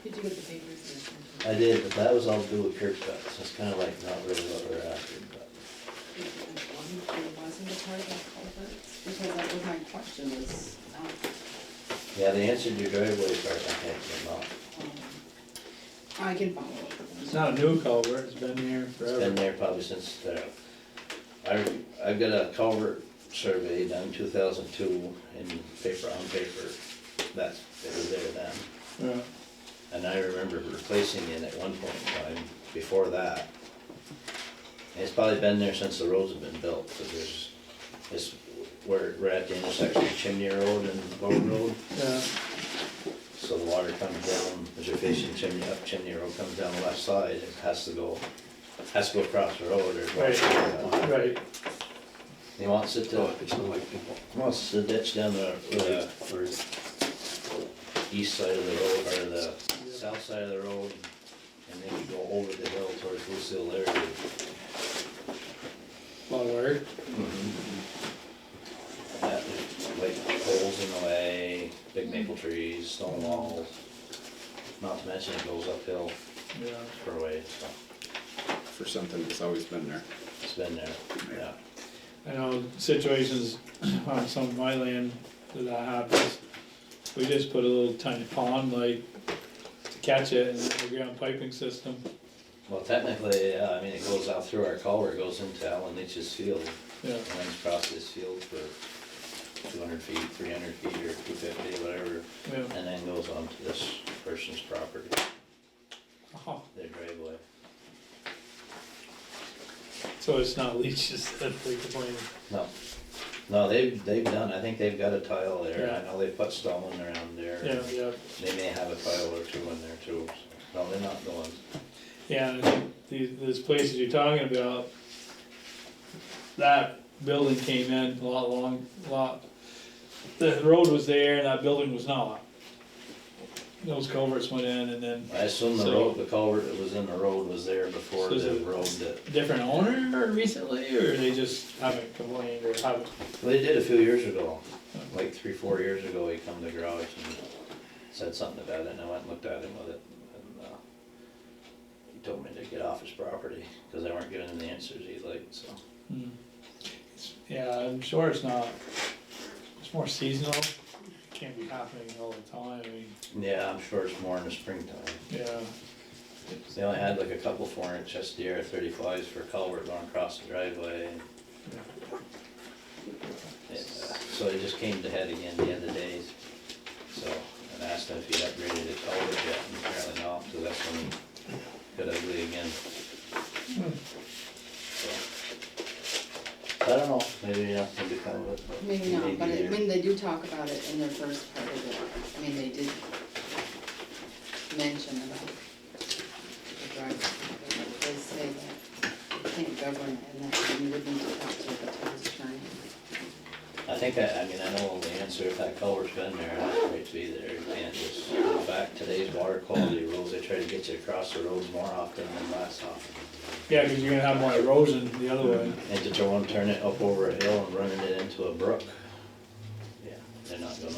Did you get the papers? I did, but that was all to do with curb cuts, it's kinda like not really what we're after, but. Wasn't a part of that culvert, because that was my question, was, Yeah, they answered your driveway part, I think, but not. I can follow up. It's not a new culvert, it's been there It's been forever. there probably since I've got a culvert survey done 2002 in paper, on paper, it was there then. Yeah, And I remember replacing it at one point in time, before that. And it's probably been there since the roads have been built, because we're at the intersection of Chimney Road and Bogue Road. yeah, So the water comes down, as you're facing Chimney, up Chimney Road, comes down the left side, it has to go across the road, or. right, He wants it to, It's not like people. wants the ditch down the, east side of the road, or the south side of the road, and then you go over the hill towards Lucille area. lot of work. Yeah, there's, like holes in the way, big maple trees, stone walls, not to mention it goes uphill Yeah, for a ways, so For something that's always been there. it's been there, yeah. I know situations on some of my land that happens, we just put a little tiny pond like to catch it, and the ground piping system. Well, technically, yeah, I mean, it goes out through our culvert, goes into Alan Leach's field, Yeah, and then across his field for 200 feet, 300 feet, or 250, whatever, yeah. and then goes on to this person's property, Oh, their driveway. so it's not leeches that they complain. No, they've done, I think they've got a tile there, Yeah. I know they put stone around there. Yeah, yeah, They may have a tile or two in there too, so, no, they're not the ones. yeah, and I think these places you're talking about, that building came in a lot, the road was there and that building was not. Those culverts went in, and then I assume the So- road, the culvert that was in the road was there before So is the it- road that, different owner recently, or they just haven't complained, or haven't? well, they did a few years ago, like 3-4 years ago, he come to the garage and said something about it, and I went and looked at him with it, and, he told me to get off his property, cause they weren't giving him the answers he liked, so. Hmm. Yeah, I'm sure it's not, it's more seasonal, it can't be happening all the time, I mean, Yeah, I'm sure it's more in the springtime. yeah, They only had like a couple 4-inch SDR 35s for culvert going across the driveway. So it just came to head again the other days. So, and asked him if he'd upgraded the culvert yet, and apparently not, so that's when he got ugly again. So, I don't know, maybe nothing to come of it, but. Maybe not, but there. I mean, they do talk about it in their first part of it, I mean, they did mention about the driveway, it does say that you can't govern it, and that you would need to talk to the town's attorney. I mean, I know the answer, if that culvert's been there, it has right to be there, you can't just, in fact, today's water quality rules, they try to get you across the roads more often than less often. yeah, cause you're gonna have more erosion the other way. And to turn it up over a hill and running it into a brook, yeah, they're not gonna,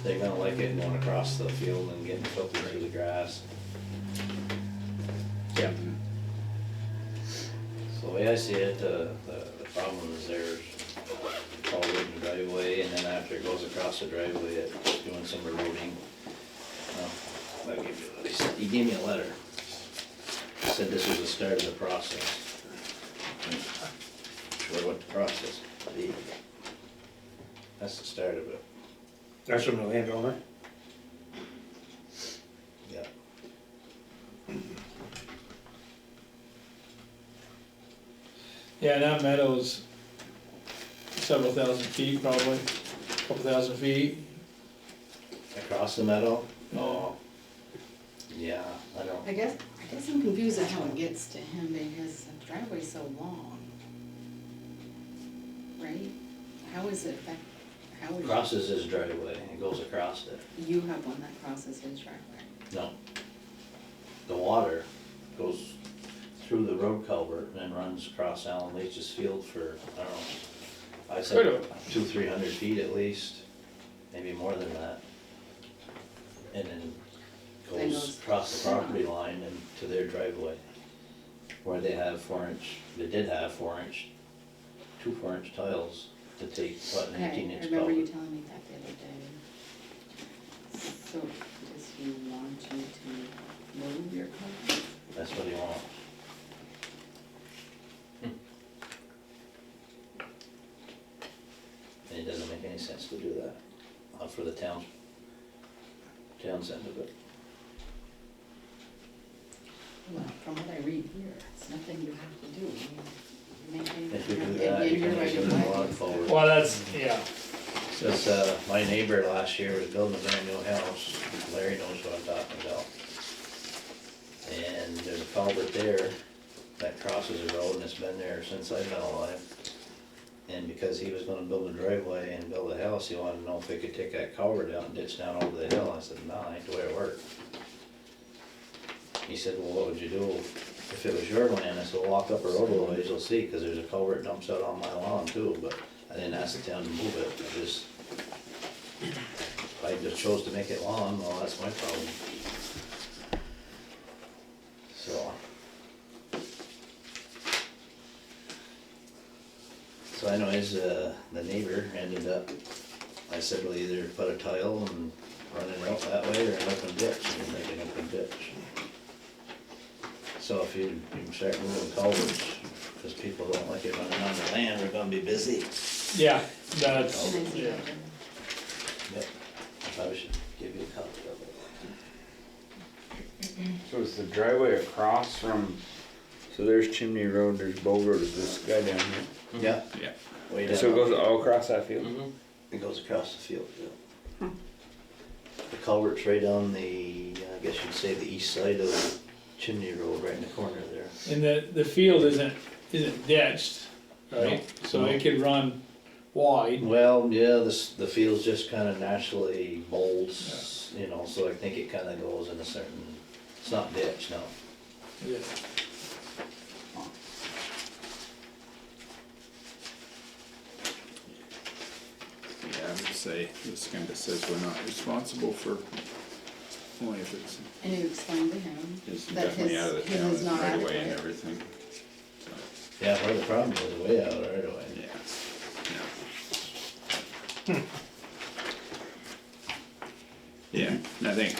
they're gonna like it going across the field and getting filtered through the grass. Yeah. So the way I see it, the problem is there's culvert in the driveway, and then after it goes across the driveway, it's doing some eroding. I'll give you, he gave me a letter. Said this was the start of the process. Sure what the process would be. That's the start of it. That's from the landowner? Yeah. Yeah, that meadows, several thousand feet probably, couple thousand feet. Across the meadow? Oh, Yeah, I don't, I guess I'm confused at how it gets to him because the driveway's so long. Right? How is it that, how is? crosses his driveway, it goes across it. You have one that crosses his driveway. No. The water goes through the road culvert and then runs across Alan Leach's field for, I don't know, I'd say 200-300 feet at least, maybe more than that. And then Then goes goes across the down. property line and to their driveway. Where they have 4-inch, they did have 4-inch, 2 4-inch tiles to take, what, an Okay, 18-inch I remember you culvert. telling me that the other day. So, does he want you to move your culvert? That's what he wants. And it doesn't make any sense to do that, for the town's end of it. Well, from what I read here, it's nothing you have to do. You maintain If you do it that, in you your can right use of it in a way. log culvert. well, that's, yeah, Says, my neighbor last year was building a brand new house, Larry knows what I'm talking about. And there's a culvert there that crosses the road and it's been there since I've been alive. And because he was gonna build a driveway and build a house, he wanted to know if he could take that culvert out and ditch down over the hill. I said, nah, ain't the way it worked. He said, well, what would you do if it was your land? I said, walk up a road a little ways, you'll see, cause there's a culvert dumps out on my lawn too, but I didn't ask the town to move it, I just chose to make it lawn, well, that's my problem. So I know his, the neighbor ended up, I said, well, either put a tile and run it out that way or an open ditch, and he's making an open ditch. So if you start moving culverts, because people don't like it running on their land, we're gonna be busy. yeah, that's, And I see yeah. that. Yep, I probably should give you a copy of it. So is the driveway across from, so there's Chimney Road, there's Bow Road, is this guy down here? Yeah. Yeah. Way down. So it goes all across that field? Mhm. It goes across the field, yeah. The culvert's right on the, I guess you'd say the east side of Chimney Road, right in the corner there. And the field isn't ditched, right? So it could run wide. Well, yeah, the field's just kinda naturally molds, you know, so I think it kinda goes in a certain, it's not ditch, no. Yeah. Yeah, I would say, this kinda says we're not responsible for, only if it's, And you explained to him it's that definitely his, out of the his is town's not right away and adequate. everything. So, Yeah, part of the problem was the way out right away. yeah, yeah. Yeah, and I think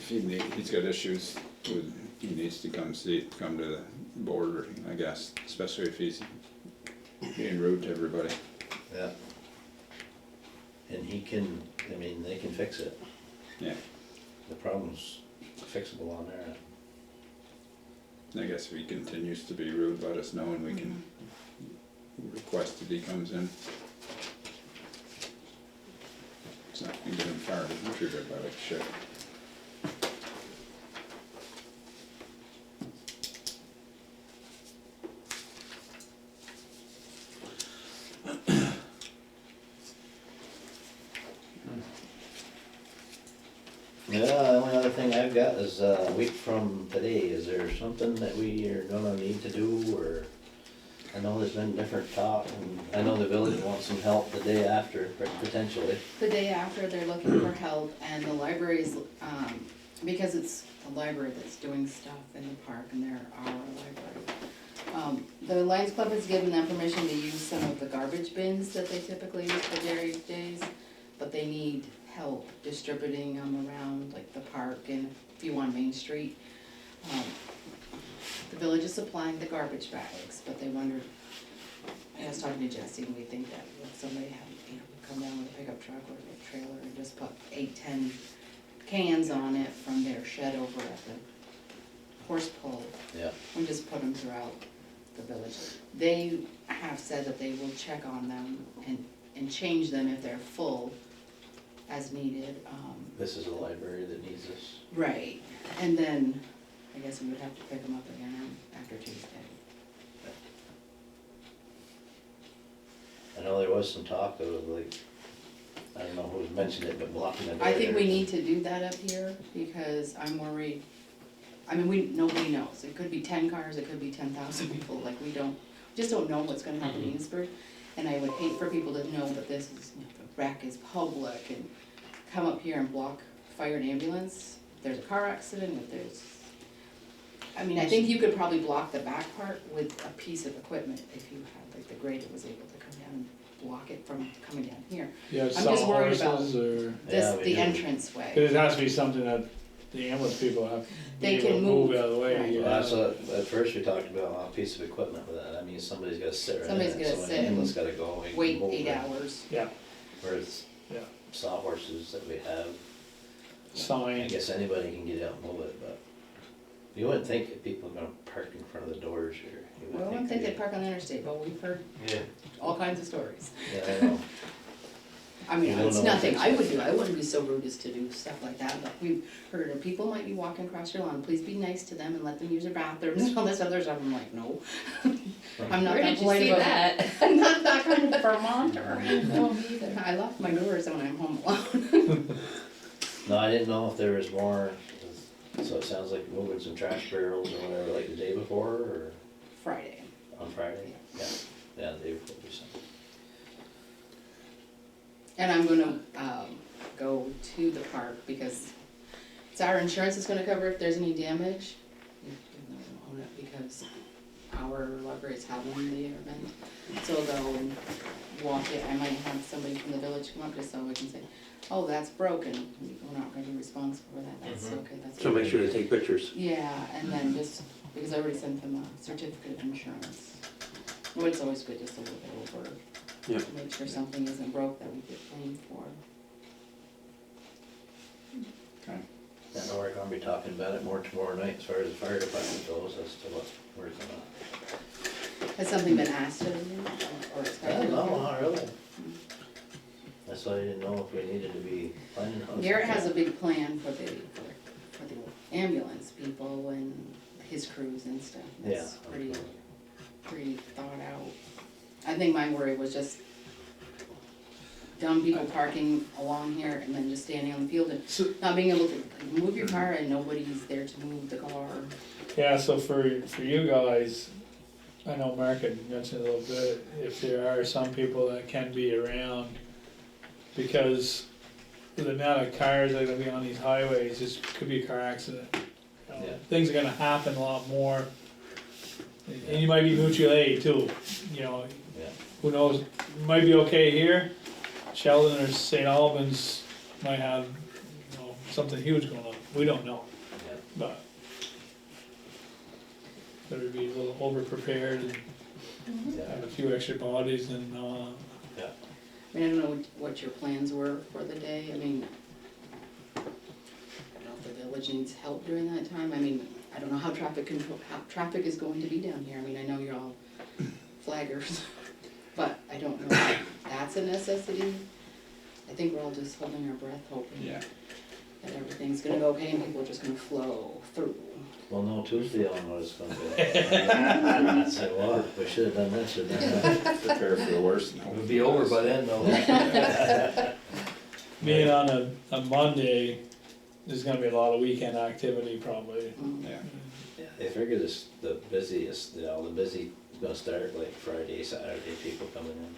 if he's got issues with, he needs to come to the board, I guess, especially if he's being rude to everybody. Yeah. And he can, I mean, they can fix it. Yeah, The problem's fixable on there. I guess if he continues to be rude, let us know and we can request that he comes in. It's not gonna get him fired, he's treated everybody like shit. Yeah, the only other thing I've got is a week from today, is there something that we are gonna need to do, or? I know there's been different talk, and I know the village wants some help the day after, potentially. The day after, they're looking for help, and the library's, because it's the library that's doing stuff in the park, and they're our library. The Lions Club has given them permission to use some of the garbage bins that they typically use for various days, but they need help distributing them around, like the park and a few on Main Street. The village is supplying the garbage bags, but they wondered, I was talking to Jesse, and we think that if somebody had, come down with a pickup truck or a trailer and just put 8-10 cans on it from their shed over at the horse pull, Yeah. and just put them throughout the village, they have said that they will check on them and change them if they're full as needed. This is a library that needs this. Right, and then I guess we would have to pick them up again after Tuesday. I know there was some talk of like, I don't know who mentioned it, but blocking the door. I think we there. need to do that up here because I'm worried, I mean, nobody knows. It could be 10 cars, it could be 10,000 people, like we just don't know what's gonna happen in Enosburgh. And I would hate for people to know that this is, the wreck is public and come up here and block fire and ambulance. If there's a car accident, if there's, I mean, I think you could probably block the back part with a piece of equipment if you had, like the grader was able to come down and block it from coming down here. You have I'm just worried about sawhorses or, this, we the do. entrance way. cause it has to be something that the ambulance people have to They be able can to move move. out of the way. Right. you Well, know. that's what, at first we talked about a piece of equipment with that, that means somebody's gotta sit right in Somebody's it, gonna so sit an ambulance gotta go. and Wait move 8 it. hours. Yeah, Whereas yeah, sawhorses that we have, I sign, guess anybody can get out and move it, but you wouldn't think that people are gonna park in front of the doors here. You would Well, I don't think they'd- they park on the interstate, but we've heard Yeah, all kinds of stories. yeah, I know. I mean, You don't it's know nothing what I that's would do, I wouldn't be so rude as to do stuff like that, but we've heard of people might be walking across your lawn, please be nice to them and let them use their bathrooms and all this other stuff, I'm like, no. I'm not Where that did you polite see about that? I'm not that kind of Vermonter. No, me either. I lock my doors when I'm home alone. No, I didn't know if there was more, so it sounds like moving some trash barrels or whatever, like the day before, or Friday. on Friday? Yeah, the day before, we sent. And I'm gonna, go to the park because it's our insurance is gonna cover if there's any damage. Even though we don't own it because our library is having the event. So I'll go and walk it. I might have somebody from the village come up just so we can say, oh, that's broken. We're not gonna be responsible for that. That's okay, that's okay. So make sure to take pictures. Yeah, and then just, because I already sent them a certificate of insurance. Well, it's always good just to look it over. Yeah. To make sure something isn't broke that we get blamed for. Okay. I know we're gonna be talking about it more tomorrow night as far as the fire department goes, as to what we're gonna. Has something been asked of you or I expected? don't of know, you? not really. That's why I didn't know if we needed to be planning on. Garrett has a something. big plan for the ambulance people and his crews and stuff. Yeah. It's pretty thought out. I think my worry was just dumb people parking along here and then just standing on the field and So- not being able to move your car and nobody's there to move the car. yeah, so for you guys, I know Mark had mentioned a little bit, if there are some people that can be around, because with the amount of cars that are gonna be on these highways, this could be a car accident. You know, Yeah. Things are gonna happen a lot more, and you might be mutual aid too, you know, Yeah, who knows, it might be okay here, Sheldon or St. Albans might have, you know, something huge going on, we don't know, yeah. but better be a little over-prepared and have a few extra bodies and, I mean, I don't know what your plans were for the day, I mean, I don't know if the village needs help during that time, I mean, I don't know how traffic is going to be down here, I mean, I know you're all flaggers, but I don't know if that's a necessity. I think we're all just holding our breath, hoping Yeah. that everything's gonna go okay and people are just gonna flow through. Well, no, Tuesday I'll know it's gonna be. I said, well, we should have done this or done that. Prepare for the worst. and hope It'll for be the over best. by then though. being on a Monday, there's gonna be a lot of weekend activity probably. Yeah. Yeah, they figure this, the busiest, the busy is gonna start like Friday, Saturday, people coming in.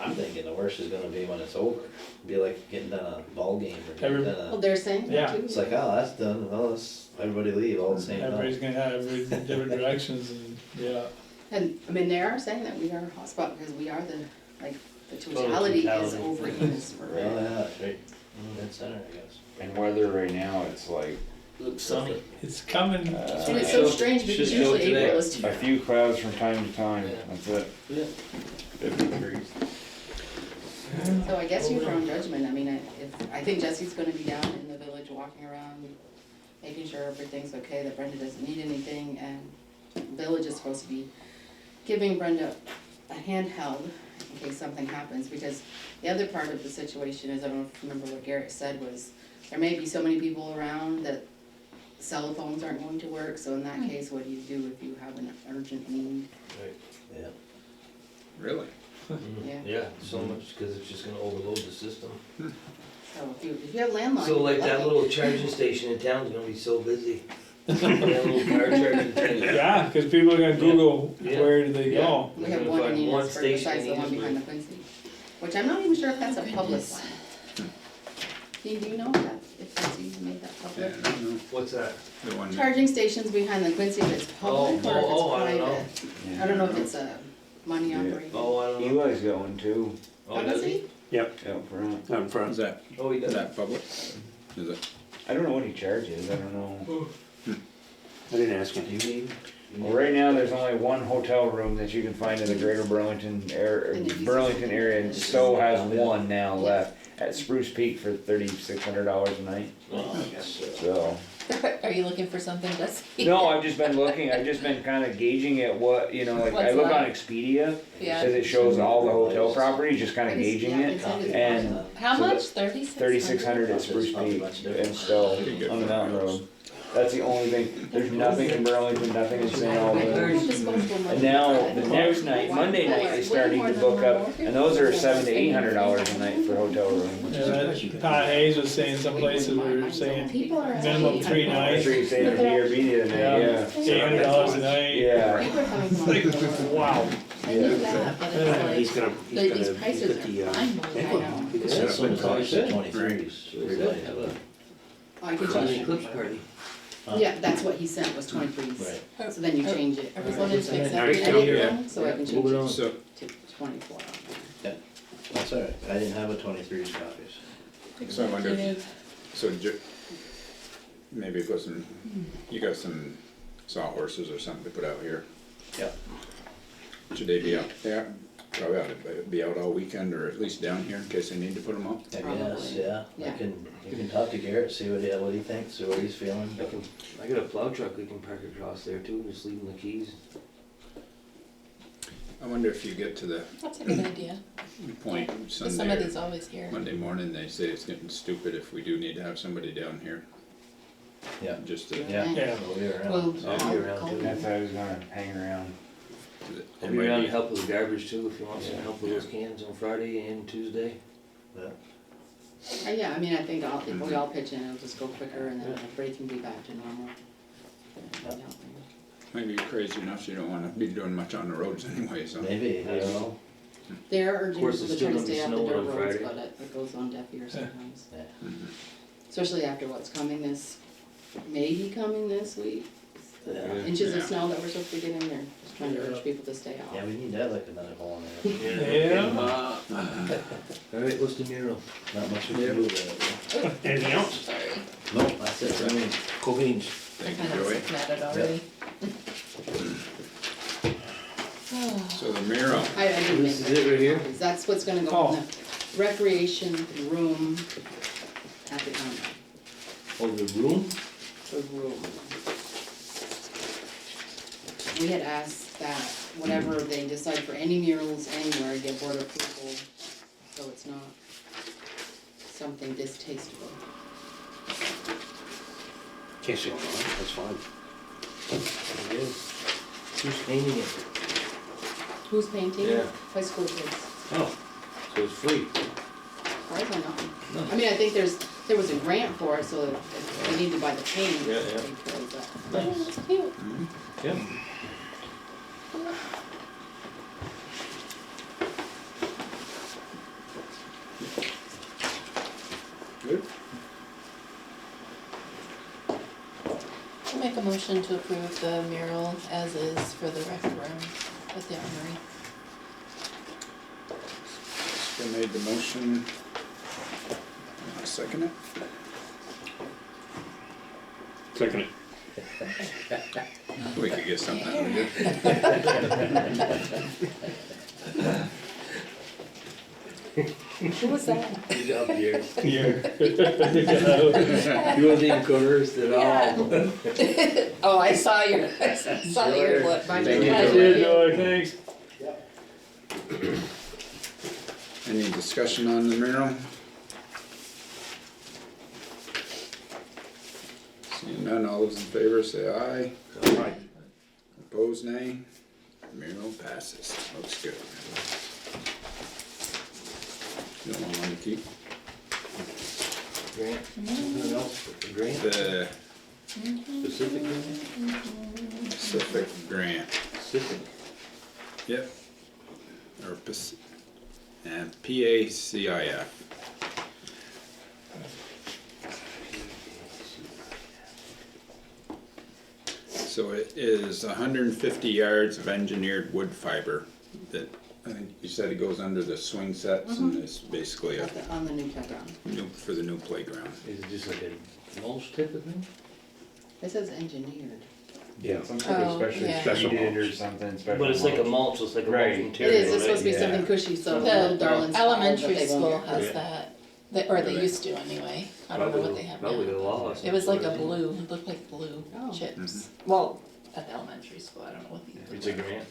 I'm thinking the worst is gonna be when it's over, be like getting done a ball game or getting done Well, a, they're saying Yeah. that too. it's like, oh, that's done, well, let's, everybody leave all at the same Everybody's time. gonna have different directions and, yeah. And, I mean, they are saying that we are a hotspot because we are the totality is totality. over Enosburgh. Well, yeah, it's right, dead center, I guess. And weather right now, it's like Looks sunny. It's coming. And it's so strange because Just go usually today. April is too. a few clouds from time to time, Yeah. that's it. Yeah. 50 degrees. So I guess you're on judgment, I mean, I think Jesse's gonna be down in the village walking around, making sure everything's okay, that Brenda doesn't need anything, and the village is supposed to be giving Brenda a handheld in case something happens, because the other part of the situation is, I don't know if you remember what Garrett said, was there may be so many people around that cell phones aren't going to work, so in that case, what do you do if you have an urgent need? Right. Yeah. Really? Yeah. Yeah, so much, cause it's just gonna overload the system. So if you have landline, So like you're that lucky. little charging station in town's gonna be so busy. That little car charging thing. Yeah, cause people are gonna Google, Yeah. where do they go? We They're have gonna one in find one Enosburgh station besides the in one behind the Enosburgh. Quincy, which I'm not even sure if that's a public Goodness. one. Dean, do you know that, if Quincy made that Yeah, public? I don't know. What's that? The one. Charging stations behind the Quincy, if it's public or if oh, I it's don't know. private. I don't know if it's a money operated. Oh, I don't know. Eli's got one too, Oh, does he? out front. Out in front. Is that, Oh, he is does. that public? Is it? I don't know what he charges, I don't know. I didn't ask him. Do you need? Well, right now, there's only one hotel room that you can find in the greater Burlington area, and Stowe has one now left at Spruce Peak for $3,600 a night, Oh, I guess so. so. Are you looking for something that's? No, I've just been looking, I've just been kinda gauging at what, you know, like, I What's look on that? Expedia, Yeah. cause it shows all the hotel properties, just kinda gauging it. And How so much? 3600? 3,600 at Spruce Peak and Stowe on the mountain road. That's the only thing, there's nothing in Burlington, nothing in St. Albans. And now, the next night, Monday night, they starting to book up, and those are $700 to $800 a night for hotel rooms. Yeah, that, Pat Hayes was saying some places were saying People are. minimum 3 I'm nights, sure you say there's Airbnb the other night, yeah. $800 a night. Yeah, People are coming from. Wow. I knew that, but it's He's like, gonna, these he's prices got are the, mind-blowing. he can I set That's up when a it's always the car. 23s, so we might have a, I can An change eclipse it. party. Yeah, that's what he sent, was 23s. right. So then you change it. Are we going into Now executive he's session? here. So I can change Moving it on. So, to 24. That's all right, I didn't have a 23s copies. so I wonder, so maybe put some, you got some sawhorses or something to put out here? Yep. Should they be out there? Probably ought to be out all weekend, or at least down here in case they need to put them up. I guess, Probably. yeah, Yeah. you can talk to Garrett, see what he thinks, or what he's feeling. I got a plow truck we can park across there too, just leave them the keys. I wonder if you get to the That's a good idea, point because some of Sunday these or always here. Monday morning, they say it's getting stupid if we do need to have somebody down here. Yeah. Just to. Yeah. Yeah. We'll be around. Well, I'll be around call too. me. that's why I was gonna hang around. I'll It be might around be- to help with the garbage too, if you want some Yeah. help with those cans on Friday and Tuesday. Yeah, I mean, I think if we all pitch in, it'll just go quicker and then everybody can be back to normal. Might be crazy enough, you don't wanna be doing much on the roads anyway, so. Maybe, I don't know. They're urging course, people it's to try to still stay off gonna the be dirt snowing on roads, Friday. but it goes on deaf ears sometimes. Yeah. Mhm. Especially after what's coming maybe coming this week. Yeah. Inches Yeah. of snow that we're supposed to be getting there, just trying to urge people to stay off. Yeah, we need that like another hole in Yeah. Alright, what's the mural? there. Not much we can do with it. Anything else? Sorry, Nope, that's it. I mean, Coving's. I Thank kind you, of Joey. sick at it already. So the mural, I didn't make This is it right here? copies. That's what's gonna go in the recreation room at the county, Oh, the room? the room. We had asked that whenever they decide for any murals anywhere, get board approval, so it's not something distasteful. Can't see it, that's fine. It is. Who's painting it? Who's painting? Yeah. High school kids. Oh, so it's free. Why is that not? I mean, I think there was a grant for it, so if they need to buy the paint, Yeah, they yeah. could, but. Nice. Cute. Yeah. good? I'll make a motion to approve the mural as is for the rec room at the armory. So made the motion. I'll second it. Second it. We could get something out of it. Who was that? Good job, Pierre. Here. You wasn't even coerced at all. Oh, I saw your lip. Thank you. Cheers, Joy, thanks. Any discussion on the mural? Seeing none, all those in favor say aye. Aye. Opposed, nay. Mural passes. Looks good. You don't want one to keep? Grant, something else, grant, The specific grant? Pacific Grant. Specific? Yep. Or and PACIF. So it is 150 yards of engineered wood fiber that, I think you said it goes under the swing sets and it's basically a On the new playground. for the new playground. Is it just like a mulch type of thing? It says engineered. Yeah. Some sort of Oh, specially yeah. Special treated or mulch. something, special But it's like a mulch. mulch, so it's like a Right. mulch It It material, is, it's supposed to be Yeah. something cushy, so the little The darlings. elementary that they won't school get has Yeah. that, or they used to anyway. I don't know what they have Probably now. the law. It was like a blue, it looked like blue Oh. chips. Well, at the elementary school, I don't know what the. It's a grant.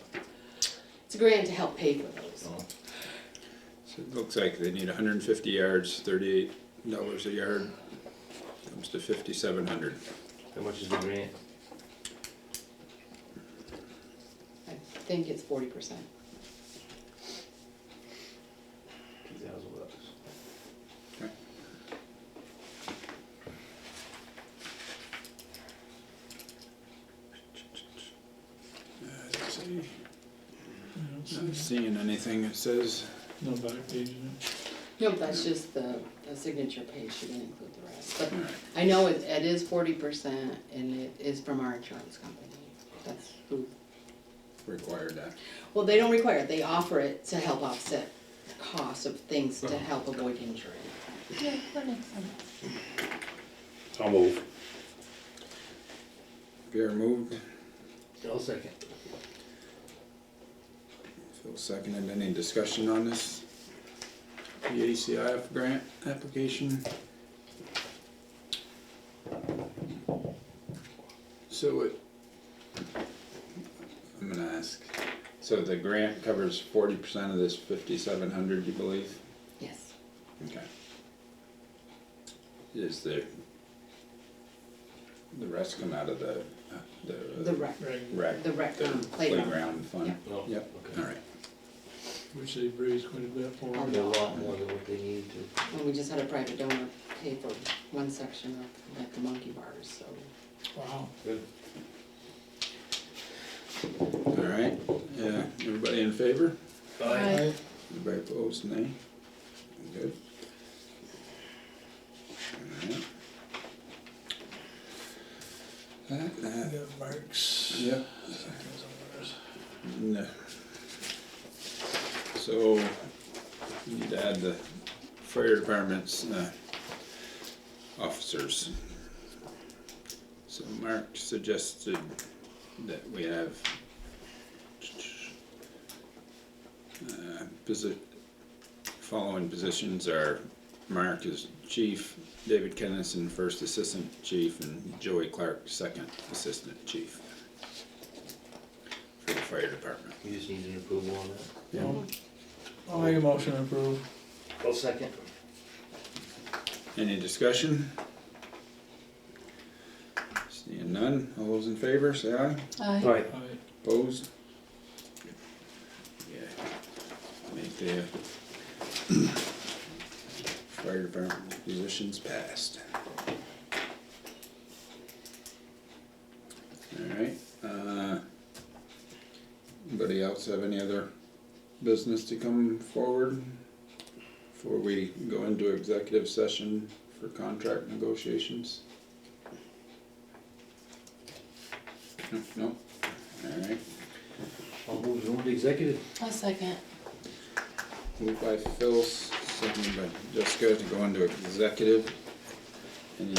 It's a grant to help pay for those. Oh. So it looks like they need 150 yards, $38 a yard. Comes to 5,700. How much is the grant? I think it's 40%. 2,000 bucks. Let's see. Not seeing anything that says, No back page in it. No, that's just the signature page, she didn't include the rest, but alright, I know it is 40% and it is from our insurance company. That's who, required that. well, they don't require it, they offer it to help offset the cost of things to help avoid injury. Yeah, that makes sense. I'll move. Pierre moved, I'll second. Phil seconded. Any discussion on this PACIF grant application? So it, I'm gonna ask, so the grant covers 40% of this 5,700, you believe? Yes. Okay. Is the rest come out of the The rec, rec, the rec the playground. playground fund? No? Yep, Okay. alright. Which they raised quite a bit for. Oh. A lot more than what they need to. And we just had a private donor pay for one section of like the monkey bars, so. Wow. Alright, everybody in favor? Aye. Anybody opposed, nay? Good. Alright. That, Got Mark's. yep. No. So, we need to add the fire department's, officers. So Mark suggested that we have following positions are Mark as chief, David Kennison first assistant chief, and Joey Clark second assistant chief for the fire department. You just need an approval on that. Yeah. I'll make a motion to approve. I'll second. Any discussion? Seeing none, all those in favor, say aye. Aye. Aye. Aye. Opposed? Yeah. Make the fire department positions passed. Alright, anybody else have any other business to come forward before we go into executive session for contract negotiations? No? Alright, I'll move to the executive. I'll second. moved by Phil, seconded by Jessica to go into executive. Any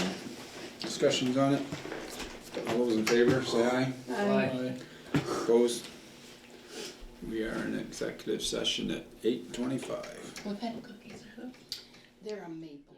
discussions on it? All those in favor, say aye. Aye. Opposed? We are in executive session at 8:25. What kind of cookies are They're a maple.